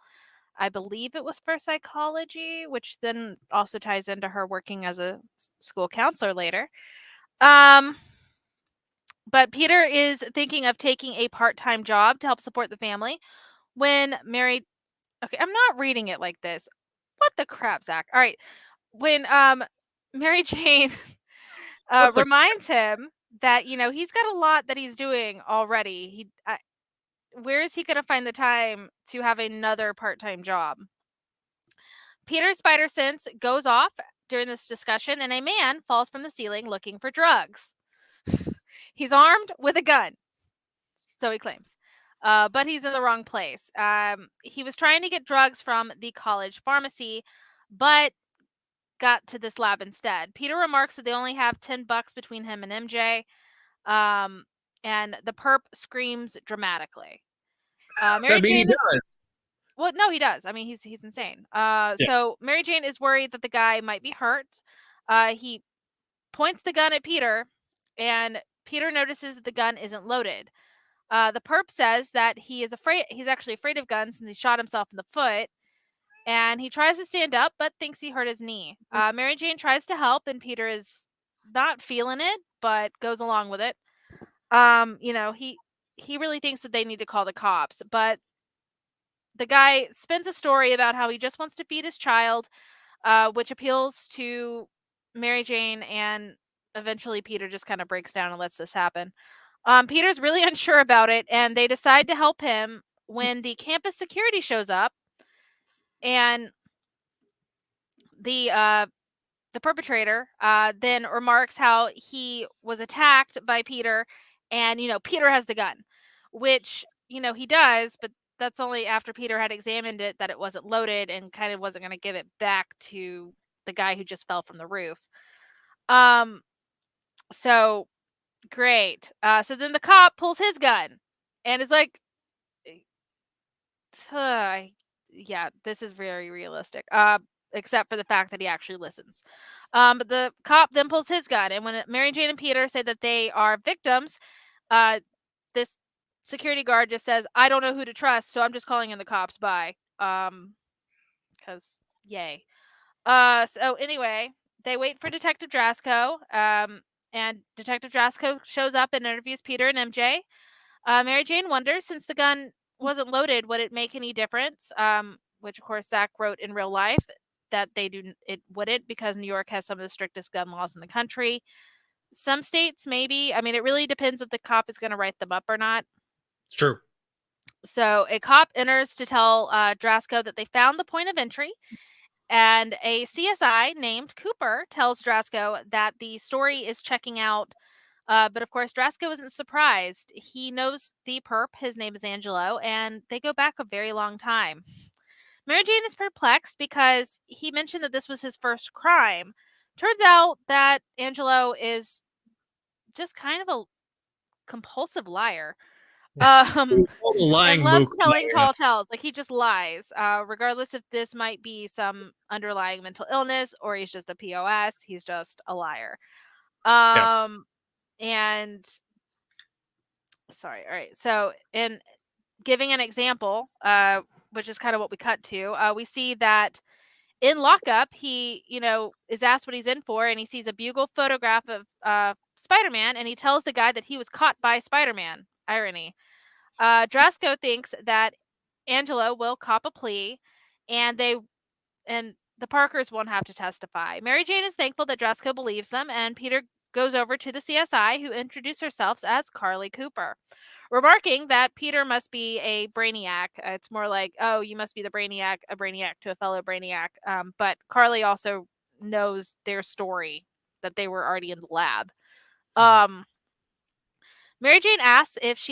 I believe it was for psychology, which then also ties into her working as a school counselor later. But Peter is thinking of taking a part-time job to help support the family when Mary... Okay, I'm not reading it like this. What the crap, Zach? All right. When Mary Jane reminds him that, he's got a lot that he's doing already. Where is he going to find the time to have another part-time job? Peter's spider sense goes off during this discussion, and a man falls from the ceiling looking for drugs. He's armed with a gun, so he claims, but he's in the wrong place. He was trying to get drugs from the college pharmacy, but got to this lab instead. Peter remarks that they only have $10 between him and MJ, and the perp screams dramatically. Mary Jane does. Well, no, he does. I mean, he's insane. So Mary Jane is worried that the guy might be hurt. He points the gun at Peter, and Peter notices that the gun isn't loaded. The perp says that he's actually afraid of guns since he shot himself in the foot, and he tries to stand up but thinks he hurt his knee. Mary Jane tries to help, and Peter is not feeling it but goes along with it. He really thinks that they need to call the cops, but the guy spins a story about how he just wants to feed his child, which appeals to Mary Jane, and eventually Peter just kind of breaks down and lets this happen. Peter's really unsure about it, and they decide to help him when the campus security shows up, and the perpetrator then remarks how he was attacked by Peter, and Peter has the gun, which he does, but that's only after Peter had examined it that it wasn't loaded and kind of wasn't going to give it back to the guy who just fell from the roof. So great. So then the cop pulls his gun and is like, yeah, this is very realistic. Except for the fact that he actually listens. But the cop then pulls his gun, and when Mary Jane and Peter say that they are victims, this security guard just says, "I don't know who to trust, so I'm just calling in the cops." Bye. Because yay. So anyway, they wait for Detective Drasko. And Detective Drasko shows up and interviews Peter and MJ. Mary Jane wonders, since the gun wasn't loaded, would it make any difference? Which of course Zach wrote in real life that it wouldn't, because New York has some of the strictest gun laws in the country. Some states maybe. I mean, it really depends if the cop is going to write them up or not. It's true. So a cop enters to tell Drasko that they found the point of entry, and a CSI named Cooper tells Drasko that the story is checking out. But of course, Drasko isn't surprised. He knows the perp. His name is Angelo, and they go back a very long time. Mary Jane is perplexed because he mentioned that this was his first crime. Turns out that Angelo is just kind of a compulsive liar. Lying and loves mook. telling tall tales. Like, he just lies, regardless if this might be some underlying mental illness or he's just a POS. He's just a liar. And sorry. All right. So, in giving an example, which is kind of what we cut to, we see that in lockup, he, is asked what he's in for, and he sees a bugle photograph of Spider-Man, and he tells the guy that he was caught by Spider-Man. Irony. Drasko thinks that Angelo will cop a plea, and the Parkers won't have to testify. Mary Jane is thankful that Drasko believes them, and Peter goes over to the CSI, who introduced herself as Carly Cooper, remarking that Peter must be a brainiac. It's more like, oh, you must be a brainiac to a fellow brainiac. But Carly also knows their story, that they were already in the lab. Mary Jane asks if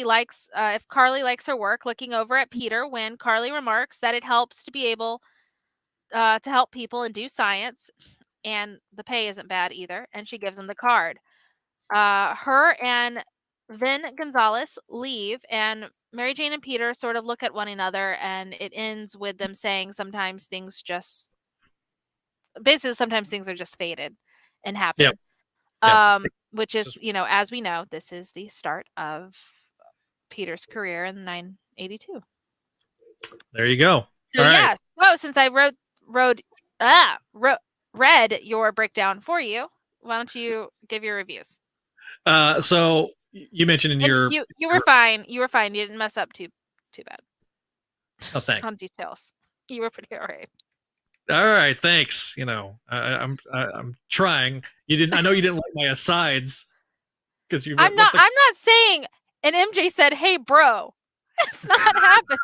Carly likes her work looking over at Peter, when Carly remarks that it helps to be able to help people and do science, and the pay isn't bad either, and she gives him the card. Her and Vin Gonzalez leave, and Mary Jane and Peter sort of look at one another, and it ends with them saying sometimes things are just fated and happen. Which is, as we know, this is the start of Peter's career in 982. There you go. So yeah. Well, since I read your breakdown for you, why don't you give your reviews? So you mentioned you were fine. You were fine. You didn't mess up too bad. Oh, thanks. On details, you were pretty all right. All right, thanks. I'm trying. You didn't. I know you didn't like my asides because you. I'm not saying. And MJ said, "Hey, bro," it's not happening.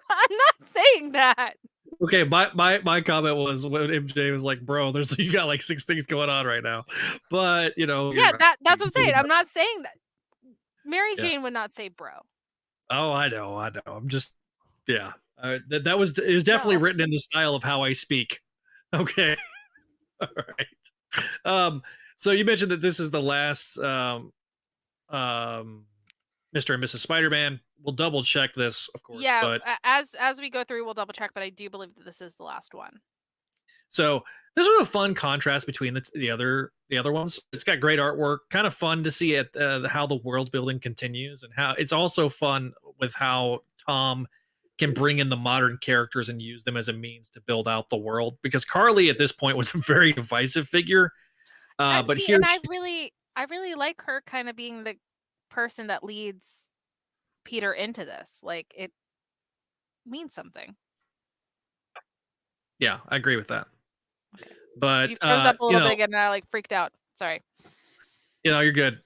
I'm not saying that. Okay, my comment was when MJ was like, "Bro, you got like 6 things going on right now," but yeah, that's what I'm saying. I'm not saying that. Mary Jane would not say "bro." Oh, I know. I'm just, yeah. It was definitely written in the style of how I speak. Okay, all right. So you mentioned that this is the last Mr. and Mrs. Spider-Man. We'll double check this, of course. Yeah, but as we go through, we'll double check. But I do believe that this is the last one. So this was a fun contrast between the other ones. It's got great artwork, kind of fun to see it how the world building continues, and how it's also fun with how Tom can bring in the modern characters and use them as a means to build out the world. Because Carly at this point was a very divisive figure, but see, here and I really like her kind of being the person that leads Peter into this. Like, it means something. Yeah, I agree with that. Okay. But You froze up a little bit again, and I like freaked out. Sorry. You're good.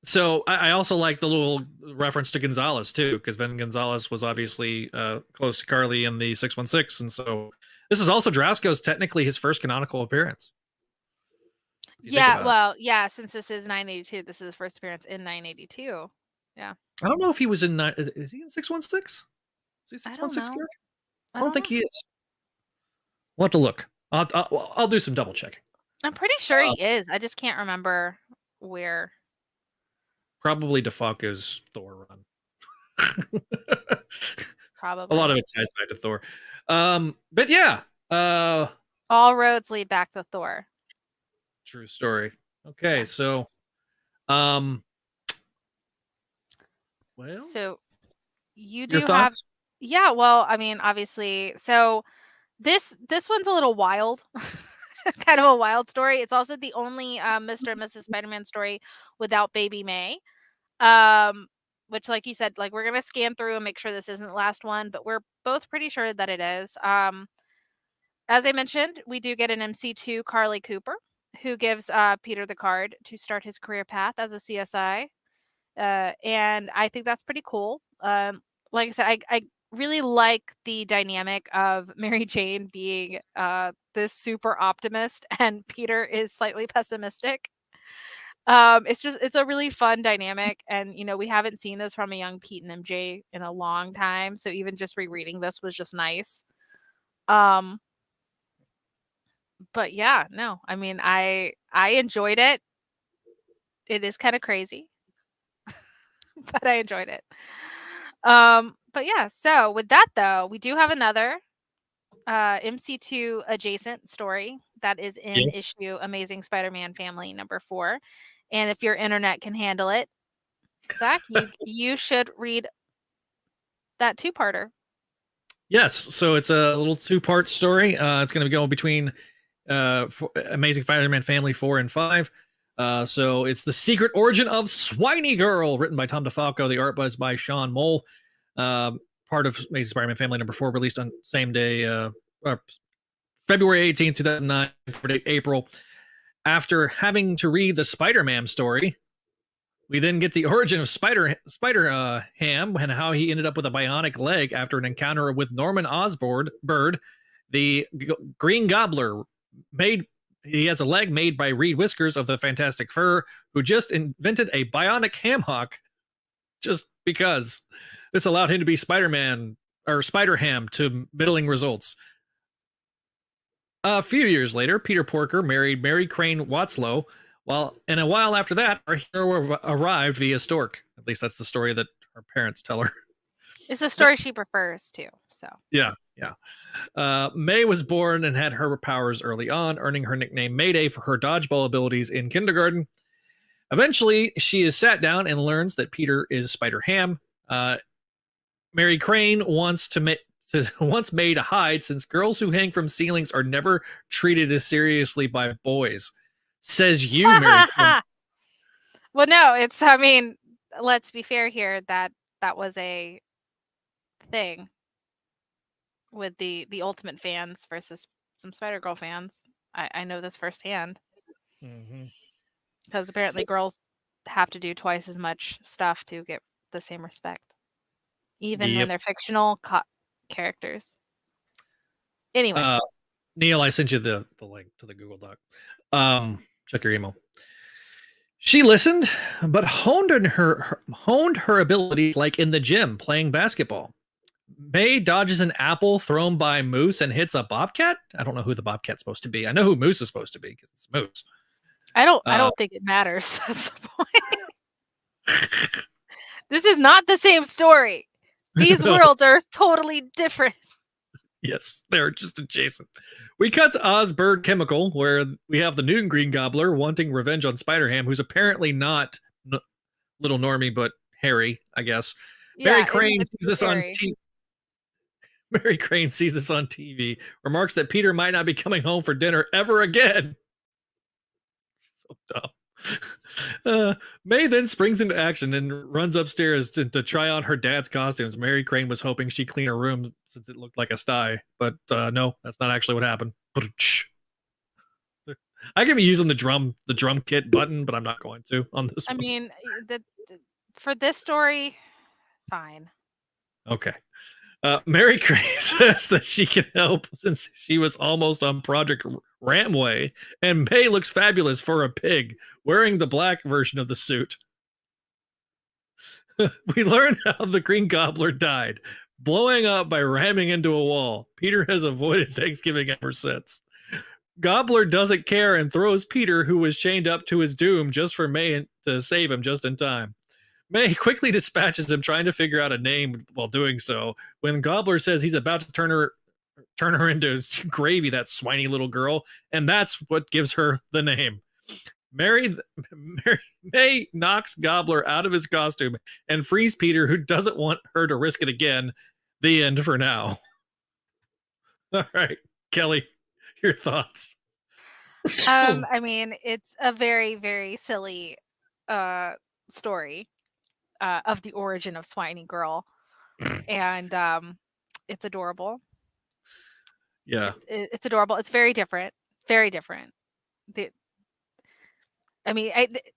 So I also like the little reference to Gonzalez too, because Ben Gonzalez was obviously close to Carly in the 616, and so this is also Drasko's technically his first canonical appearance. Yeah, well, yeah, since this is 982, this is his first appearance in 982. Yeah. I don't know if he was in is he in 616? Is he 616 character? I don't think he is. We'll have to look. I'll do some double checking. I'm pretty sure he is. I just can't remember where. Probably DeFalco's Thor run. Probably. A lot of it ties back to Thor. But yeah. All roads lead back to Thor. True story. Okay, yeah. So well, so you do have, yeah, well, I mean, obviously, so this one's a little wild. Kind of a wild story. It's also the only Mr. and Mrs. Spider-Man story without Baby May. Which, like you said, like, we're gonna scan through and make sure this isn't the last one, but we're both pretty sure that it is. As I mentioned, we do get an MC2 Carly Cooper, who gives Peter the card to start his career path as a CSI. And I think that's pretty cool. Like I said, I really like the dynamic of Mary Jane being this super optimist and Peter is slightly pessimistic. It's a really fun dynamic, and we haven't seen this from a young Pete and MJ in a long time, so even just rereading this was just nice. But yeah, no, I mean, I enjoyed it. It is kind of crazy, but I enjoyed it. But yeah, so with that though, we do have another MC2 adjacent story that is in issue Amazing Spider-Man Family #4. And if your internet can handle it, Zach, you should read that two-parter. Yes, so it's a little two-part story. It's going to go between Amazing Spider-Man Family 4 and 5. So it's The Secret Origin of Swiney-Girl, written by Tom DeFalco. The art was by Sean Mole. Part of Amazing Spider-Man Family #4, released on same day, February 18th, 2009, April. After having to read the Spider-Man story, we then get the origin of Spider Ham and how he ended up with a bionic leg after an encounter with Norman Osborn Bird, the Green Gobbler. He has a leg made by Reed Whiskers of the Fantastic Fur, who just invented a bionic ham hock just because. This allowed him to be Spider-Man or Spider-Ham to middling results. A few years later, Peter Porker married Mary Crane Watslow, and a while after that, our hero arrived via Stork. At least that's the story that her parents tell her. It's the story she prefers to. So yeah. May was born and had her powers early on, earning her nickname Mayday for her dodgeball abilities in kindergarten. Eventually, she is sat down and learns that Peter is Spider-Ham. Mary Crane wants May to hide, since girls who hang from ceilings are never treated as seriously by boys. Says you, Mary Crane. Well, no, I mean, let's be fair here. That was a thing with the Ultimate fans versus some Spider-Girl fans. I know this firsthand. Because apparently girls have to do twice as much stuff to get the same respect. Even when they're fictional characters. Anyway. Neil, I sent you the link to the Google Doc. Check your email. She listened, but honed her abilities like in the gym playing basketball. May dodges an apple thrown by Moose and hits a bobcat. I don't know who the bobcat's supposed to be. I know who Moose is supposed to be because it's Moose. I don't think it matters. That's the point. This is not the same story. These worlds are totally different. Yes, they're just adjacent. We cut to Osberg Chemical, where we have the new Green Gobbler wanting revenge on Spider-Ham, who's apparently not little Normie, but Harry, I guess. Mary Crane sees this on TV. Mary Crane sees this on TV, remarks that Peter might not be coming home for dinner ever again. So dumb. May then springs into action and runs upstairs to try on her dad's costumes. Mary Crane was hoping she'd clean her room since it looked like a sty, but no, that's not actually what happened. I could be using the drum kit button, but I'm not going to on this one. I mean, for this story, fine. Okay. Mary Crane says that she can help since she was almost on Project Ramway, and May looks fabulous for a pig, wearing the black version of the suit. We learn how the Green Gobbler died, blowing up by ramming into a wall. Peter has avoided Thanksgiving ever since. Gobbler doesn't care and throws Peter, who was chained up to his doom, just for May to save him just in time. May quickly dispatches him, trying to figure out a name while doing so, when Gobbler says he's about to turn her into gravy, that swiny little girl, and that's what gives her the name. May knocks Gobbler out of his costume and frees Peter, who doesn't want her to risk it again. The end for now. All right, Kelly, your thoughts? I mean, it's a very, very silly story of the origin of Swiney-Girl, and it's adorable. Yeah, it's adorable. It's very different. Very different. I mean,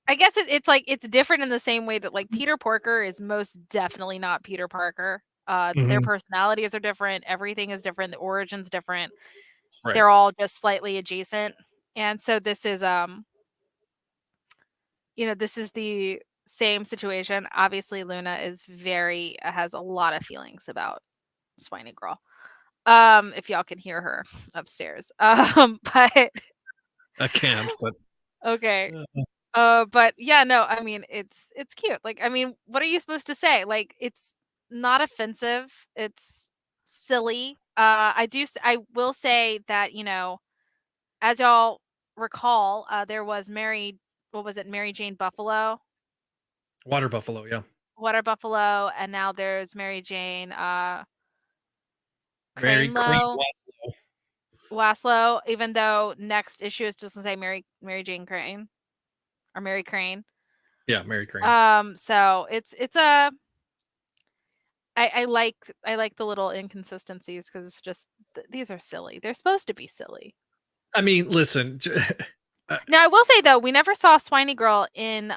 I guess it's like it's different in the same way that like Peter Parker is most definitely not Peter Parker. Their personalities are different. Everything is different. The origin's different. Right. They're all just slightly adjacent. And so this is this is the same situation. Obviously, Luna is has a lot of feelings about Swiney-Girl. If y'all can hear her upstairs. But I can't, but okay. But yeah, no, I mean it's cute. Like, I mean, what are you supposed to say? Like, it's not offensive. It's silly. I will say that, as y'all recall, there was Mary Jane Buffalo? Water Buffalo, yeah. Water Buffalo, and now there's Mary Jane Mary Crane Waslow, even though next issue is just gonna say Mary Jane Crane or Mary Crane. Yeah, Mary Crane. So it's a I like the little inconsistencies because it's just these are silly. They're supposed to be silly. I mean, listen. Now I will say though, we never saw Swiney-Girl in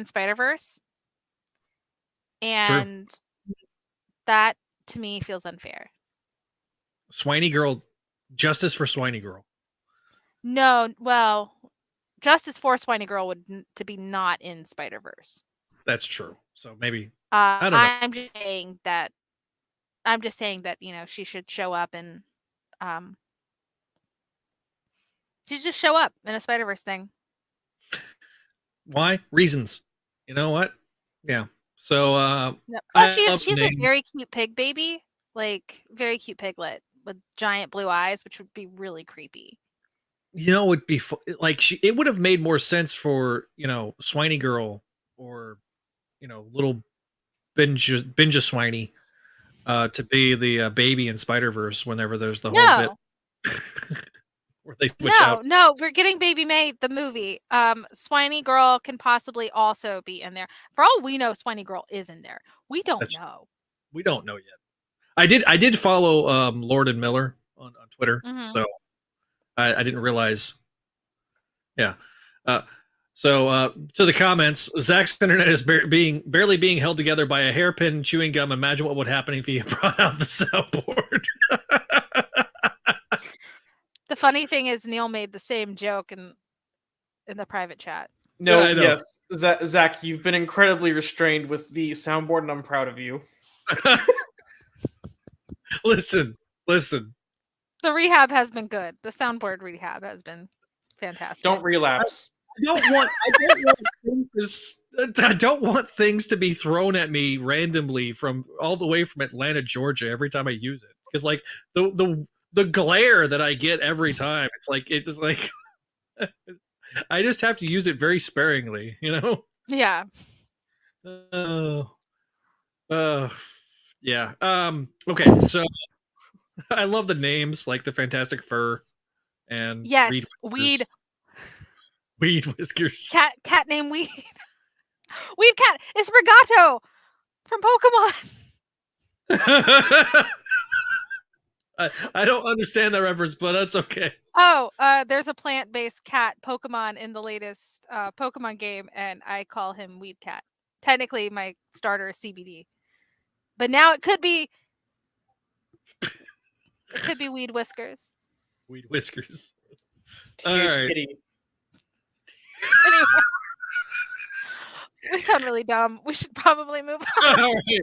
Spider-Verse, and that to me feels unfair. Swiney-Girl, justice for Swiney-Girl. No, well, justice for Swiney-Girl would to be not in Spider-Verse. That's true. So maybe I don't know. I'm just saying that she should show up and she just show up in a Spider-Verse thing. Why? Reasons. You know what? Yeah. So plus she's a very cute pig baby, like very cute piglet with giant blue eyes, which would be really creepy. It would be like it would have made more sense for Swiney-Girl or little Binja Swiney to be the baby in Spider-Verse whenever there's the whole bit where they switch out. No, we're getting Baby May, the movie. Swiney-Girl can possibly also be in there. For all we know, Swiney-Girl is in there. We don't know. We don't know yet. I did follow Lord and Miller on Twitter, so I didn't realize. Yeah. So to the comments, Zach's internet is barely being held together by a hairpin chewing gum. Imagine what would happen if he brought out the soundboard. The funny thing is Neil made the same joke in the private chat. No, yes. Zach, you've been incredibly restrained with the soundboard, and I'm proud of you. Listen. The rehab has been good. The soundboard rehab has been fantastic. Don't relapse. I don't want things to be thrown at me randomly from all the way from Atlanta, Georgia every time I use it. because like the glare that I get every time, it's like it just like I just have to use it very sparingly, you know. Yeah. Yeah. Okay, so I love the names like the Fantastic Fur and Yes. Weed Weed. Weed Whiskers. Cat named Weed. Weed cat. It's Regato from Pokemon. I don't understand that reference, but that's okay. Oh, there's a plant-based cat Pokemon in the latest Pokemon game, and I call him Weed Cat. Technically, my starter is CBD, but now it could be Weed Whiskers. Weed Whiskers. TH Alright. Kitty. Anyway, we sound really dumb. We should probably move on. All right.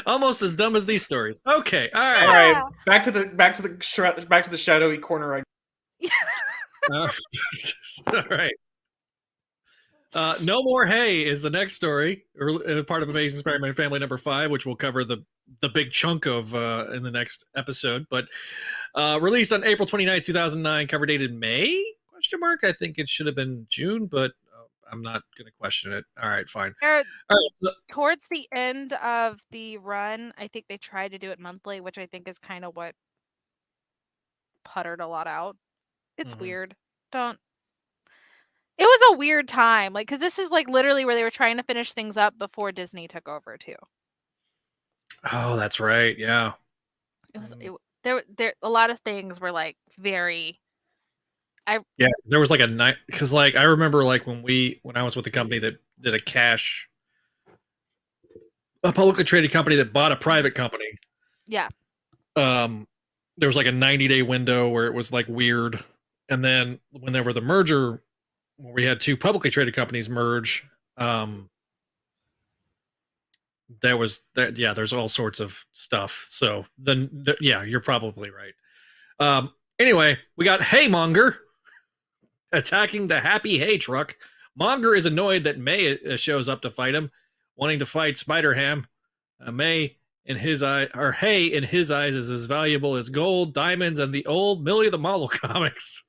Almost as dumb as these stories. Okay. All right. All right, back to the shadowy corner. All right. No More Hay is the next story, part of Amazing Spider-Man Family number 5, which we'll cover the big chunk of in the next episode. But released on April 29th, 2009, cover dated May? Question mark. I think it should have been June, but I'm not going to question it. All right, fine. All right. Towards the end of the run, I think they tried to do it monthly, which I think is kind of what puttered a lot out. It's weird. It was a weird time, like, because this is like literally where they were trying to finish things up before Disney took over too. Oh, that's right. Yeah. It was there a lot of things were like very. Yeah, there was like a night because like I remember like when I was with the company that did a publicly traded company that bought a private company. Yeah. There was like a 90-day window where it was like weird, and then whenever the merger, when we had two publicly traded companies merge, there's all sorts of stuff. So then yeah, you're probably right. Anyway, we got Haymonger attacking the Happy Hay truck. Monger is annoyed that May shows up to fight him, wanting to fight Spider-Ham. May in his eye, or Hay in his eyes, is as valuable as gold, diamonds, and the old Millie the Model comics.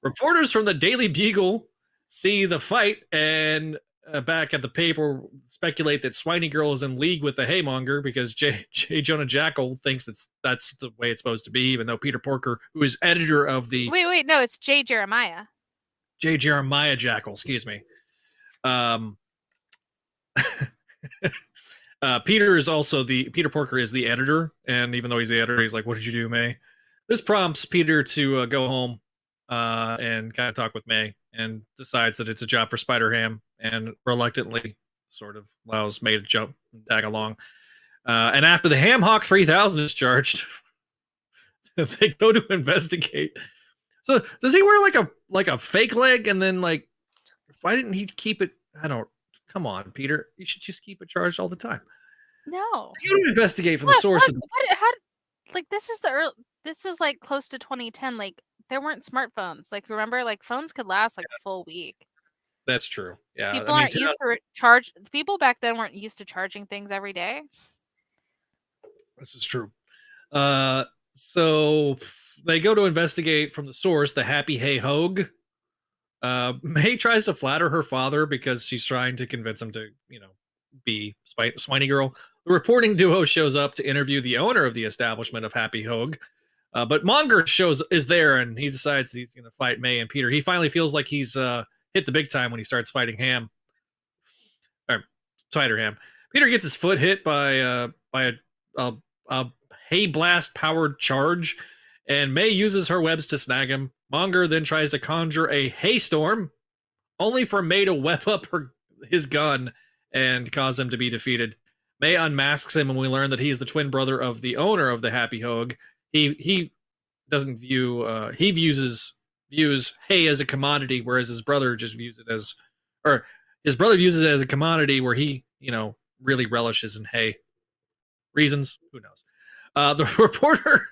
Reporters from the Daily Bugle see the fight and back at the paper speculate that Swiney-Girl is in league with the Haymonger because J. Jonah Jackal thinks that's the way it's supposed to be, even though Peter Porker, who is editor of the... Wait, no, it's J. Jeremiah. J. Jeremiah Jackal, excuse me. Peter Porker is the editor, and even though he's the editor, he's like, what did you do, May? This prompts Peter to go home and kind of talk with May, and decides that it's a job for Spider-Ham, and reluctantly sort of allows May to jump and tag along. And after the Ham Hawk 3000 is charged, they go to investigate. So does he wear like a fake leg, and then like why didn't he keep it? Come on, Peter. You should just keep it charged all the time. No. You don't investigate from the source. This is like close to 2010. Like there weren't smartphones. Like remember, like phones could last like a full week. That's true. Yeah. People back then weren't used to charging things every day. This is true. So they go to investigate from the source, the Happy Hay Hogue. May tries to flatter her father because she's trying to convince him to, be Swiney-Girl. The reporting duo shows up to interview the owner of the establishment of Happy Hogue. But Monger is there, and he decides he's going to fight May and Peter. He finally feels like he's hit the big time when he starts fighting Spider-Ham. Peter gets his foot hit by a hay blast powered charge, and May uses her webs to snag him. Monger then tries to conjure a haystorm, only for May to web up his gun and cause him to be defeated. May unmasks him, and we learn that he is the twin brother of the owner of the Happy Hogue. He doesn't views hay as a commodity, whereas his brother just views it as, or his brother views it as a commodity where he, really relishes in hay. Reasons, who knows? The reporter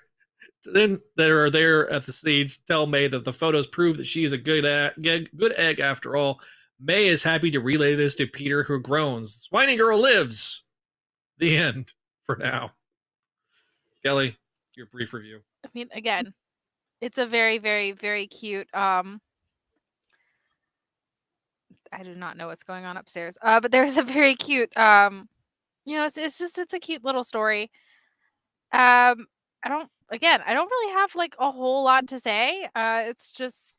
then that are there at the stage tell May that the photos prove that she is a good egg after all. May is happy to relay this to Peter, who groans, "Swiney-Girl lives." The end for now. Kelly, your brief review. I mean, again, it's a very, very, very cute. I do not know what's going on upstairs. But there's a very cute. It's a cute little story. I don't really have like a whole lot to say. It's just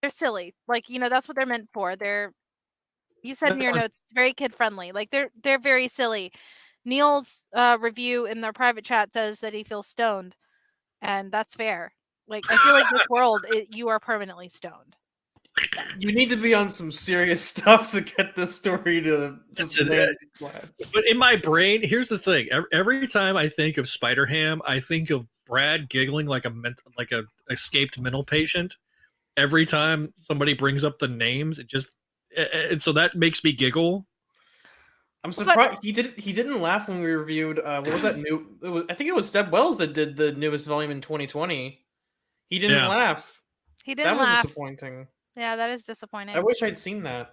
they're silly. Like, that's what they're meant for. You said in your notes, it's very kid friendly. Like they're very silly. Neil's review in their private chat says that he feels stoned, and that's fair. Like, I feel like this world, you are permanently stoned. You need to be on some serious stuff to get this story to just land flat. But in my brain, here's the thing: every time I think of Spider-Ham, I think of Brad giggling like a escaped mental patient. Every time somebody brings up the names, and so that makes me giggle. I'm surprised he didn't laugh when we reviewed what was that new? I think it was Steb Wells that did the newest volume in 2020. He didn't laugh. He didn't laugh. That was was disappointing. Yeah, that is disappointing. I wish I'd seen that.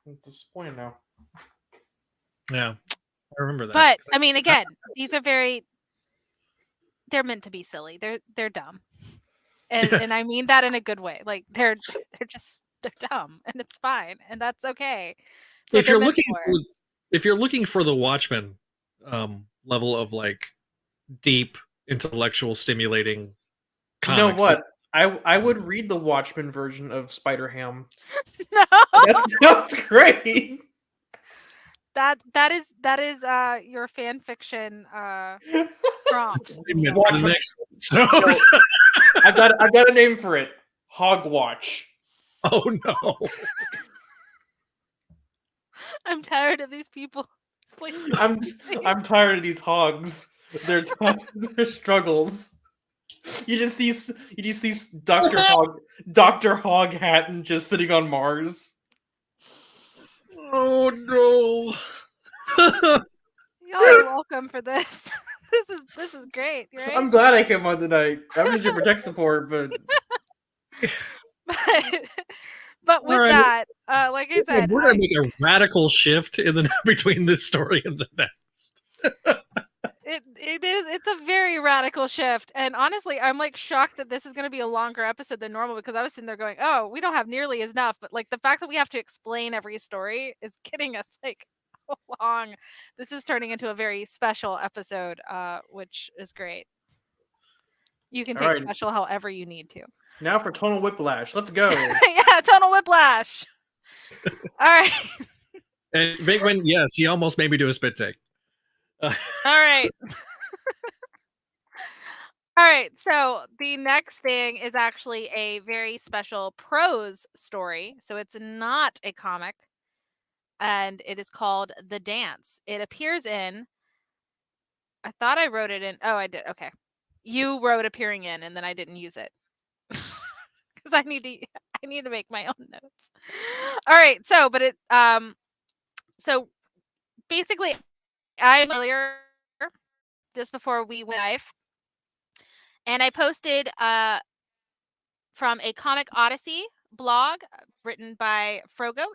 I'm disappointed now. Yeah, I remember that. But I mean, again, these are they're meant to be silly. They're dumb, and I mean that in a good way. Like they're dumb, and it's fine, and that's okay. If you're looking for the Watchmen level of like deep intellectual stimulating comics, you know what? I would read the Watchmen version of Spider-Ham. No, that sounds great. That is your fan fiction prompt. So I got a name for it. Hogwatch. Oh no. I'm tired of these people. Please. I'm tired of these hogs. Their struggles. You just see Dr. Hog Hatton just sitting on Mars. Oh no. Y'all are welcome for this. This is great, right? I'm glad I came on tonight. I was your protect support, but but with that, like I said, we're gonna make a radical shift between this story and the next. It's a very radical shift, and honestly, I'm like shocked that this is going to be a longer episode than normal, because I was sitting there going, "Oh, we don't have nearly enough." But like the fact that we have to explain every story is getting us like long. This is turning into a very special episode, which is great. You can take special however you need to. Now for tonal whiplash. Let's go. Yeah, tonal whiplash. All right. And Bigwin, yes, he almost made me do a spit take. All right. All right. So the next thing is actually a very special prose story. So it's not a comic, and it is called The Dance. It appears in, I thought I wrote it in. Oh, I did. Okay. You wrote appearing in, and then I didn't use it because I need to make my own notes. All right. So, but so basically, earlier, just before we went live, and I posted from a Comic Odyssey blog written by Frogoat.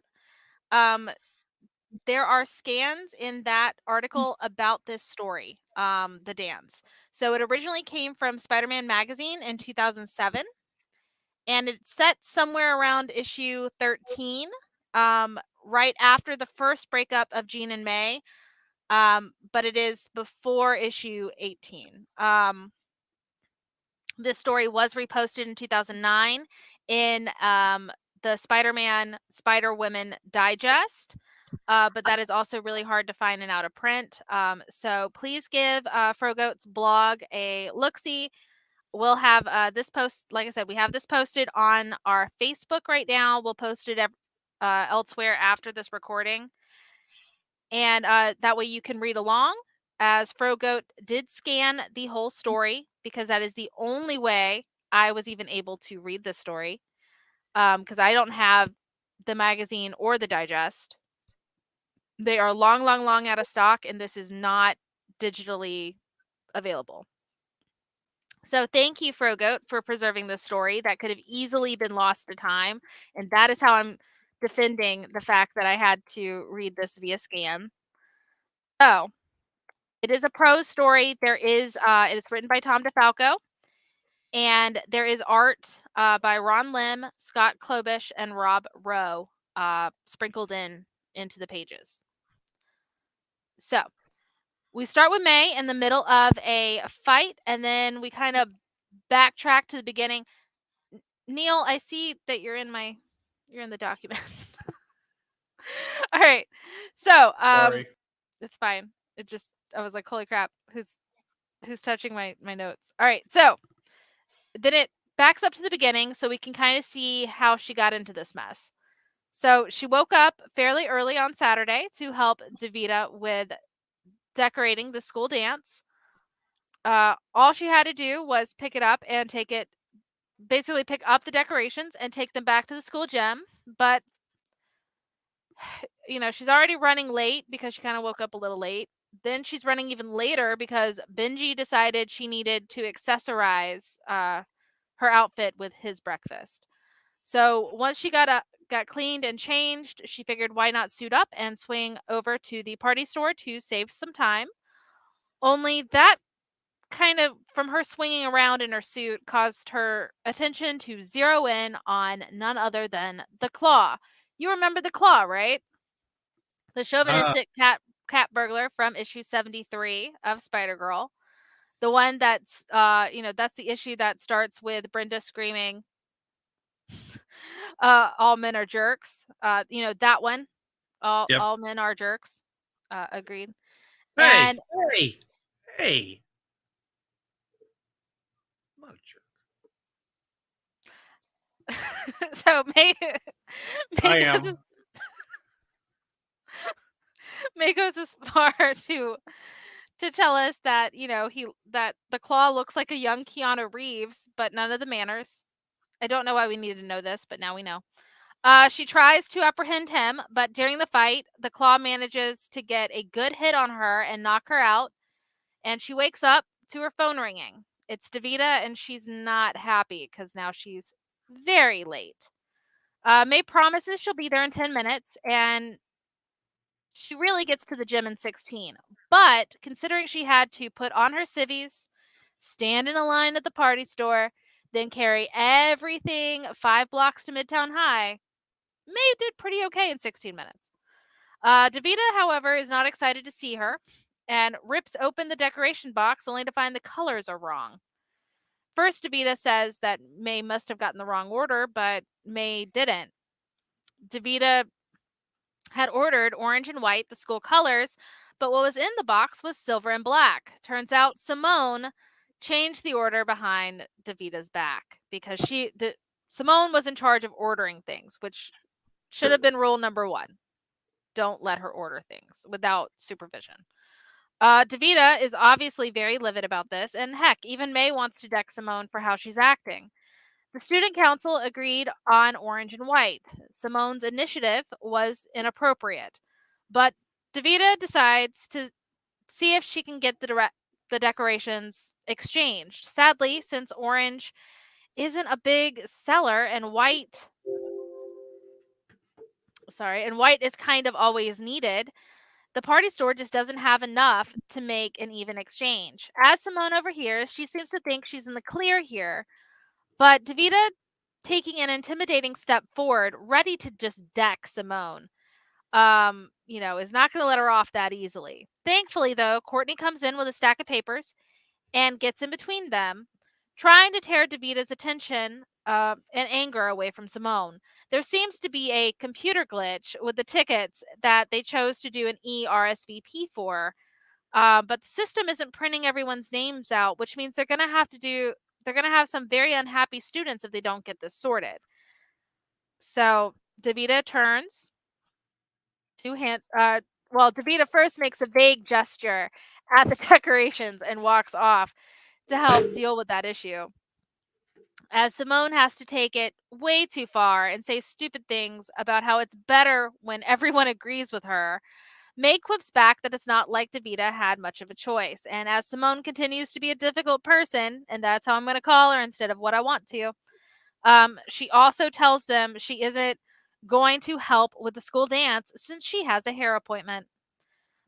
There are scans in that article about this story, The Dance. So it originally came from Spider-Man Magazine in 2007, and it's set somewhere around issue 13, right after the first breakup of Jean and May. But it is before issue 18. This story was reposted in 2009 in the Spider-Man Spider-Women Digest, but that is also really hard to find and out of print. So please give Frogoat's blog a look-see. We'll have this post, like I said, we have this posted on our Facebook right now. We'll post it elsewhere after this recording. And that way you can read along, as Frogoat did scan the whole story, because that is the only way I was even able to read the story, because I don't have the magazine or the digest. They are long out of stock, and this is not digitally available. So thank you, Frogoat, for preserving this story that could have easily been lost to time. And that is how I'm defending the fact that I had to read this via scan. Oh, It is a prose story. There is it is written by Tom DeFalco, and there is art by Ron Lim, Scott Klobush, and Rob Rowe sprinkled into the pages. So we start with May in the middle of a fight, and then we kind of backtrack to the beginning. Neil, I see that you're in the document. All right. So Sorry. it's fine. I was like, holy crap, who's touching my notes? All right. So then it backs up to the beginning so we can kind of see how she got into this mess. So she woke up fairly early on Saturday to help Davida with decorating the school dance. All she had to do was pick it up and basically pick up the decorations and take them back to the school gym. But, she's already running late because she kind of woke up a little late. Then she's running even later because Benji decided she needed to accessorize her outfit with his breakfast. So once she got cleaned and changed, she figured why not suit up and swing over to the party store to save some time. Only that kind of, from her swinging around in her suit, caused her attention to zero in on none other than the Claw. You remember the Claw, right? The chauvinistic cat burglar from issue 73 of Spider-Girl. The one that's that's the issue that starts with Brenda screaming, all men are jerks. That one. Yep. All men are jerks. Agreed. Hey, And hey. I'm not a jerk. so I am. May goes as far to tell us that that the Claw looks like a young Keanu Reeves, but none of the manners. I don't know why we needed to know this, but now we know. She tries to apprehend him, but during the fight, the Claw manages to get a good hit on her and knock her out, and she wakes up to her phone ringing. It's Davida, and she's not happy because now she's very late. May promises she'll be there in 10 minutes, and she really gets to the gym in 16. But considering she had to put on her civvies, stand in a line at the party store, then carry everything 5 blocks to Midtown High, May did pretty okay in 16 minutes. Davida, however, is not excited to see her and rips open the decoration box only to find the colors are wrong. First, Davida says that May must have gotten the wrong order, but May didn't. Davida had ordered orange and white, the school colors, but what was in the box was silver and black. Turns out Simone changed the order behind Davida's back because Simone was in charge of ordering things, which should have been rule number 1. Don't let her order things without supervision. Davida is obviously very livid about this, and heck, even May wants to deck Simone for how she's acting. The student council agreed on orange and white. Simone's initiative was inappropriate, but Davida decides to see if she can get the decorations exchanged. Sadly, since orange isn't a big seller and white is kind of always needed, the party store just doesn't have enough to make an even exchange. As Simone overhears, she seems to think she's in the clear here, but Davida, taking an intimidating step forward, ready to just deck Simone, is not going to let her off that easily. Thankfully, though, Courtney comes in with a stack of papers and gets in between them, trying to tear Davida's attention and anger away from Simone. There seems to be a computer glitch with the tickets that they chose to do an ERSVP for, but the system isn't printing everyone's names out, which means they're going to have some very unhappy students if they don't get this sorted. So Davida turns to Davida first makes a vague gesture at the decorations and walks off to help deal with that issue. As Simone has to take it way too far and say stupid things about how it's better when everyone agrees with her, May quips back that it's not like Davida had much of a choice. And as Simone continues to be a difficult person, and that's how I'm going to call her instead of what I want to, she also tells them she isn't going to help with the school dance since she has a hair appointment.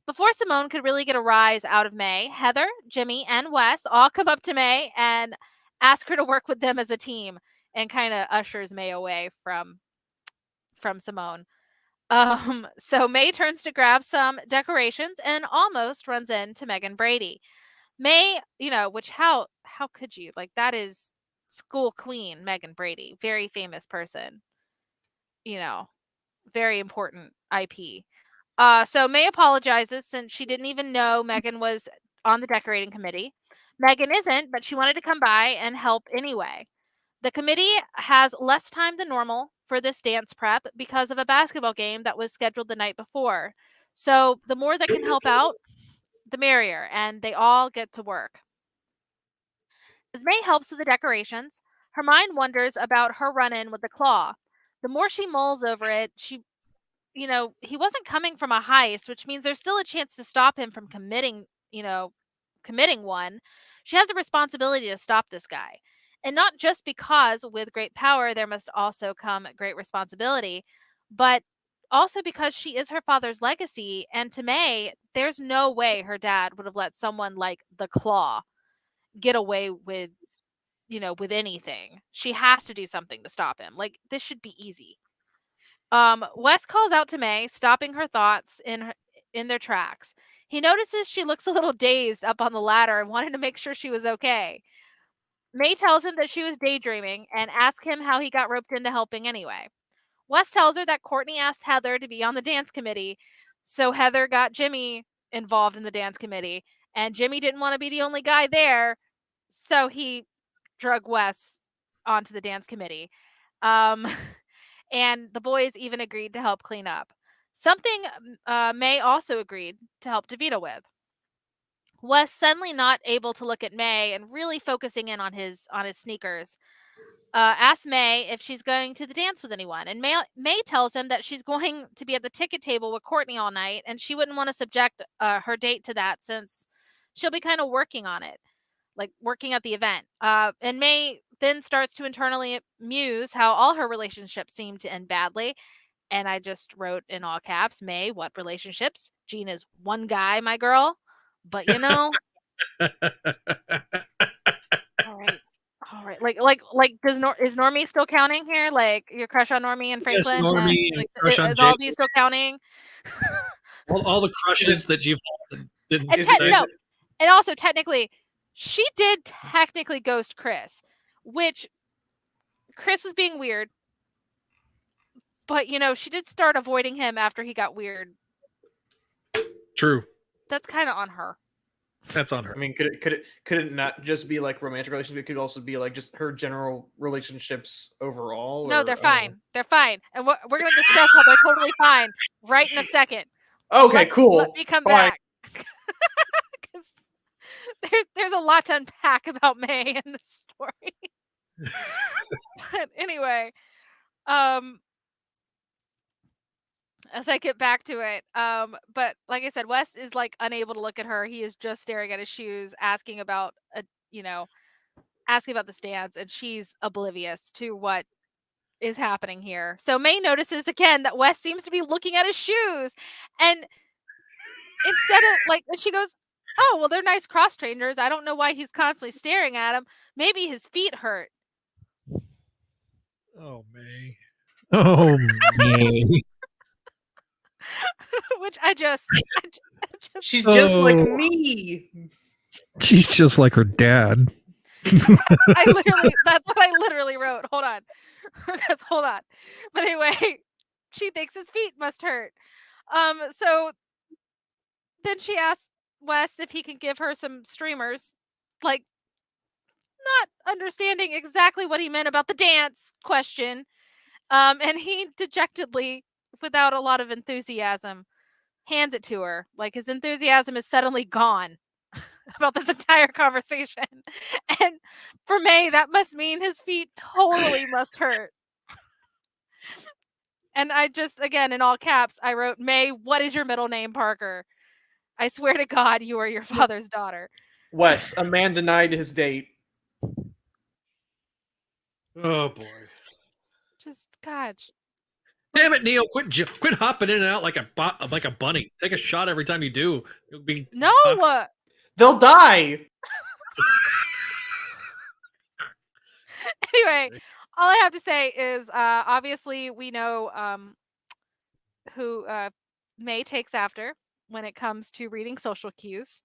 Before Simone could really get a rise out of May, Heather, Jimmy, and Wes all come up to May and ask her to work with them as a team, and kind of ushers May away from Simone. So May turns to grab some decorations and almost runs into Megan Brady. May, which how could you? Like, that is school queen Megan Brady, very famous person, very important IP. So May apologizes since she didn't even know Megan was on the decorating committee. Megan isn't, but she wanted to come by and help anyway. The committee has less time than normal for this dance prep because of a basketball game that was scheduled the night before. So the more that can help out, the merrier, and they all get to work. As May helps with the decorations, her mind wonders about her run-in with the claw. The more she mulls over it, he wasn't coming from a heist, which means there's still a chance to stop him from committing one. She has a responsibility to stop this guy. And not just because with great power, there must also come great responsibility, but also because she is her father's legacy. And to May, there's no way her dad would have let someone like the Claw get away with, with anything. She has to do something to stop him. Like, this should be easy. Wes calls out to May, stopping her thoughts in their tracks. He notices she looks a little dazed up on the ladder and wanted to make sure she was okay. May tells him that she was daydreaming and asks him how he got roped into helping anyway. Wes tells her that Courtney asked Heather to be on the dance committee, so Heather got Jimmy involved in the dance committee, and Jimmy didn't want to be the only guy there, so he drug Wes onto the dance committee. And the boys even agreed to help clean up. Something May also agreed to help DeVito with. Wes, suddenly not able to look at May and really focusing in on his sneakers, asks May if she's going to the dance with anyone. And May tells him that she's going to be at the ticket table with Courtney all night, and she wouldn't want to subject her date to that since she'll be kind of working on it, like working at the event. And May then starts to internally muse how all her relationships seem to end badly. And I just wrote in all caps, May, what relationships? Gina's one guy, my girl. But all right. Like, is Normie still counting here? Like, your crush on Normie and Franklin? Yes, Normie and crush on is all these still counting? all the crushes that you've had. And also, technically, she did technically ghost Chris, which Chris was being weird. But, she did start avoiding him after he got weird. True. That's kind of on her. That's on her. I mean, could it not just be like romantic relationships? It could also be like just her general relationships overall. No, they're fine. They're fine, and we're going to discuss how they're totally fine right in a second. Okay, cool. Let me come back. Because there's a lot to unpack about May in this story. But anyway, as I get back to it, but like I said, Wes is like unable to look at her. He is just staring at his shoes, asking about the stance, and she's oblivious to what is happening here. So May notices again that Wes seems to be looking at his shoes, and instead of she goes, "Oh, well, they're nice cross trainers. I don't know why he's constantly staring at them. Maybe his feet hurt." Oh, May. Oh, May. Which I just she's just like me. She's just like her dad. that's what I literally wrote. Hold on. Hold on. But anyway, she thinks his feet must hurt. So then she asks Wes if he can give her some streamers, like not understanding exactly what he meant about the dance question. And he dejectedly, without a lot of enthusiasm, hands it to her. Like, his enthusiasm is suddenly gone about this entire conversation. And for May, that must mean his feet totally must hurt. And I just, again, in all caps, I wrote, May, what is your middle name, Parker? I swear to God, you are your father's daughter. Wes, a man denied his date. Oh, boy. Just, gosh. Damn it, Neil! Quit hopping in and out like a bunny. Take a shot every time you do. You'll be No. They'll die. Anyway, all I have to say is, obviously we know who May takes after when it comes to reading social cues,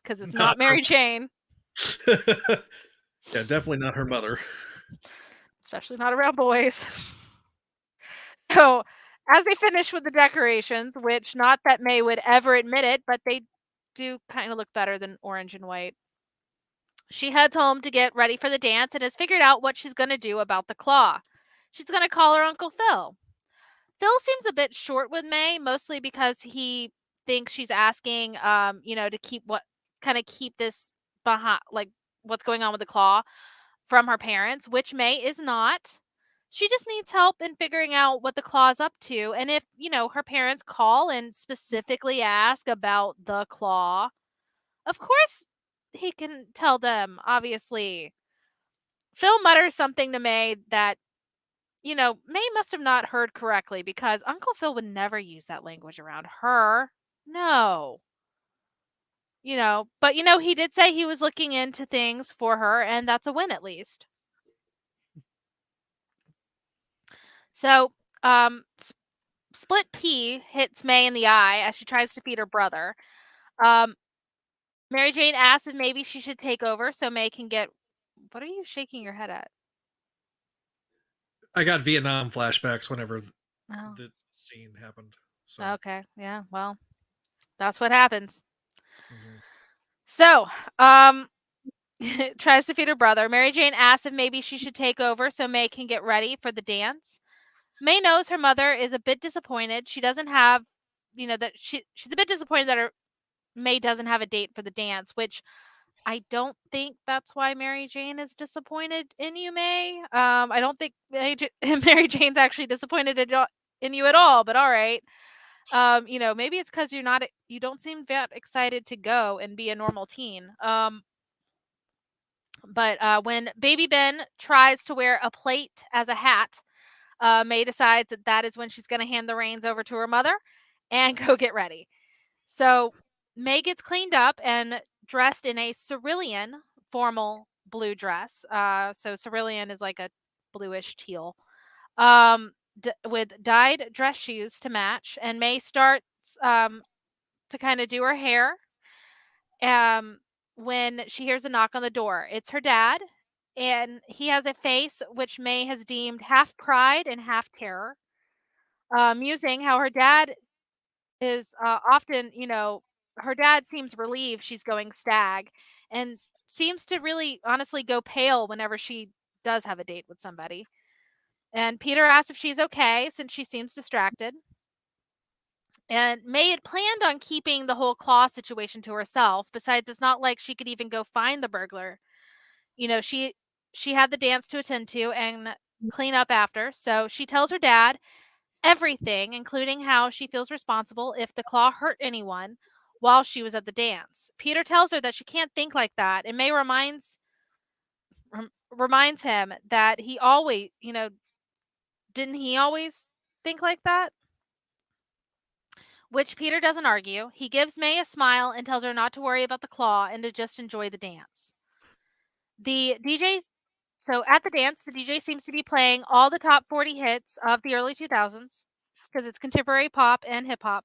because it's not Mary Jane. Yeah, definitely not her mother. Especially not around boys. So, as they finish with the decorations, which not that May would ever admit it, but they do kind of look better than orange and white. She heads home to get ready for the dance and has figured out what she's going to do about the claw. She's going to call her Uncle Phil. Phil seems a bit short with May, mostly because he thinks she's asking, to keep this behind, like what's going on with the claw from her parents, which May is not. She just needs help in figuring out what the claw's up to. And if, her parents call and specifically ask about the claw, of course he can tell them, obviously. Phil mutters something to May that, May must have not heard correctly, because Uncle Phil would never use that language around her. No. But he did say he was looking into things for her, and that's a win at least. So, Split Pea hits May in the eye as she tries to feed her brother. Mary Jane asks if maybe she should take over so May can get... What are you shaking your head at? I got Vietnam flashbacks whenever the scene happened. So. Okay, yeah, well, that's what happens. Mm-hmm. So, tries to feed her brother. Mary Jane asks if maybe she should take over so May can get ready for the dance. May knows her mother is a bit disappointed. She doesn't have, that she's a bit disappointed that May doesn't have a date for the dance, which I don't think that's why Mary Jane is disappointed in you, May. I don't think Mary Jane's actually disappointed in you at all, but all right. Maybe it's because you don't seem that excited to go and be a normal teen. But when Baby Ben tries to wear a plate as a hat, May decides that is when she's going to hand the reins over to her mother and go get ready. So May gets cleaned up and dressed in a cerulean formal blue dress. So cerulean is like a bluish teal, with dyed dress shoes to match. And May starts to kind of do her hair when she hears a knock on the door. It's her dad, and he has a face which May has deemed half pride and half terror. Musing how her dad is often, her dad seems relieved she's going stag, and seems to really honestly go pale whenever she does have a date with somebody. And Peter asks if she's okay since she seems distracted. And May had planned on keeping the whole claw situation to herself. Besides, it's not like she could even go find the burglar. She had the dance to attend to and clean up after. So she tells her dad everything, including how she feels responsible if the claw hurt anyone while she was at the dance. Peter tells her that she can't think like that, and May reminds him that he always, didn't he always think like that? Which Peter doesn't argue. He gives May a smile and tells her not to worry about the claw and to just enjoy the dance. So at the dance, the DJ seems to be playing all the top 40 hits of the early 2000s, because it's contemporary pop and hip hop.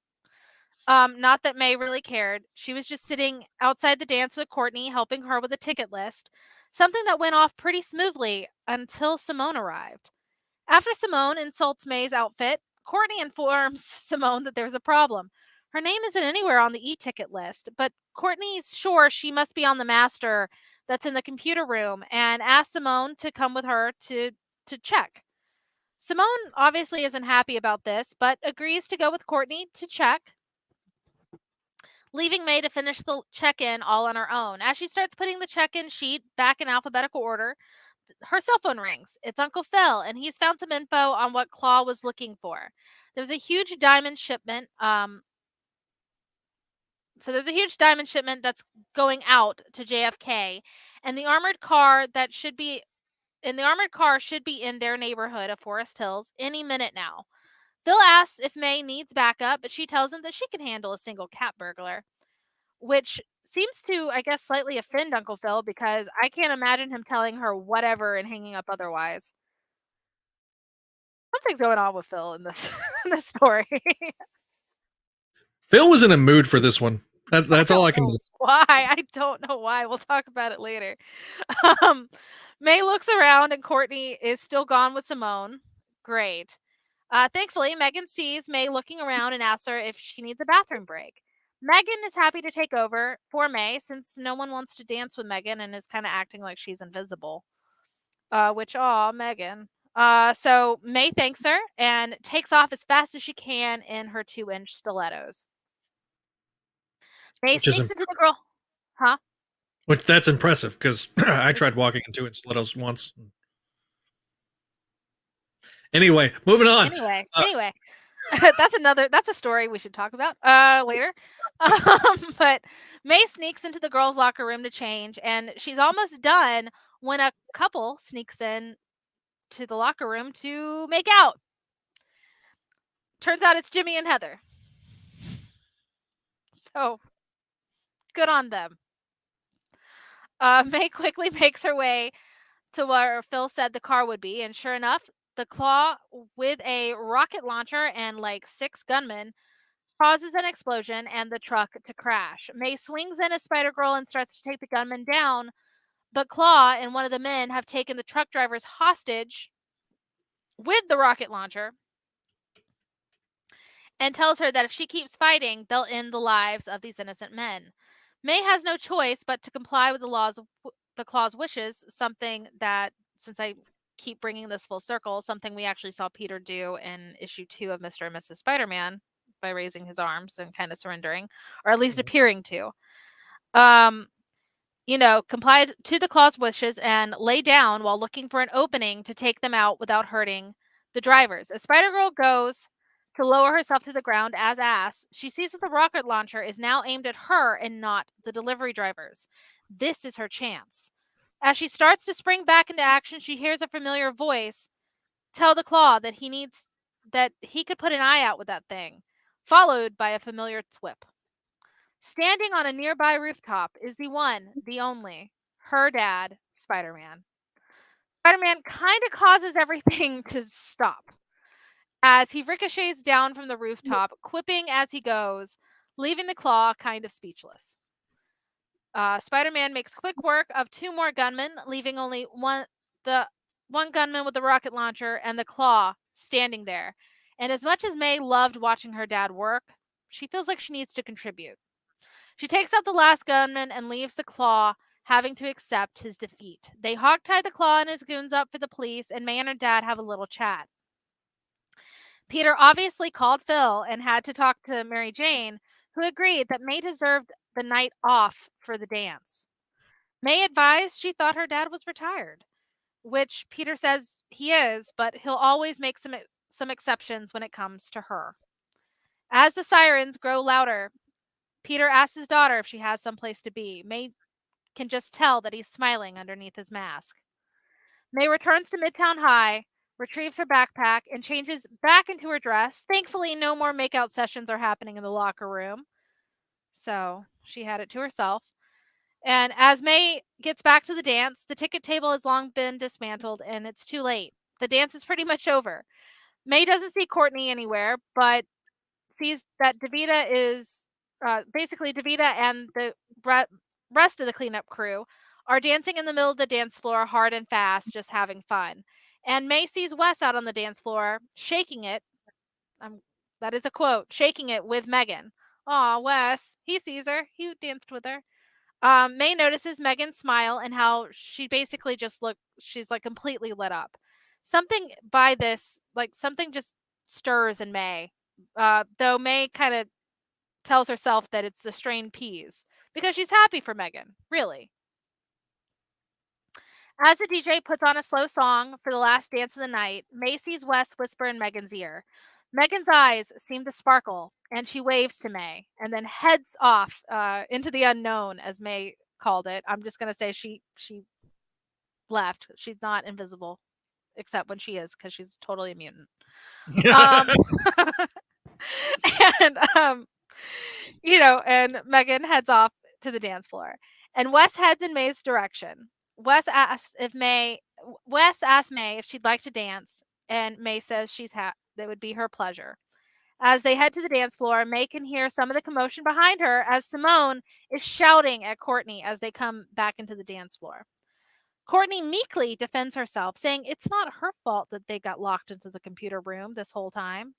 Not that May really cared. She was just sitting outside the dance with Courtney, helping her with a ticket list, something that went off pretty smoothly until Simone arrived. After Simone insults May's outfit, Courtney informs Simone that there's a problem. Her name isn't anywhere on the e-ticket list, but Courtney's sure she must be on the master that's in the computer room, and asks Simone to come with her to check. Simone obviously isn't happy about this, but agrees to go with Courtney to check, leaving May to finish the check-in all on her own. As she starts putting the check-in sheet back in alphabetical order, her cell phone rings. It's Uncle Phil, and he's found some info on what Claw was looking for. There's a huge diamond shipment. So there's a huge diamond shipment that's going out to JFK, and the armored car should be in their neighborhood of Forest Hills any minute now. Phil asks if May needs backup, but she tells him that she can handle a single cat burglar, which seems to, I guess, slightly offend Uncle Phil because I can't imagine him telling her whatever and hanging up otherwise. Something's going on with Phil in this in this story. Phil was in a mood for this one. That's all I can. Why? I don't know why. We'll talk about it later. May looks around and Courtney is still gone with Simone. Great. Thankfully, Megan sees May looking around and asks her if she needs a bathroom break. Megan is happy to take over for May since no one wants to dance with Megan and is kind of acting like she's invisible. Megan. So May thanks her and takes off as fast as she can in her 2-inch stilettos. May sneaks into the girl. Huh? Which that's impressive because I tried walking in 2-inch stilettos once. Anyway, moving on. Anyway, that's a story we should talk about later. But May sneaks into the girls' locker room to change, and she's almost done when a couple sneaks in to the locker room to make out. Turns out it's Jimmy and Heather. So good on them. May quickly makes her way to where Phil said the car would be, and sure enough, the Claw with a rocket launcher and like 6 gunmen causes an explosion and the truck to crash. May swings in as Spider-Girl and starts to take the gunman down, but Claw and one of the men have taken the truck drivers hostage with the rocket launcher and tells her that if she keeps fighting, they'll end the lives of these innocent men. May has no choice but to comply with the Claw's wishes, something that, since I keep bringing this full circle, something we actually saw Peter do in issue 2 of Mr. and Mrs. Spider-Man by raising his arms and kind of surrendering, or at least appearing to. Complied to the Claw's wishes and lay down while looking for an opening to take them out without hurting the drivers. As Spider-Girl goes to lower herself to the ground as asked, she sees that the rocket launcher is now aimed at her and not the delivery drivers. This is her chance. As she starts to spring back into action, she hears a familiar voice tell the Claw that he could put an eye out with that thing, followed by a familiar thwip. Standing on a nearby rooftop is the one, the only, her dad, Spider-Man. Spider-Man kind of causes everything to stop as he ricochets down from the rooftop, quipping as he goes, leaving the Claw kind of speechless. Spider-Man makes quick work of 2 more gunmen, leaving only one gunman with the rocket launcher and the Claw standing there. And as much as May loved watching her dad work, she feels like she needs to contribute. She takes out the last gunman and leaves the Claw, having to accept his defeat. They hogtie the Claw and his goons up for the police, and May and her dad have a little chat. Peter obviously called Phil and had to talk to Mary Jane, who agreed that May deserved the night off for the dance. May advised she thought her dad was retired, which Peter says he is, but he'll always make some exceptions when it comes to her. As the sirens grow louder, Peter asks his daughter if she has someplace to be. May can just tell that he's smiling underneath his mask. May returns to Midtown High, retrieves her backpack, and changes back into her dress. Thankfully, no more makeout sessions are happening in the locker room, so she had it to herself. And as May gets back to the dance, the ticket table has long been dismantled, and it's too late. The dance is pretty much over. May doesn't see Courtney anywhere, but sees that Davida is basically Davida and the rest of the cleanup crew are dancing in the middle of the dance floor hard and fast, just having fun. And May sees Wes out on the dance floor, shaking it. That is a quote, shaking it with Megan. Aw, Wes, he sees her. He danced with her. May notices Megan's smile and how she basically she's like completely lit up. Something by this, like something just stirs in May. Though May kind of tells herself that it's the strained peas because she's happy for Megan, really. As the DJ puts on a slow song for the last dance of the night, May sees Wes whisper in Megan's ear. Megan's eyes seem to sparkle, and she waves to May, and then heads off into the unknown, as May called it. I'm just going to say she left. She's not invisible except when she is, because she's totally a mutant. Um, and and Megan heads off to the dance floor, and Wes heads in May's direction. Wes asked May if she'd like to dance, and May says that would be her pleasure. As they head to the dance floor, May can hear some of the commotion behind her as Simone is shouting at Courtney as they come back into the dance floor. Courtney meekly defends herself, saying it's not her fault that they got locked into the computer room this whole time.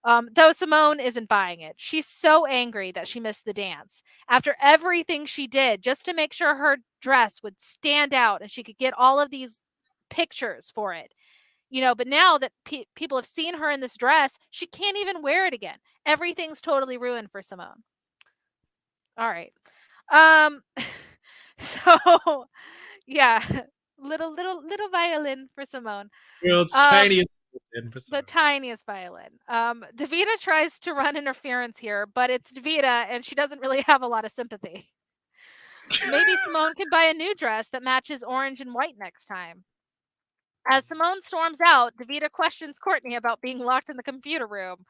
Though Simone isn't buying it. She's so angry that she missed the dance. After everything she did just to make sure her dress would stand out and she could get all of these pictures for it. But now that people have seen her in this dress, she can't even wear it again. Everything's totally ruined for Simone. All right. So yeah, little violin for Simone. Well, it's tiniest. The tiniest violin. Davida tries to run interference here, but it's Davida, and she doesn't really have a lot of sympathy. Maybe Simone can buy a new dress that matches orange and white next time. As Simone storms out, Davida questions Courtney about being locked in the computer room,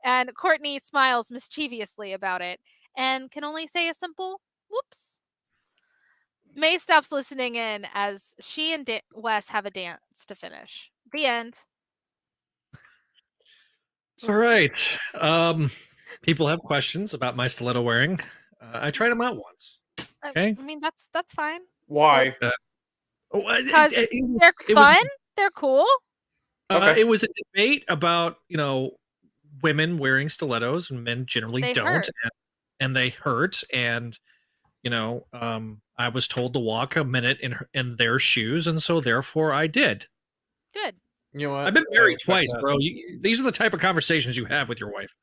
and Courtney smiles mischievously about it and can only say a simple, whoops. May stops listening in as she and Wes have a dance to finish. The end. All right. People have questions about my stiletto wearing. I tried them out once. Okay. I mean, that's fine. Why? Because they're fun. They're cool. Okay. It was a debate about women wearing stilettos, and men generally don't, and they hurt. And I was told to walk a minute in their shoes, and so therefore I did. Good. You know what? I've been married twice, bro. These are the type of conversations you have with your wife.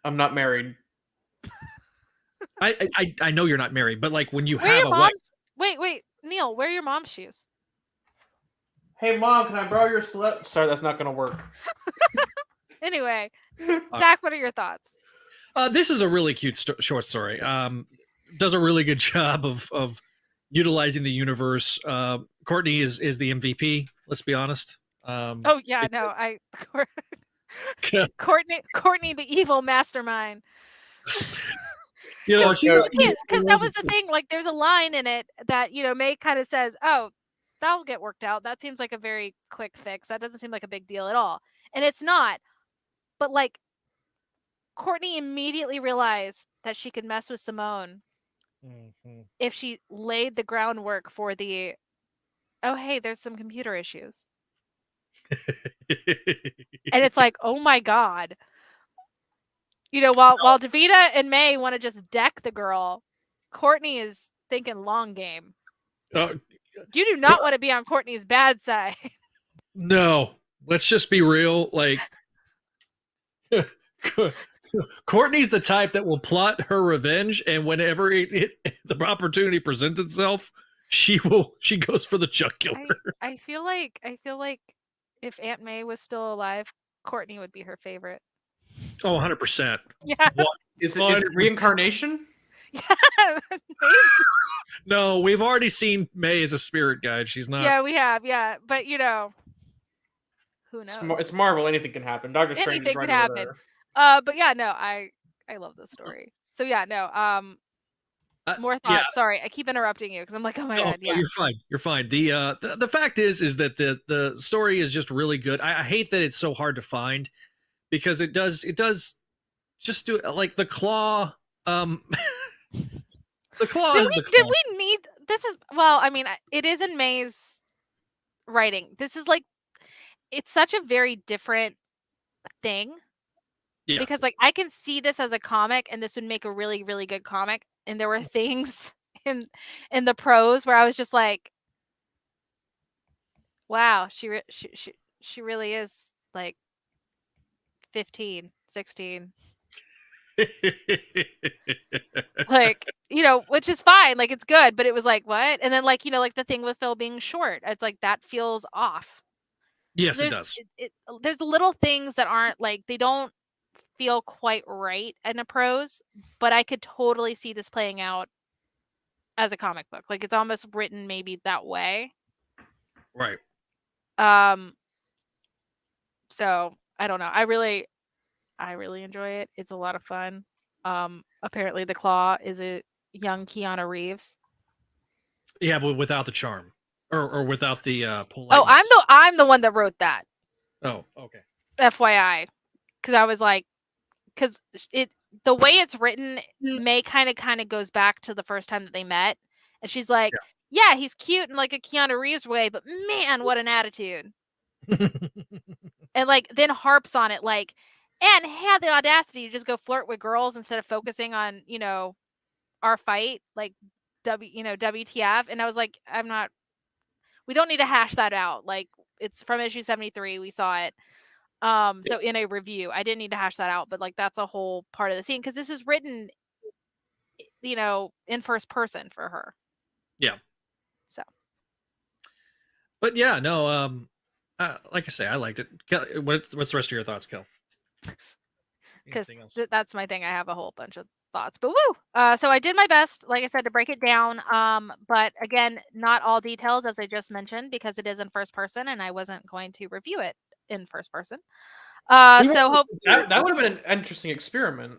I'm not married. I know you're not married, but like when you have a wife. Wait, Neil, where are your mom's shoes? Hey, Mom, can I borrow your stiletto? Sorry, that's not going to work. Anyway, Zach, what are your thoughts? This is a really cute short story. Does a really good job of utilizing the universe. Courtney is the MVP. Let's be honest. Courtney, the evil mastermind. She's because that was the thing. Like, there's a line in it that May kind of says, "Oh, that'll get worked out. That seems like a very quick fix. That doesn't seem like a big deal at all." And it's not. But like, Courtney immediately realized that she could mess with Simone if she laid the groundwork for the, oh, hey, there's some computer issues. And it's like, oh my God. While Davida and May want to just deck the girl, Courtney is thinking long game. You do not want to be on Courtney's bad side. No, let's just be real. Like, Courtney's the type that will plot her revenge, and whenever the opportunity presents itself, she goes for the jugular. I feel like if Aunt May was still alive, Courtney would be her favorite. Oh, 100%. Yeah. Is it reincarnation? Yeah. No, we've already seen May as a spirit guide. She's not. Yeah, we have. Yeah, but who knows? It's Marvel. Anything can happen. Doctor Strange Anything is right can happen. there. But yeah, no, I love this story. So yeah, no. More thoughts. Yeah. Sorry, I keep interrupting you because I'm like, oh my God. Yeah, you're fine. You're fine. The fact is that the story is just really good. I hate that it's so hard to find because it does just do like the claw. The claw. Did we need this? I mean, it is in May's writing. This is like, it's such a very different thing. Yeah. Because like I can see this as a comic, and this would make a really, really good comic. And there were things in the prose where I was just like, wow, she really is like 15, 16. Like, which is fine, like it's good, but it was like, what? And then like, like the thing with Phil being short, it's like that feels off. Yes, so it does. There's little things that aren't like, they don't feel quite right in a prose, but I could totally see this playing out as a comic book. Like it's almost written maybe that way. Right. So I don't know. I really enjoy it. It's a lot of fun. Apparently the Claw is a young Keanu Reeves. Yeah, but without the charm, or without the Oh, politeness. I'm the one that wrote that. Oh, okay. FYI, because I was like, because the way it's written, May kind of goes back to the first time that they met, and she's like, yeah, he's cute in like a Keanu Reeves way, but man, what an attitude. And like then harps on it, like, and had the audacity to just go flirt with girls instead of focusing on, you know, our fight, like WTF. And I was like, we don't need to hash that out. Like, it's from issue 73. We saw it. So in a review, I didn't need to hash that out, but like that's a whole part of the scene because this is written, you know, in first person for her. Yeah. So. But yeah, no. Like I say, I liked it. What's the rest of your thoughts, Kel? Because that's my thing. I have a whole bunch of thoughts, but woo! So I did my best, like I said, to break it down. But again, not all details, as I just mentioned, because it is in first person, and I wasn't going to review it in first person. So hope that would have been an interesting experiment.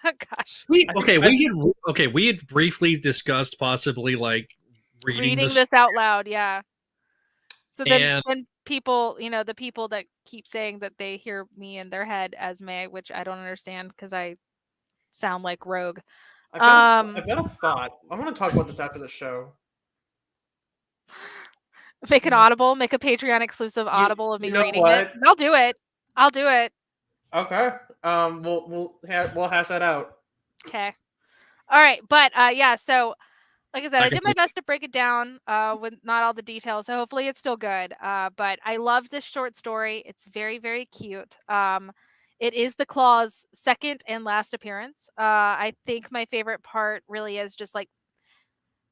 Gosh, we had briefly discussed possibly like reading this out loud. Yeah. So then people, you know, the people that keep saying that they hear me in their head as May, which I don't understand because I sound like Rogue. I've got a thought. I want to talk about this after the show. Make an Audible, make a Patreon exclusive Audible of me reading it. I'll do it. Okay. We'll hash that out. Okay. All right, but yeah. So, like I said, I did my best to break it down with not all the details. So hopefully it's still good. But I love this short story. It's very, very cute. It is the Claw's second and last appearance. I think my favorite part really is just like,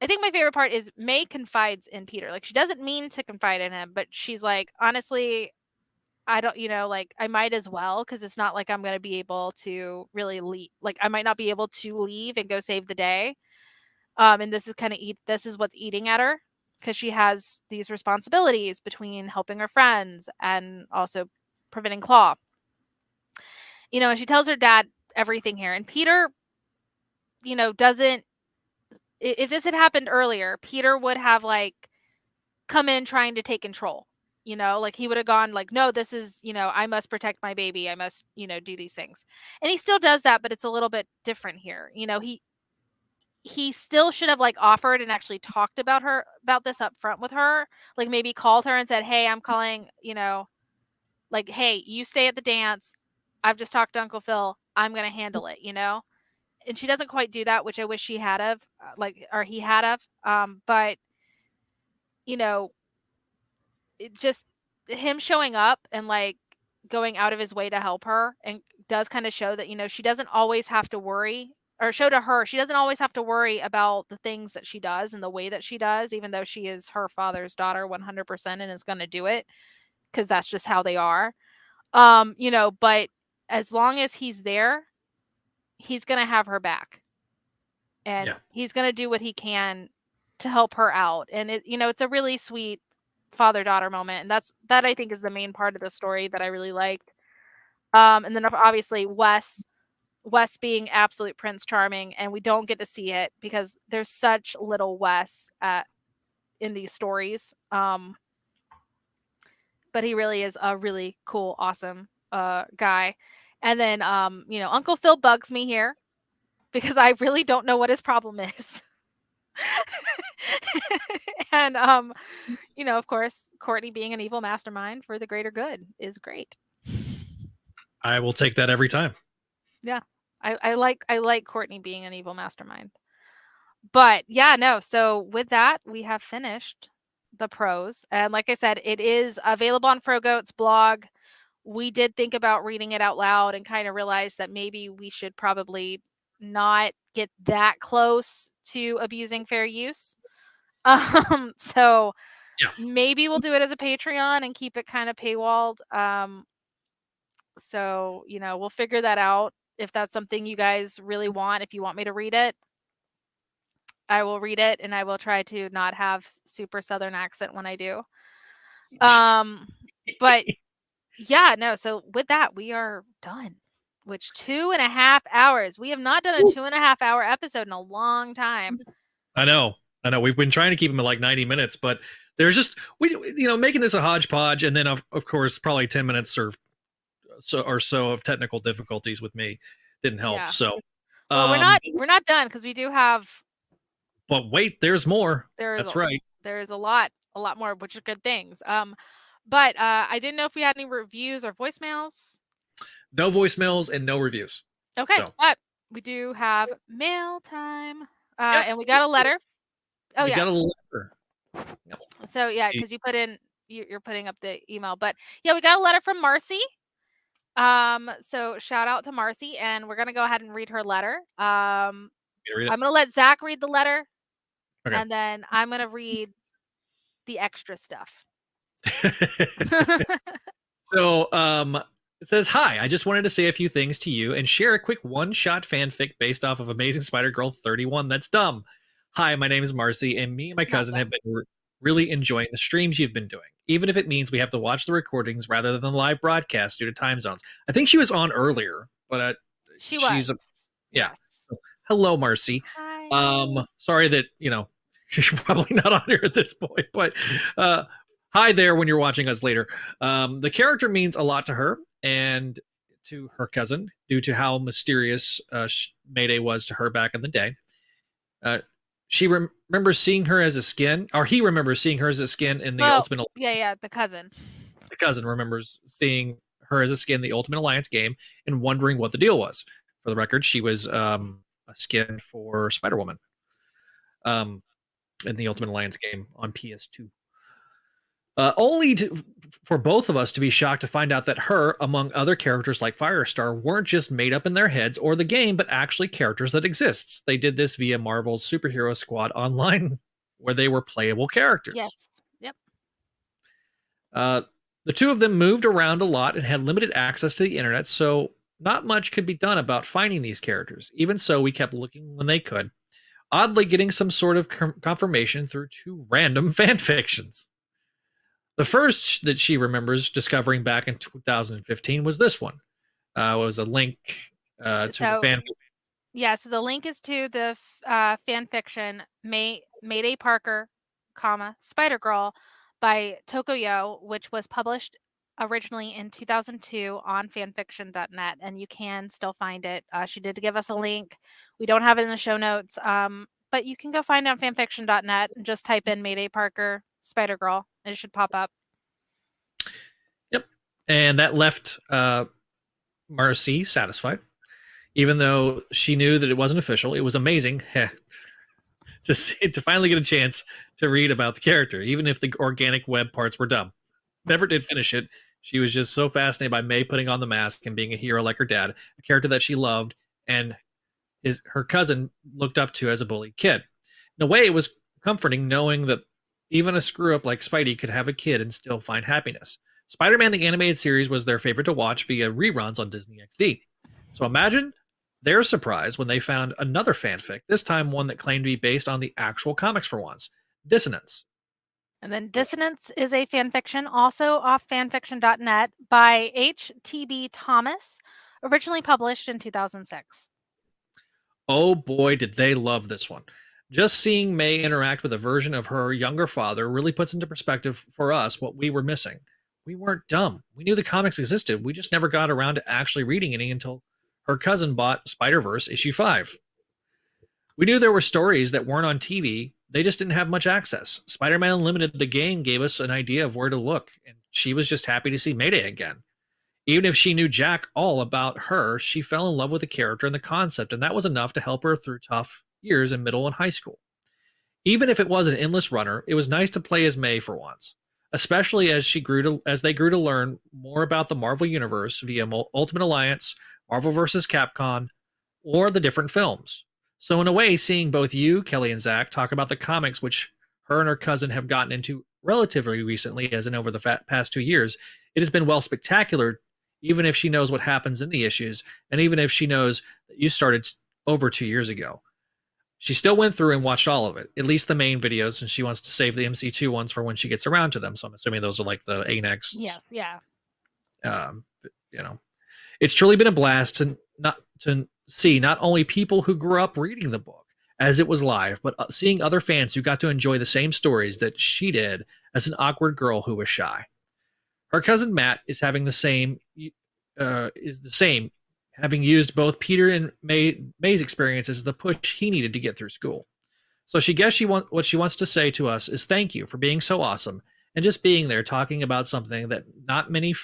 I think my favorite part is May confides in Peter. Like, she doesn't mean to confide in him, but she's like, honestly, I don't, you know, like, I might as well, because it's not like I'm going to be able to really leave. Like, I might not be able to leave and go save the day. And this is this is what's eating at her, because she has these responsibilities between helping her friends and also preventing Claw. You know, and she tells her dad everything here. And Peter, you know, doesn't, if this had happened earlier, Peter would have like come in trying to take control, you know, like he would have gone like, no, this is, you know, I must protect my baby. I must, you know, do these things. And he still does that, but it's a little bit different here. You know, he still should have like offered and actually talked about this up front with her, like maybe called her and said, hey, I'm calling, you know, like, hey, you stay at the dance. I've just talked to Uncle Phil. I'm going to handle it, you know? And she doesn't quite do that, which I wish she had of, or he had of. But, you know, it just, him showing up and like going out of his way to help her and does kind of show that, you know, she doesn't always have to worry, or show to her, she doesn't always have to worry about the things that she does and the way that she does, even though she is her father's daughter 100% and is going to do it because that's just how they are. You know, but as long as he's there, he's going to have her back, and he's going to do what he can to help her out. And it, you know, it's a really sweet father-daughter moment, and that I think is the main part of the story that I really liked. And then obviously Wes being absolute Prince Charming, and we don't get to see it because there's such little Wes in these stories. But he really is a really cool, awesome guy. And then you know, Uncle Phil bugs me here because I really don't know what his problem is. And you know, of course, Courtney being an evil mastermind for the greater good is great. I will take that every time. Yeah. I like Courtney being an evil mastermind. But yeah, no. So with that, we have finished the Prose. And like I said, it is available on Frogoat's blog. We did think about reading it out loud and kind of realized that maybe we should probably not get that close to abusing fair use. So maybe we'll do it as a Patreon and keep it kind of paywalled. So, you know, we'll figure that out. If that's something you guys really want, if you want me to read it, I will read it, and I will try to not have super Southern accent when I do. But yeah, no. So with that, we are done. Which 2.5 hours. We have not done a 2.5 hour episode in a long time. I know. We've been trying to keep them at like 90 minutes, but there's just making this a hodgepodge, and then of course probably 10 minutes or so of technical difficulties with me didn't help. Yeah. So, well, we're not done because we do have. But wait, there's more. That's right. There is a lot more, which are good things. But I didn't know if we had any reviews or voicemails. No voicemails and no reviews. Okay, So. but we do have mail time, and we got a letter. Oh, yeah. We got a letter. Yep. So yeah, because you're putting up the email, but yeah, we got a letter from Marcy. So shout out to Marcy, and we're gonna go ahead and read her letter. I'm gonna let Zach read the letter, okay. And then I'm gonna read the extra stuff. So it says, "Hi, I just wanted to say a few things to you and share a quick one-shot fanfic based off of Amazing Spider-Girl 31 that's dumb. Hi, my name is Marcy, and me and my cousin have been really enjoying the streams you've been doing, even if it means we have to watch the recordings rather than the live broadcast due to time zones." I think she was on earlier, but she's was. Yeah. So, hello, Marcy. Hi. Sorry that she's probably not on here at this point, but hi there when you're watching us later. The character means a lot to her and to her cousin due to how mysterious Mayday was to her back in the day. She remembers seeing her as a skin, or he remembers seeing her as a skin in the Ultimate Alliance. Yeah, the cousin. The cousin remembers seeing her as a skin in the Ultimate Alliance game and wondering what the deal was. For the record, she was a skin for Spider-Woman in the Ultimate Alliance game on PS2. Only for both of us to be shocked to find out that her, among other characters like Firestar, weren't just made up in their heads or the game, but actually characters that exist. They did this via Marvel's Superhero Squad Online, where they were playable characters. Yes. Yep. The two of them moved around a lot and had limited access to the internet, so not much could be done about finding these characters. Even so, we kept looking when they could, oddly getting some sort of confirmation through two random fan fictions. The first that she remembers discovering back in 2015 was this one. It was a link to the fan. Yeah, so the link is to the fan fiction Mayday Parker, Spider-Girl by Tokoyo, which was published originally in 2002 on fanfiction.net, and you can still find it. She did give us a link. We don't have it in the show notes, but you can go find it on fanfiction.net and just type in Mayday Parker, Spider-Girl. It should pop up. Yep. And that left Marcy satisfied. Even though she knew that it wasn't official, it was amazing to finally get a chance to read about the character, even if the organic web parts were dumb. Never did finish it. She was just so fascinated by May putting on the mask and being a hero like her dad, a character that she loved and her cousin looked up to as a bullied kid. In a way, it was comforting knowing that even a screw-up like Spidey could have a kid and still find happiness. Spider-Man the Animated Series was their favorite to watch via reruns on Disney XD. So imagine their surprise when they found another fanfic, this time one that claimed to be based on the actual comics for once, Dissonance. And then Dissonance is a fanfiction also off fanfiction.net by H.T.B. Thomas, originally published in 2006. Oh boy, did they love this one. Just seeing May interact with a version of her younger father really puts into perspective for us what we were missing. We weren't dumb. We knew the comics existed. We just never got around to actually reading any until her cousin bought Spider-Verse issue 5. We knew there were stories that weren't on TV. They just didn't have much access. Spider-Man Unlimited, the game, gave us an idea of where to look, and she was just happy to see Mayday again. Even if she knew jack all about her, she fell in love with the character and the concept, and that was enough to help her through tough years in middle and high school. Even if it was an endless runner, it was nice to play as May for once, especially as they grew to learn more about the Marvel Universe via Ultimate Alliance, Marvel vs. Capcom, or the different films. So in a way, seeing both you, Kelly, and Zach talk about the comics which her and her cousin have gotten into relatively recently, as in over the past 2 years, it has been spectacular, even if she knows what happens in the issues, and even if she knows that you started over 2 years ago. She still went through and watched all of it, at least the main videos, and she wants to save the MC2 ones for when she gets around to them. So I'm assuming those are like the ANEX. Yes, yeah. Um, you know, it's truly been a blast to see not only people who grew up reading the book as it was live, but seeing other fans who got to enjoy the same stories that she did as an awkward girl who was shy. Her cousin Matt is having the same, having used both Peter and May's experiences as the push he needed to get through school. So what she wants to say to us is thank you for being so awesome and just being there talking about something that not many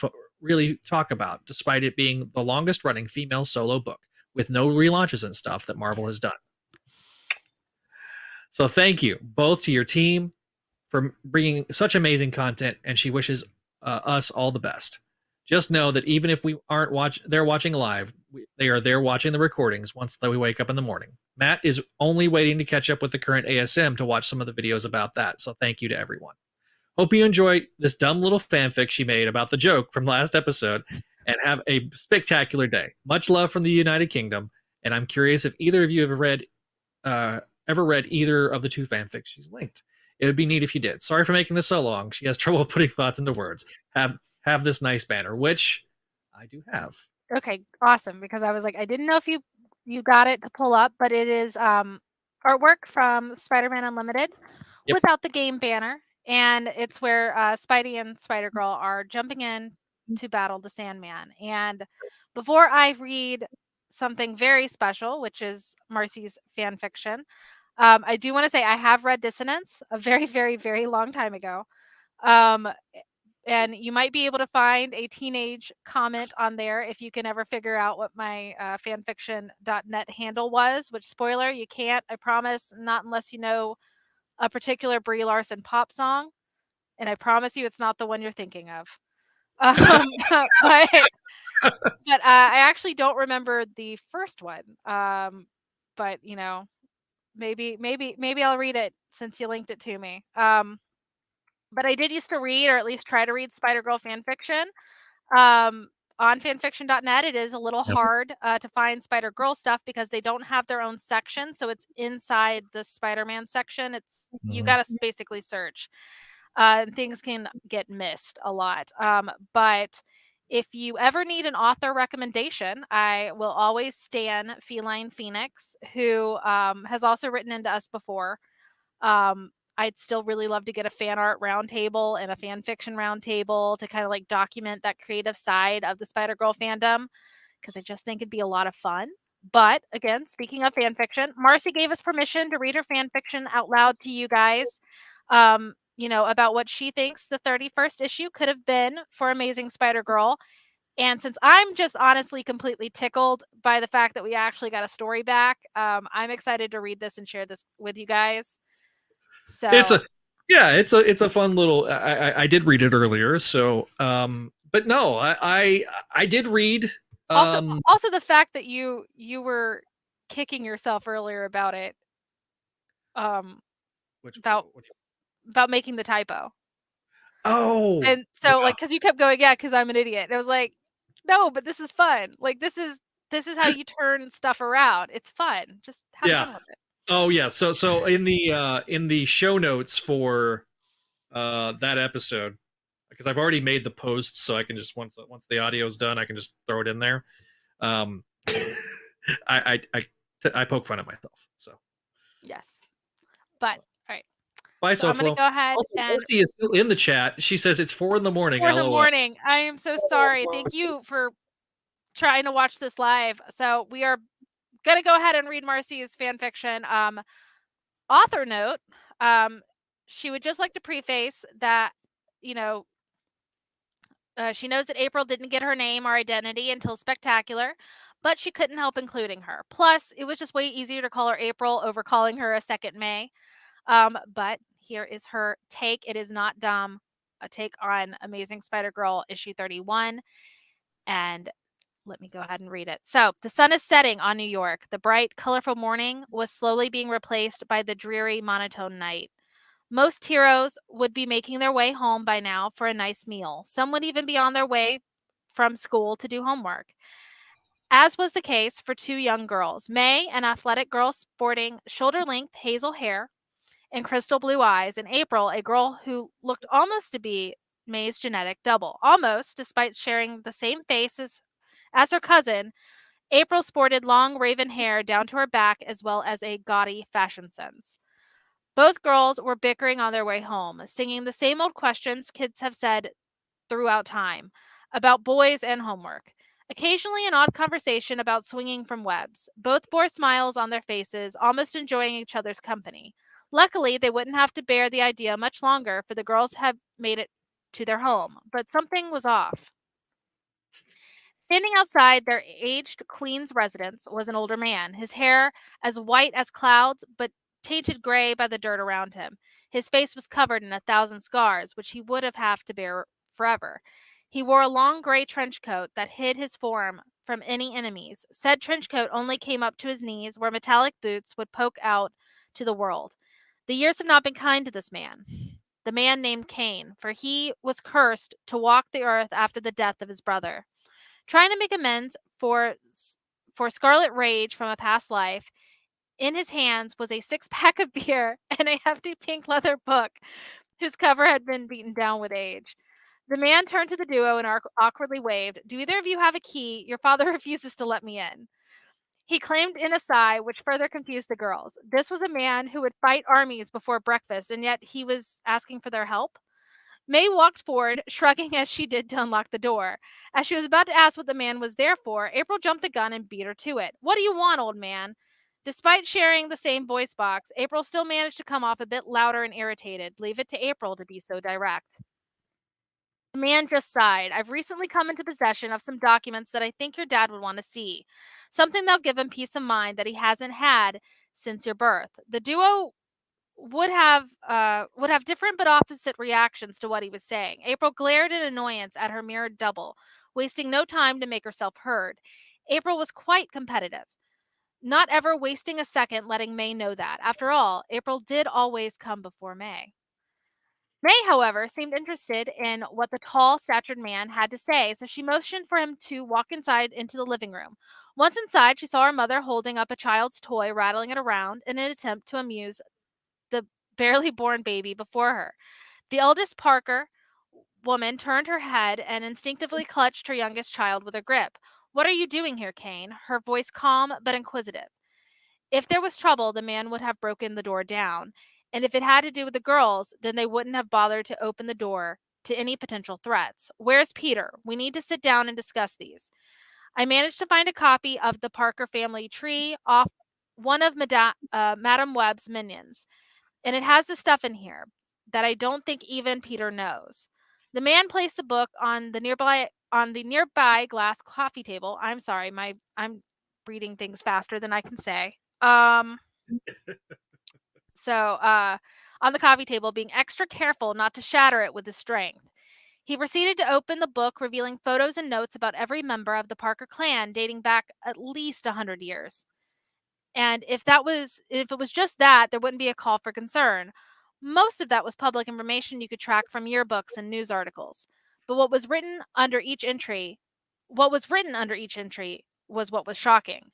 really talk about, despite it being the longest running female solo book with no relaunches and stuff that Marvel has done. So thank you both to your team for bringing such amazing content, and she wishes us all the best. Just know that even if we aren't watching live, they are there watching the recordings once we wake up in the morning. Matt is only waiting to catch up with the current ASM to watch some of the videos about that, so thank you to everyone. Hope you enjoy this dumb little fanfic she made about the joke from last episode, and have a spectacular day. Much love from the United Kingdom, and I'm curious if either of you have ever read either of the two fanfics she's linked. It would be neat if you did. Sorry for making this so long. She has trouble putting thoughts into words. Have this nice banner, which I do have. Okay, awesome. Because I was like, I didn't know if you got it to pull up, but it is artwork from Spider-Man Unlimited without the game banner, and it's where Spidey and Spider-Girl are jumping in to battle the Sandman. And before I read something very special, which is Marcy's fan fiction, I do want to say I have read Dissonance a very, very, very long time ago. And you might be able to find a teenage comment on there if you can ever figure out what my fanfiction.net handle was, which, spoiler, you can't, I promise, not unless you know a particular Brie Larson pop song. And I promise you it's not the one you're thinking of. But I actually don't remember the first one. But, you know, maybe I'll read it since you linked it to me. But I did used to read, or at least try to read, Spider-Girl fanfiction. On fanfiction.net, it is a little hard to find Spider-Girl stuff because they don't have their own section. So it's inside the Spider-Man section. You got to basically search. And things can get missed a lot. But if you ever need an author recommendation, I will always stan Feline Phoenix, who has also written into us before. I'd still really love to get a fan art roundtable and a fan fiction roundtable to kind of like document that creative side of the Spider-Girl fandom, because I just think it'd be a lot of fun. But again, speaking of fan fiction, Marcy gave us permission to read her fan fiction out loud to you guys, about what she thinks the 31st issue could have been for Amazing Spider-Girl. And since I'm just honestly completely tickled by the fact that we actually got a story back, I'm excited to read this and share this with you guys. So it's a fun little. I did read it earlier, so but no, I did read. Also the fact that you were kicking yourself earlier about it. About making the typo. Oh, and so because you kept going, because I'm an idiot. And I was like, no, but this is fun. Like this is how you turn stuff around. It's fun. Just have fun with it. Oh yeah. So in the show notes for that episode, because I've already made the post, so I can just once the audio's done, I can just throw it in there. I poke fun at myself. So yes, but all right. Bye, so I'm gonna go ahead. Also, Lucy is still in the chat. She says it's 4 a.m. 4 a.m. I am so sorry. Thank you for trying to watch this live. So we are gonna go ahead and read Marcy's fan fiction. Author note: she would just like to preface that, she knows that April didn't get her name or identity until Spectacular, but she couldn't help including her. Plus, it was just way easier to call her April over calling her a second May. But here is her take. It is not dumb. A take on Amazing Spider-Girl issue 31. And let me go ahead and read it. So, the sun is setting on New York. The bright, colorful morning was slowly being replaced by the dreary, monotone night. Most heroes would be making their way home by now for a nice meal. Some would even be on their way from school to do homework. as was the case for two young girls. May, an athletic girl sporting shoulder-length hazel hair and crystal blue eyes, and April, a girl who looked almost to be May's genetic double. Almost, despite sharing the same face as her cousin, April sported long raven hair down to her back as well as a gaudy fashion sense. Both girls were bickering on their way home, singing the same old questions kids have said throughout time about boys and homework. Occasionally, an odd conversation about swinging from webs. Both bore smiles on their faces, almost enjoying each other's company. Luckily, they wouldn't have to bear the idea much longer, for the girls had made it to their home. But something was off. Standing outside their aged queen's residence was an older man, his hair as white as clouds, but tainted gray by the dirt around him. His face was covered in 1,000 scars, which he would have to bear forever. He wore a long gray trench coat that hid his form from any enemies. Said trench coat only came up to his knees, where metallic boots would poke out to the world. The years have not been kind to this man. The man named Cain, for he was cursed to walk the earth after the death of his brother. Trying to make amends for scarlet rage from a past life, in his hands was a 6-pack of beer and a hefty pink leather book whose cover had been beaten down with age. The man turned to the duo and awkwardly waved. "Do either of you have a key? Your father refuses to let me in." He claimed in a sigh, which further confused the girls. This was a man who would fight armies before breakfast, and yet he was asking for their help. May walked forward, shrugging as she did to unlock the door. As she was about to ask what the man was there for, April jumped the gun and beat her to it. "What do you want, old man?" Despite sharing the same voice box, April still managed to come off a bit louder and irritated. Leave it to April to be so direct. The man just sighed. "I've recently come into possession of some documents that I think your dad would want to see. Something that'll give him peace of mind that he hasn't had since your birth." The duo would have different but opposite reactions to what he was saying. April glared in annoyance at her mirrored double, wasting no time to make herself heard. April was quite competitive, not ever wasting a second letting May know that. After all, April did always come before May. May, however, seemed interested in what the tall, statured man had to say, so she motioned for him to walk inside into the living room. Once inside, she saw her mother holding up a child's toy, rattling it around in an attempt to amuse the barely born baby before her. The eldest Parker woman turned her head and instinctively clutched her youngest child with a grip. "What are you doing here, Cain?" Her voice calm but inquisitive. If there was trouble, the man would have broken the door down. And if it had to do with the girls, then they wouldn't have bothered to open the door to any potential threats. "Where's Peter? We need to sit down and discuss these." "I managed to find a copy of the Parker family tree off one of Madame Webb's minions, and it has the stuff in here that I don't think even Peter knows." The man placed the book on the nearby glass coffee table. I'm sorry, I'm reading things faster than I can say. On the coffee table, being extra careful not to shatter it with his strength. He proceeded to open the book, revealing photos and notes about every member of the Parker clan dating back at least 100 years. And if it was just that, there wouldn't be a call for concern. Most of that was public information you could track from yearbooks and news articles. But what was written under each entry was what was shocking.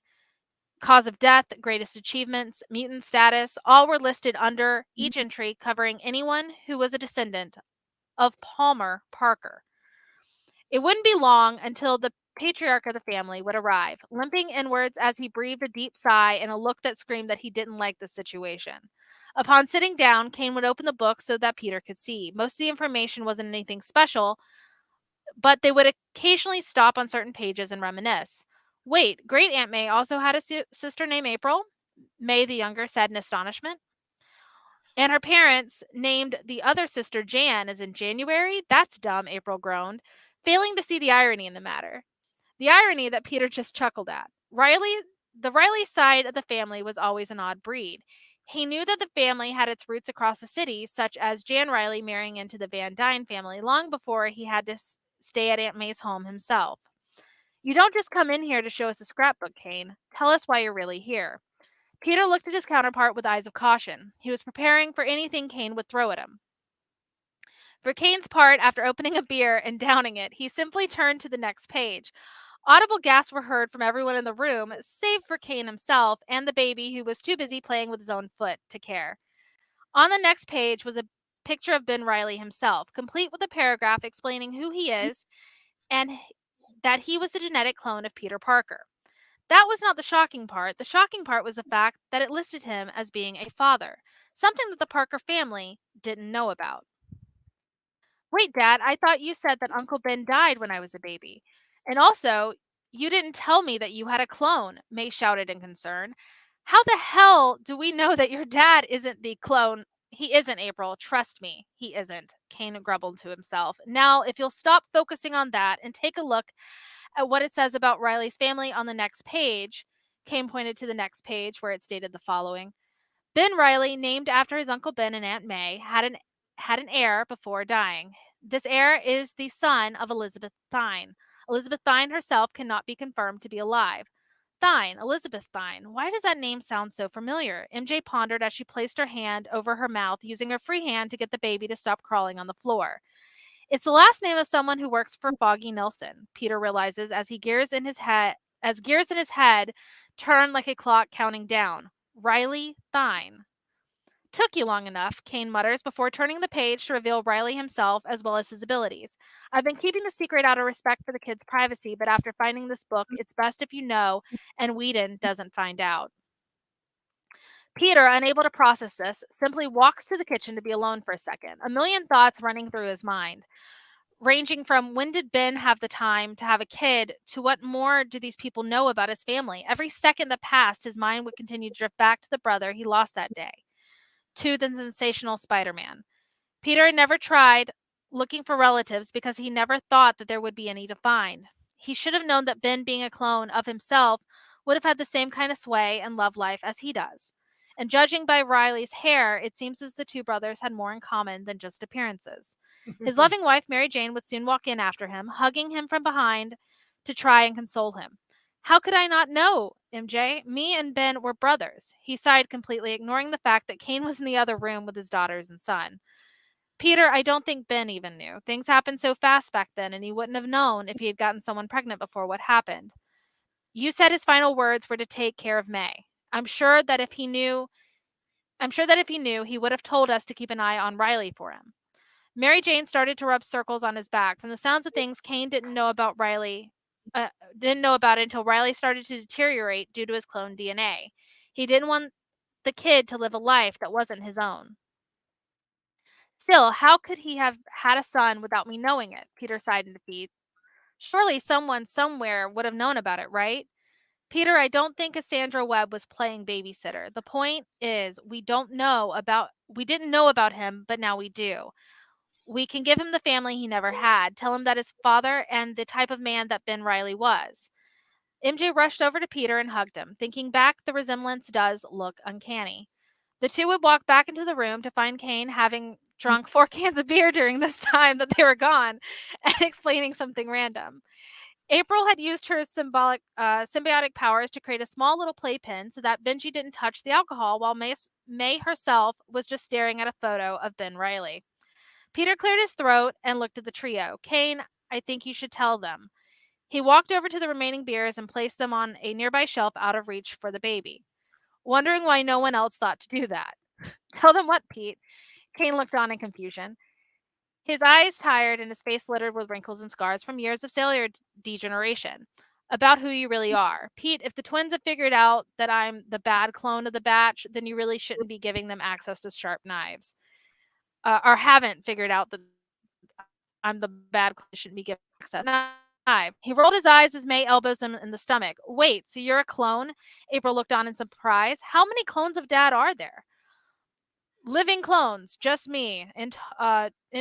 Cause of death, greatest achievements, mutant status, all were listed under each entry, covering anyone who was a descendant of Palmer Parker. It wouldn't be long until the patriarch of the family would arrive, limping inwards as he breathed a deep sigh and a look that screamed that he didn't like the situation. Upon sitting down, Cain would open the book so that Peter could see. Most of the information wasn't anything special, but they would occasionally stop on certain pages and reminisce. "Wait, Great Aunt May also had a sister named April?" May the younger said in astonishment. "And her parents named the other sister Jan, as in January? That's dumb," April groaned, failing to see the irony in the matter. The irony that Peter just chuckled at. The Riley side of the family was always an odd breed. He knew that the family had its roots across the city, such as Jan Riley marrying into the Van Dyne family long before he had to stay at Aunt May's home himself. "You don't just come in here to show us a scrapbook, Cain. Tell us why you're really here." Peter looked at his counterpart with eyes of caution. He was preparing for anything Cain would throw at him. For Cain's part, after opening a beer and downing it, he simply turned to the next page. Audible gasps were heard from everyone in the room, save for Kane himself and the baby, who was too busy playing with his own foot to care. On the next page was a picture of Ben Reilly himself, complete with a paragraph explaining who he is and that he was the genetic clone of Peter Parker. That was not the shocking part. The shocking part was the fact that it listed him as being a father, something that the Parker family didn't know about. Wait, Dad, I thought you said that Uncle Ben died when I was a baby. And also, you didn't tell me that you had a clone, May shouted in concern. How the hell do we know that your dad isn't the clone? He isn't, April. Trust me, he isn't, Kane grumbled to himself. Now, if you'll stop focusing on that and take a look at what it says about Riley's family on the next page, Kane pointed to the next page where it stated the following. Ben Reilly, named after his Uncle Ben and Aunt May, had an heir before dying. This heir is the son of Elizabeth Thine. Elizabeth Thine herself cannot be confirmed to be alive. Thine, Elizabeth Thine. Why does that name sound so familiar? MJ pondered as she placed her hand over her mouth, using her free hand to get the baby to stop crawling on the floor. It's the last name of someone who works for Foggy Nelson, Peter realizes as gears in his head turn like a clock counting down. Riley Thine. Took you long enough, Kane mutters before turning the page to reveal Riley himself as well as his abilities. I've been keeping the secret out of respect for the kid's privacy, but after finding this book, it's best if you know and Whedon doesn't find out. Peter, unable to process this, simply walks to the kitchen to be alone for a second, a million thoughts running through his mind, ranging from when did Ben have the time to have a kid to what more do these people know about his family. Every second that passed, his mind would continue to drift back to the brother he lost that day, to the sensational Spider-Man. Peter had never tried looking for relatives because he never thought that there would be any to find. He should have known that Ben, being a clone of himself, would have had the same kind of sway and love life as he does. And judging by Riley's hair, it seems as the two brothers had more in common than just appearances. His loving wife, Mary Jane, would soon walk in after him, hugging him from behind to try and console him. How could I not know, MJ? Me and Ben were brothers. He sighed, completely ignoring the fact that Kane was in the other room with his daughters and son. Peter, I don't think Ben even knew. Things happened so fast back then, and he wouldn't have known if he had gotten someone pregnant before what happened. You said his final words were to take care of May. I'm sure that if he knew, he would have told us to keep an eye on Riley for him. Mary Jane started to rub circles on his back. From the sounds of things, Kane didn't know about it until Riley started to deteriorate due to his clone DNA. He didn't want the kid to live a life that wasn't his own. Still, how could he have had a son without me knowing it? Peter sighed in defeat. Surely someone somewhere would have known about it, right? Peter, I don't think Cassandra Webb was playing babysitter. The point is, we didn't know about him, but now we do. We can give him the family he never had, tell him that his father and the type of man that Ben Reilly was. MJ rushed over to Peter and hugged him. Thinking back, the resemblance does look uncanny. The two would walk back into the room to find Kane having drunk 4 cans of beer during this time that they were gone and explaining something random. April had used her symbiotic powers to create a small little playpen so that Benji didn't touch the alcohol, while May herself was just staring at a photo of Ben Reilly. Peter cleared his throat and looked at the trio. Kane, I think you should tell them. He walked over to the remaining beers and placed them on a nearby shelf out of reach for the baby, wondering why no one else thought to do that. Tell them what, Pete? Kane looked on in confusion. His eyes tired and his face littered with wrinkles and scars from years of cellular degeneration. About who you really are. Pete, if the twins have figured out that I'm the bad clone of the batch, then you really shouldn't be giving them access to sharp knives. Or haven't figured out that I'm the bad clone, shouldn't be giving access to knives. He rolled his eyes as May elbows him in the stomach. Wait, so you're a clone? April looked on in surprise. How many clones of Dad are there? Living clones, just me. In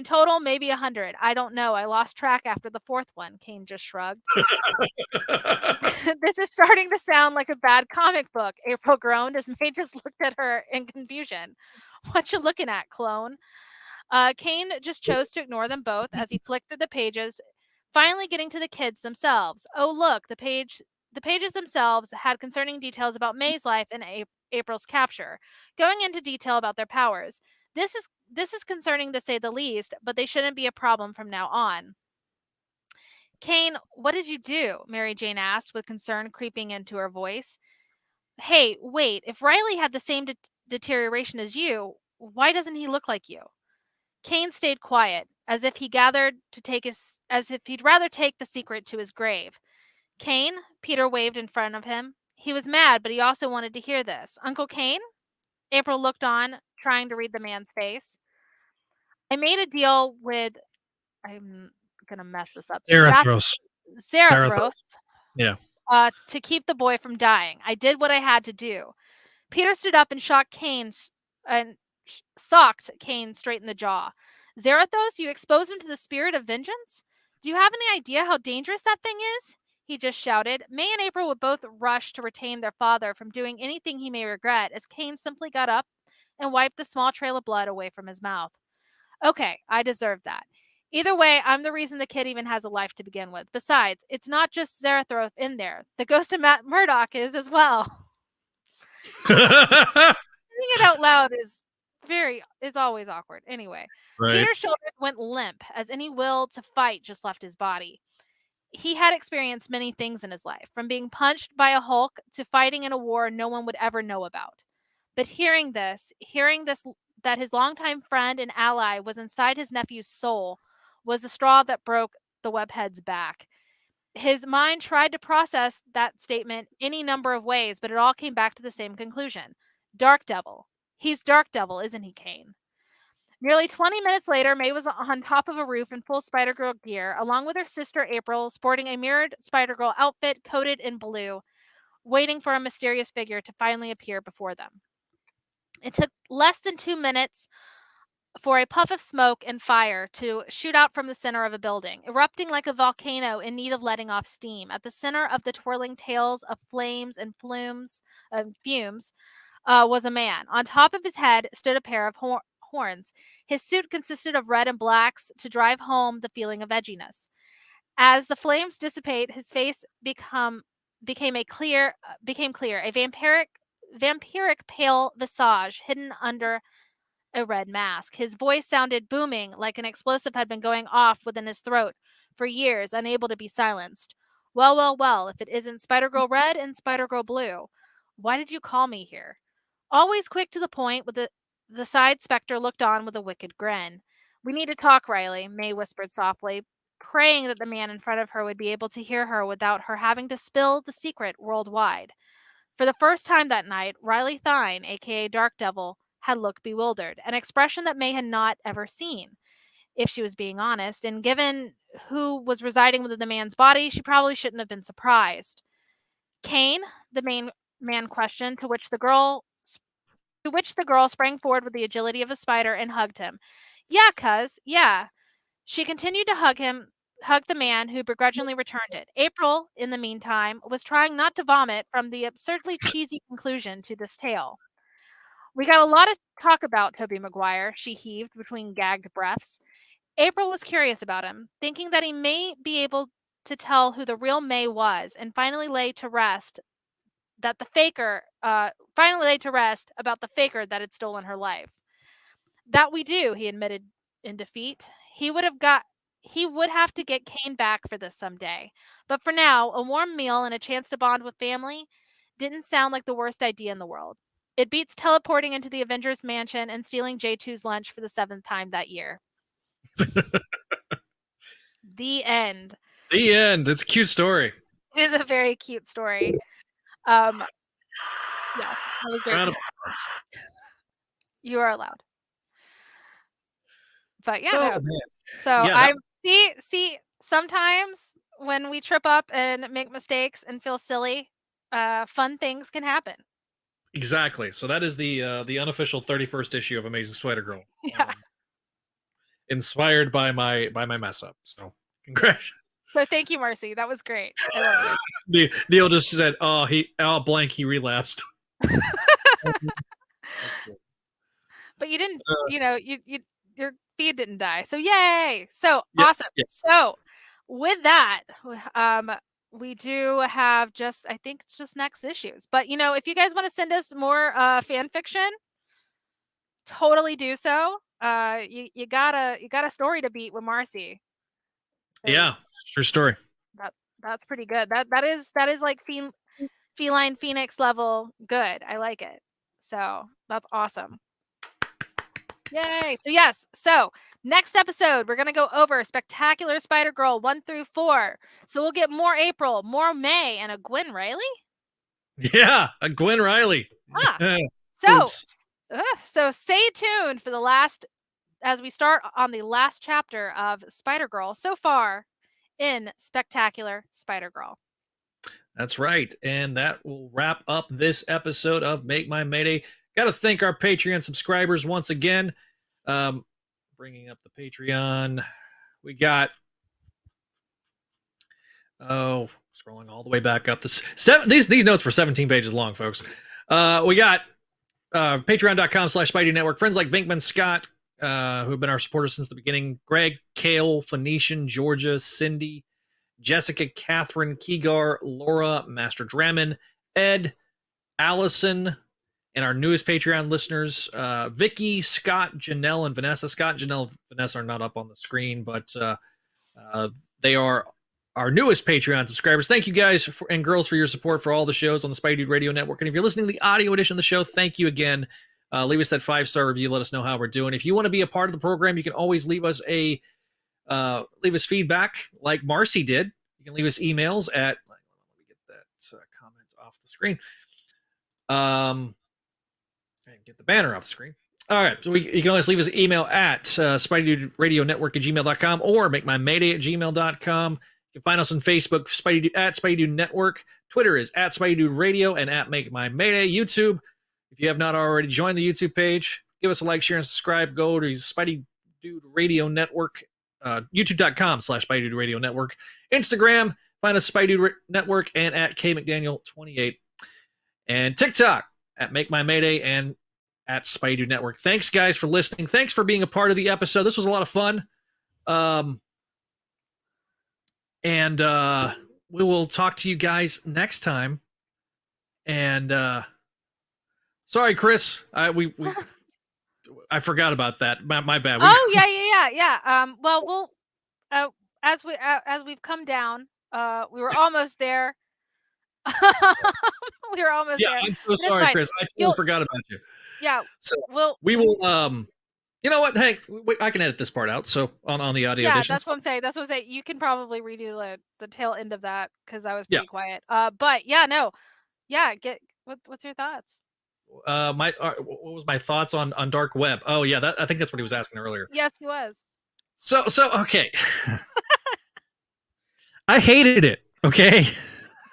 total, maybe 100. I don't know. I lost track after the 4th one. Kane just shrugged. This is starting to sound like a bad comic book, April groaned as May just looked at her in confusion. What you looking at, clone? Kane just chose to ignore them both as he flicked through the pages, finally getting to the kids themselves. Oh, look, the pages themselves had concerning details about May's life and April's capture, going into detail about their powers. This is concerning to say the least, but they shouldn't be a problem from now on. Kane, what did you do? Mary Jane asked, with concern creeping into her voice. Hey, wait, if Riley had the same deterioration as you, why doesn't he look like you? Kane stayed quiet, as if he'd rather take the secret to his grave. Kane, Peter waved in front of him. He was mad, but he also wanted to hear this. Uncle Kane? April looked on, trying to read the man's face. I made a deal with, I'm going to mess this up. Zarathos. Zarathos. Yeah. To keep the boy from dying. I did what I had to do. Peter stood up and socked Kane straight in the jaw. Zarathos, you exposed him to the spirit of vengeance? Do you have any idea how dangerous that thing is? He just shouted. May and April would both rush to retain their father from doing anything he may regret, as Kane simply got up and wiped the small trail of blood away from his mouth. Okay, I deserve that. Either way, I'm the reason the kid even has a life to begin with. Besides, it's not just Zarathos in there. The ghost of Matt Murdock is as well. Saying it out loud is always awkward. Anyway, Right. Peter's shoulders went limp as any will to fight just left his body. He had experienced many things in his life, from being punched by a Hulk to fighting in a war no one would ever know about. But hearing this that his longtime friend and ally was inside his nephew's soul was the straw that broke the webhead's back. His mind tried to process that statement any number of ways, but it all came back to the same conclusion. Dark Devil. He's Dark Devil, isn't he, Kane? Nearly 20 minutes later, May was on top of a roof in full Spider-Girl gear, along with her sister April, sporting a mirrored Spider-Girl outfit coated in blue, waiting for a mysterious figure to finally appear before them. It took less than 2 minutes for a puff of smoke and fire to shoot out from the center of a building, erupting like a volcano in need of letting off steam. At the center of the twirling tails of flames and fumes was a man. On top of his head stood a pair of horns. His suit consisted of red and blacks to drive home the feeling of edginess. As the flames dissipate, his face became clear, a vampiric pale visage hidden under a red mask. His voice sounded booming, like an explosive had been going off within his throat for years, unable to be silenced. Well, well, well, if it isn't Spider-Girl Red and Spider-Girl Blue. Why did you call me here? Always quick to the point, with the side specter looked on with a wicked grin. We need to talk, Riley, May whispered softly, praying that the man in front of her would be able to hear her without her having to spill the secret worldwide. For the first time that night, Riley Thine, aka Dark Devil, had looked bewildered, an expression that May had not ever seen, if she was being honest, and given who was residing within the man's body, she probably shouldn't have been surprised. Kane, the main man questioned, to which the girl sprang forward with the agility of a spider and hugged him. Yeah, cuz, yeah. She continued to hug the man, who begrudgingly returned it. April, in the meantime, was trying not to vomit from the absurdly cheesy conclusion to this tale. We got a lot to talk about, Tobey Maguire, she heaved between gagged breaths. April was curious about him, thinking that he may be able to tell who the real May was, and finally lay to rest about the faker that had stolen her life. That we do, he admitted in defeat. He would have to get Kane back for this someday. But for now, a warm meal and a chance to bond with family didn't sound like the worst idea in the world. It beats teleporting into the Avengers mansion and stealing J2's lunch for the 7th time that year. The end. The end. It's a cute story. It is a very cute story. Yeah, that was very cute. You are allowed. But yeah, no. So yeah, see sometimes when we trip up and make mistakes and feel silly, fun things can happen. Exactly. So that is the unofficial 31st issue of Amazing Spider-Girl. Yeah. Inspired by my mess up. So congrats. So thank you, Marcy. That was great. I love it. Neil just said, he relapsed. But you didn't, your feed didn't die. So yay. So awesome. Yep. So with that, we do have I think it's just next issues. But if you guys want to send us more fan fiction, totally do so. You got a story to beat with Marcy. Yeah, true story. That's pretty good. That is like feline phoenix level good. I like it. So that's awesome. Yay. So yes. So next episode, we're going to go over Spectacular Spider-Girl 1 through 4. So we'll get more April, more May, and a Gwen Riley. Yeah, a Gwen Riley. So stay tuned for the last, as we start on the last chapter of Spider-Girl so far in Spectacular Spider-Girl. That's right. And that will wrap up this episode of Make My Mayday. Got to thank our Patreon subscribers once again. Bringing up the Patreon. We got, scrolling all the way back up. These notes were 17 pages long, folks. We got patreon.com/Spidey Network. Friends like Vinkman Scott, who have been our supporters since the beginning. Greg, Kale, Phoenician, Georgia, Cindy, Jessica, Catherine, Keegar, Laura, Master Dramin, Ed, Allison, and our newest Patreon listeners, Vicky, Scott, Janelle, and Vanessa. Scott, Janelle, and Vanessa are not up on the screen, but they are our newest Patreon subscribers. Thank you guys and girls for your support for all the shows on the Spidey Dude Radio Network. And if you're listening to the audio edition of the show, thank you again. Leave us that 5-star review. Let us know how we're doing. If you want to be a part of the program, you can always leave us feedback like Marcy did. You can leave us emails at, let me get that comment off the screen. And get the banner off the screen. All right. So you can always leave us an email at SpideyDudeRadioNetwork@gmail.com or MakeMyMayday@gmail.com. You can find us on Facebook, at Spidey Dude Network. Twitter is at Spidey Dude Radio and at Make My Mayday. YouTube, if you have not already joined the YouTube page, give us a like, share, and subscribe. Go to Spidey Dude Radio Network, youtube.com/Spidey Dude Radio Network. Instagram, find us Spidey Dude Network and at KMcDaniel28. And TikTok at Make My Mayday and at Spidey Dude Network. Thanks, guys, for listening. Thanks for being a part of the episode. This was a lot of fun. And we will talk to you guys next time. And sorry, Chris, I forgot about that. My bad. Yeah. Well, we'll as we've come down, we were almost there. We were almost there. I'm so sorry, Chris. I totally forgot about you. Yeah. So we will. You know what, Hank? I can edit this part out. So on the audio edition. That's what I'm saying. You can probably redo the tail end of that because I was pretty quiet. But get what's your thoughts? What was my thoughts on dark web? Oh yeah, I think that's what he was asking earlier. Yes, he was. So okay. I hated it. Okay,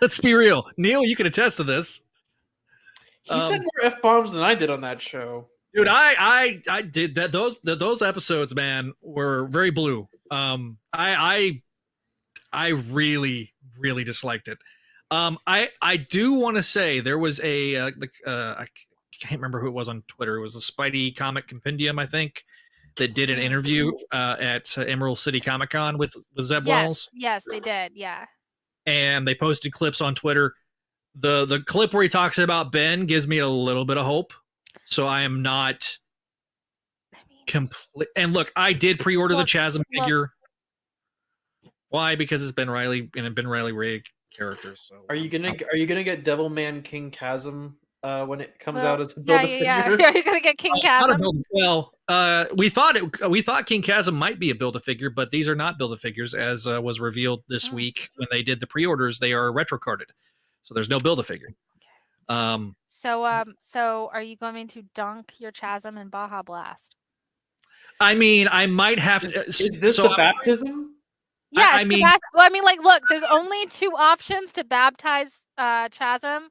let's be real. Neil, you can attest to this. He said more F-bombs than I did on that show. Dude, I did that. Those episodes, man, were very blue. I really disliked it. I do want to say there was I can't remember who it was on Twitter. It was a Spidey Comic Compendium, I think, that did an interview at Emerald City Comic Con with Zeb Wells. Yes, they did. Yeah. And they posted clips on Twitter. The clip where he talks about Ben gives me a little bit of hope. So I am not complete. And look, I did pre-order the Chasm figure. Why? Because it's Ben Riley and a Ben Riley Ray characters. So are you gonna get Devilman King Chasm when it comes out as a build figure? Yeah, you're gonna get King Chasm. We thought King Chasm might be a build-a-figure, but these are not build-a-figures, as was revealed this week when they did the pre-orders. They are retro-carded, so there's no build-a-figure. So are you going to dunk your Chasm in Baja Blast? I mean, I might have to. Is this the baptism? Yeah, I mean, look, there's only 2 options to baptize Chasm,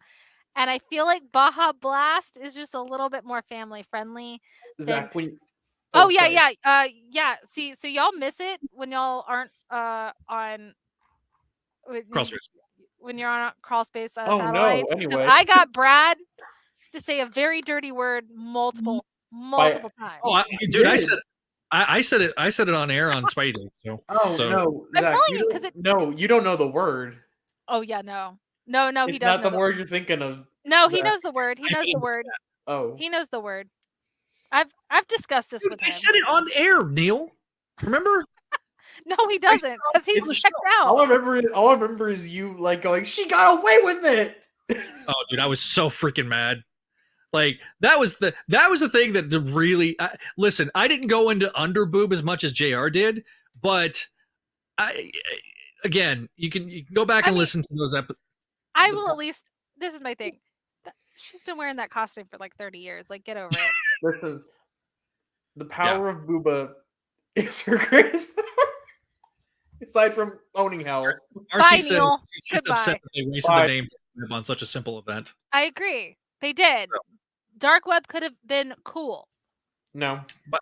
and I feel like Baja Blast is just a little bit more family friendly. Zach, yeah. See, so y'all miss it when y'all aren't on Crossface. When you're on Crawlspace Oh satellites. no! Anyway, I got Brad to say a very dirty word multiple times. Oh, dude, I said it on air on Spidey. So. No, I'm Zach, telling you because you don't know the word. Oh yeah, no, it's he doesn't. Not the word you're thinking of. No, Zach. he knows the word. He knows the word. Oh, he knows the word. I've discussed this with him. I said it on air, Neil. Remember? No, he doesn't, because he's checked All out. I remember is you like going, "She got away with it." Oh, dude, I was so freaking mad. Like that was the thing that really listen. I didn't go into underboob as much as JR did, but again, you can go back and listen to those episodes. I will at least. This is my thing. She's been wearing that costume for like 30 years. Like, get over it. Listen, the power of Booba is her greatest power. Aside from owning hell. Bye, says Neil. she's Goodbye. upset that they wasted the name on such a simple event. I agree. They did. Dark web could have been cool. No. But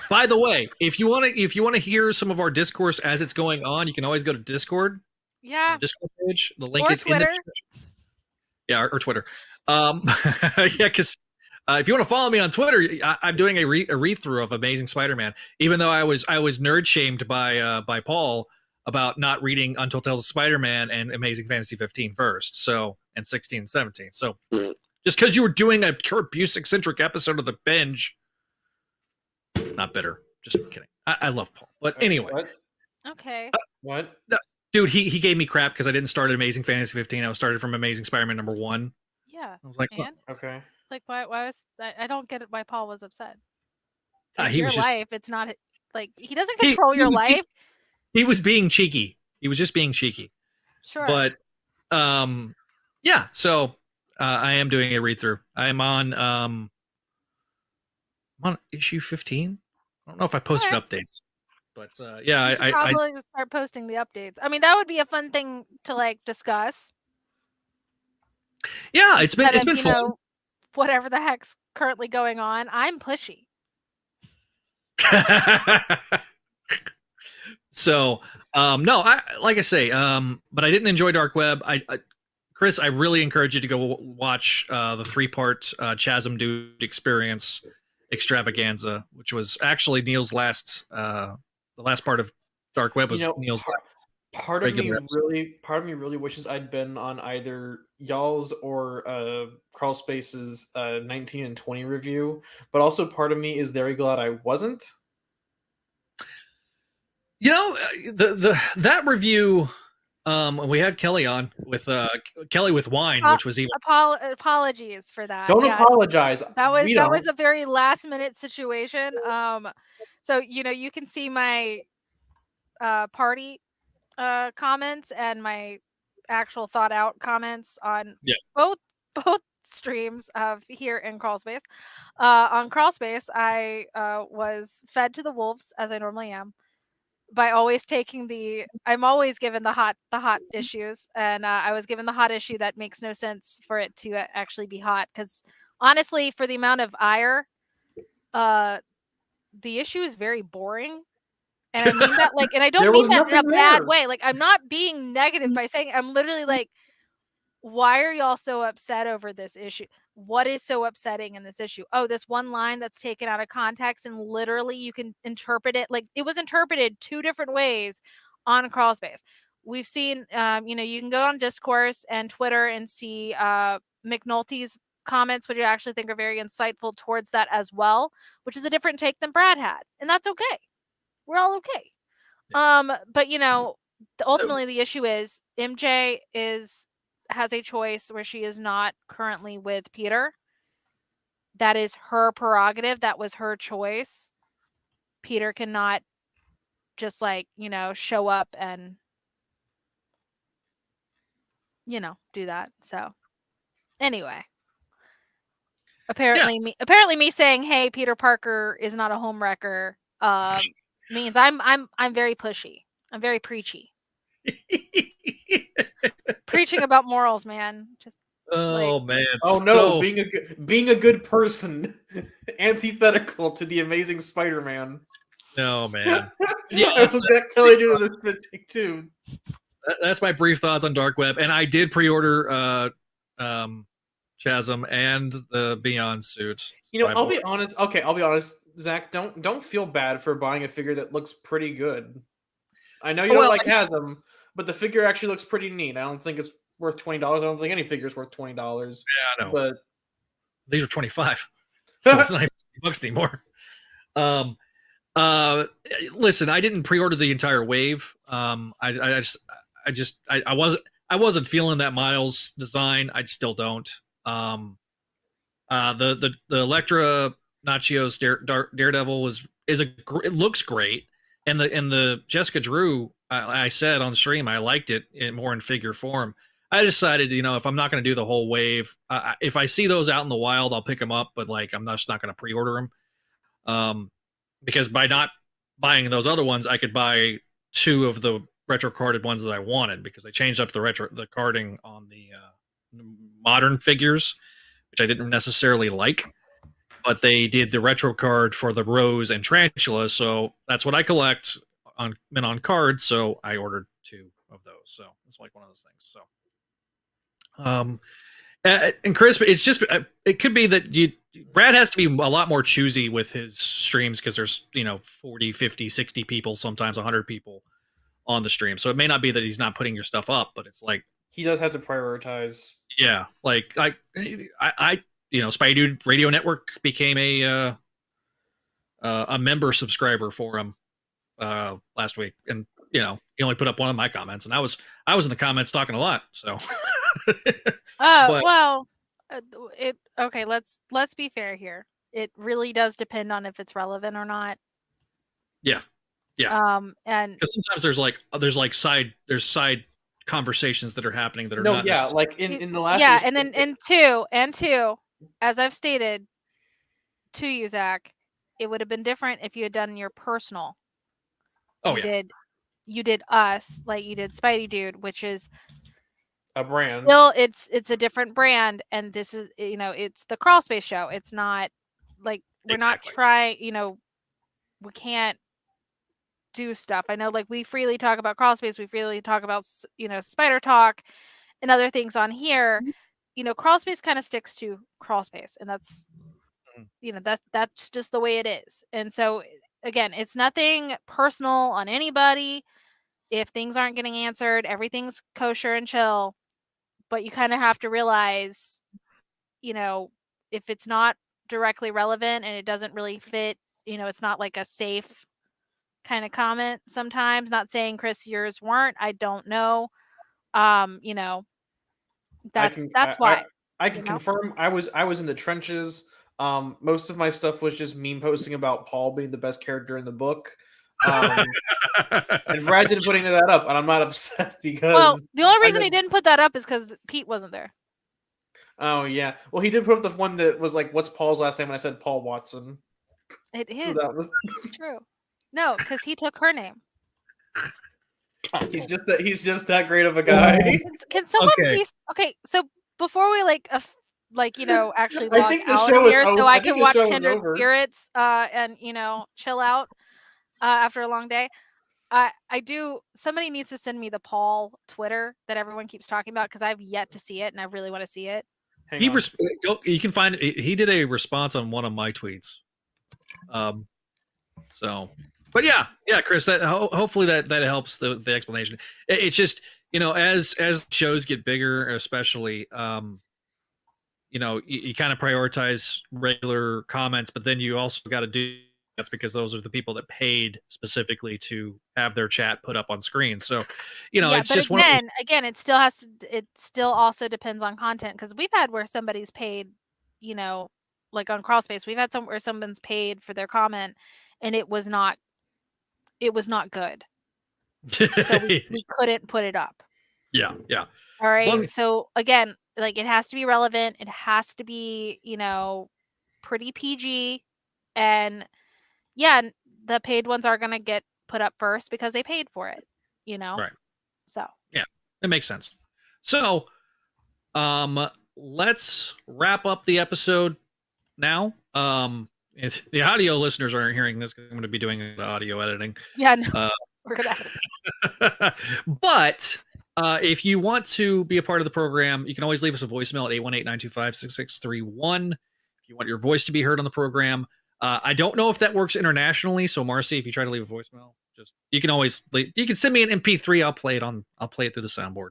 by the way, if you want to hear some of our discourse as it's going on, you can always go to Discord. Yeah. Discord page. The link or is Twitter. in the description. Yeah, or Twitter. Yeah, because if you want to follow me on Twitter, I'm doing a read through of Amazing Spider-Man. Even though I was nerd shamed by Paul about not reading Untold Tales of Spider-Man and Amazing Fantasy 15 first, so and 16 and 17. So just because you were doing a Kurt Busiek-centric episode of the binge, not bitter. Just kidding. I love Paul, but anyway. What? Okay. What? Dude, he gave me crap because I didn't start at Amazing Fantasy 15. I was started from Amazing Spider-Man #1. Yeah. I was like, and? Okay. Like, why was I don't get it why Paul was upset. It's your life. It's not like he doesn't control your life. He was being cheeky. He was just being cheeky. Sure. But yeah, so I am doing a read through. I'm on issue 15. I don't know if I posted updates. But yeah, I probably start posting the updates. I mean, that would be a fun thing to like discuss. Yeah, it's been fun. Know, whatever the heck's currently going on, I'm pushy. So no, like I say, but I didn't enjoy Dark Web. Chris, I really encourage you to go watch the 3-part Chasm Dude Experience extravaganza, which was actually Neil's last the last part of Dark Web was Neil's part of me really wishes I'd been on either y'all's or Crawl Space's 19 and 20 review, but also part of me is very glad I wasn't. You know, that review, we had Kelly on with Kelly with wine, which was even apologies for that. Don't apologize. That was a very last minute situation. So you can see my party comments and my actual thought out comments on both streams of here in Crawl Space. On Crawl Space, I was fed to the wolves as I normally am by always taking I'm always given the hot issues, and I was given the hot issue that makes no sense for it to actually be hot, because honestly, for the amount of ire, the issue is very boring. And I mean that and I don't mean that in a bad way. Like, I'm not being negative by saying, I'm literally like, why are y'all so upset over this issue? What is so upsetting in this issue? Oh, this one line that's taken out of context, and literally you can interpret it. Like, it was interpreted 2 different ways on Crawl Space. We've seen, you can go on Discourse and Twitter and see McNulty's comments, which I actually think are very insightful towards that as well, which is a different take than Brad had. And that's okay. We're all okay. But ultimately the issue is MJ has a choice where she is not currently with Peter. That is her prerogative. That was her choice. Peter cannot just show up and do that. So anyway, apparently me saying, hey, Peter Parker is not a homewrecker means I'm very pushy. I'm very preachy. Preaching about morals, man. Just man. Oh no, being a good person, antithetical to the Amazing Spider-Man. No, man. Yeah, that's what Kelly did in this bit too. That's my brief thoughts on Dark Web, and I did pre-order Chasm and the Beyond suit. I'll be honest. Okay, I'll be honest, Zach. Don't feel bad for buying a figure that looks pretty good. I know you don't like Chasm, but the figure actually looks pretty neat. I don't think it's worth $20. I don't think any figure is worth $20. Yeah, I know. But these are $25, so it's not even $50 anymore. Listen, I didn't pre-order the entire wave. I wasn't feeling that Miles design. I still don't. The Elektra Nachio's Daredevil it looks great, and the Jessica Drew, I said on stream I liked it more in figure form. I decided, if I'm not going to do the whole wave, if I see those out in the wild, I'll pick them up. But like, I'm just not going to pre-order them, because by not buying those other ones, I could buy 2 of the retro carded ones that I wanted, because they changed up the carding on the modern figures, which I didn't necessarily like. But they did the retro card for the Rose and Tarantula, so that's what I collect on cards. So I ordered 2 of those. So it's like one of those things. So. And Chris, it's just, it could be that Brad has to be a lot more choosy with his streams, because there's 40, 50, 60 people, sometimes 100 people on the stream. So it may not be that he's not putting your stuff up, but it's like he does have to prioritize. Yeah, like I Spidey Dude Radio Network became a member subscriber for him last week, and he only put up one of my comments, and I was in the comments talking a lot. So. Okay. Let's be fair here. It really does depend on if it's relevant or not. Yeah. And because sometimes there's side conversations that are happening that are not. Yeah, like in the last. Yeah, and then and two, as I've stated to you, Zach, it would have been different if you had done your personal. You did us, like you did Spidey Dude, which is a brand. Still, it's a different brand, and this is it's the Crawl Space show. It's not like we're not trying. We can't do stuff. I know, like we freely talk about Crawl Space. We freely talk about Spider Talk and other things on here. Crawl Space kind of sticks to Crawl Space, and that's that's just the way it is. And so again, it's nothing personal on anybody. If things aren't getting answered, everything's kosher and chill. But you kind of have to realize, if it's not directly relevant and it doesn't really fit, it's not like a safe kind of comment sometimes. Not saying, Chris, yours weren't. I don't know. That's why. I can confirm I was in the trenches. Most of my stuff was just meme posting about Paul being the best character in the book. And Brad didn't put any of that up, and I'm not upset because the only reason he didn't put that up is because Pete wasn't there. Oh yeah, well he did put up the one that was like, "What's Paul's last name?" And I said Paul Watson. It is. So it's true. No, because he took her name. He's just that great of a guy. Can someone please? Okay, so before we actually log out here, so I can watch Kindred Spirits and chill out after a long day. Somebody needs to send me the Paul Twitter that everyone keeps talking about, because I've yet to see it and I really want to see it. You can find it. He did a response on one of my tweets. But yeah, Chris, that hopefully that helps the explanation. It's just, as shows get bigger, especially, you kind of prioritize regular comments, but then you also got to do. That's because those are the people that paid specifically to have their chat put up on screen. So, it's just again, it still also depends on content, because we've had where somebody's paid, like on Crawl Space, we've had some where someone's paid for their comment and it was not good. So we couldn't put it up. Yeah. All right. So again, like it has to be relevant. It has to be, pretty PG, and the paid ones are going to get put up first because they paid for it, Right. So. Yeah, it makes sense. So, let's wrap up the episode now. The audio listeners aren't hearing this, because I'm going to be doing the audio editing. Yeah, no, we're going to. But if you want to be a part of the program, you can always leave us a voicemail at 818-925-6631. If you want your voice to be heard on the program. I don't know if that works internationally. So Marcy, if you try to leave a voicemail, you can send me an MP3. I'll play it through the soundboard.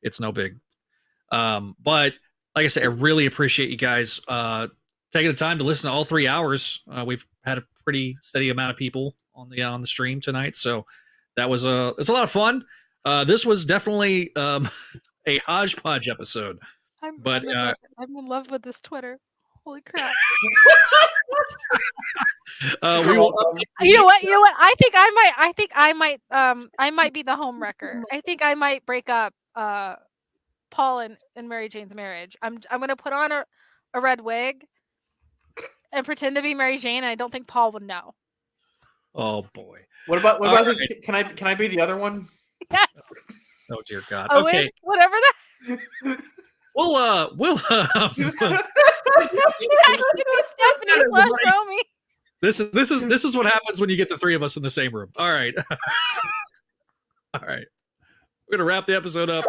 It's no big. But like I said, I really appreciate you guys taking the time to listen to all 3 hours. We've had a pretty steady amount of people on the stream tonight. So that was it's a lot of fun. This was definitely a hodgepodge episode. I'm in love with this Twitter. Holy crap! We will. You know what? I think I might be the home wrecker. I think I might break up Paul and Mary Jane's marriage. I'm gonna put on a red wig and pretend to be Mary Jane. And I don't think Paul would know. Oh boy! What about right. Can I be the other one? Yes. Oh dear God! Owen, okay, whatever that. we'll Actually, Stephanie / Romy. This is what happens when you get the three of us in the same room. All right. All right. We're gonna wrap the episode up.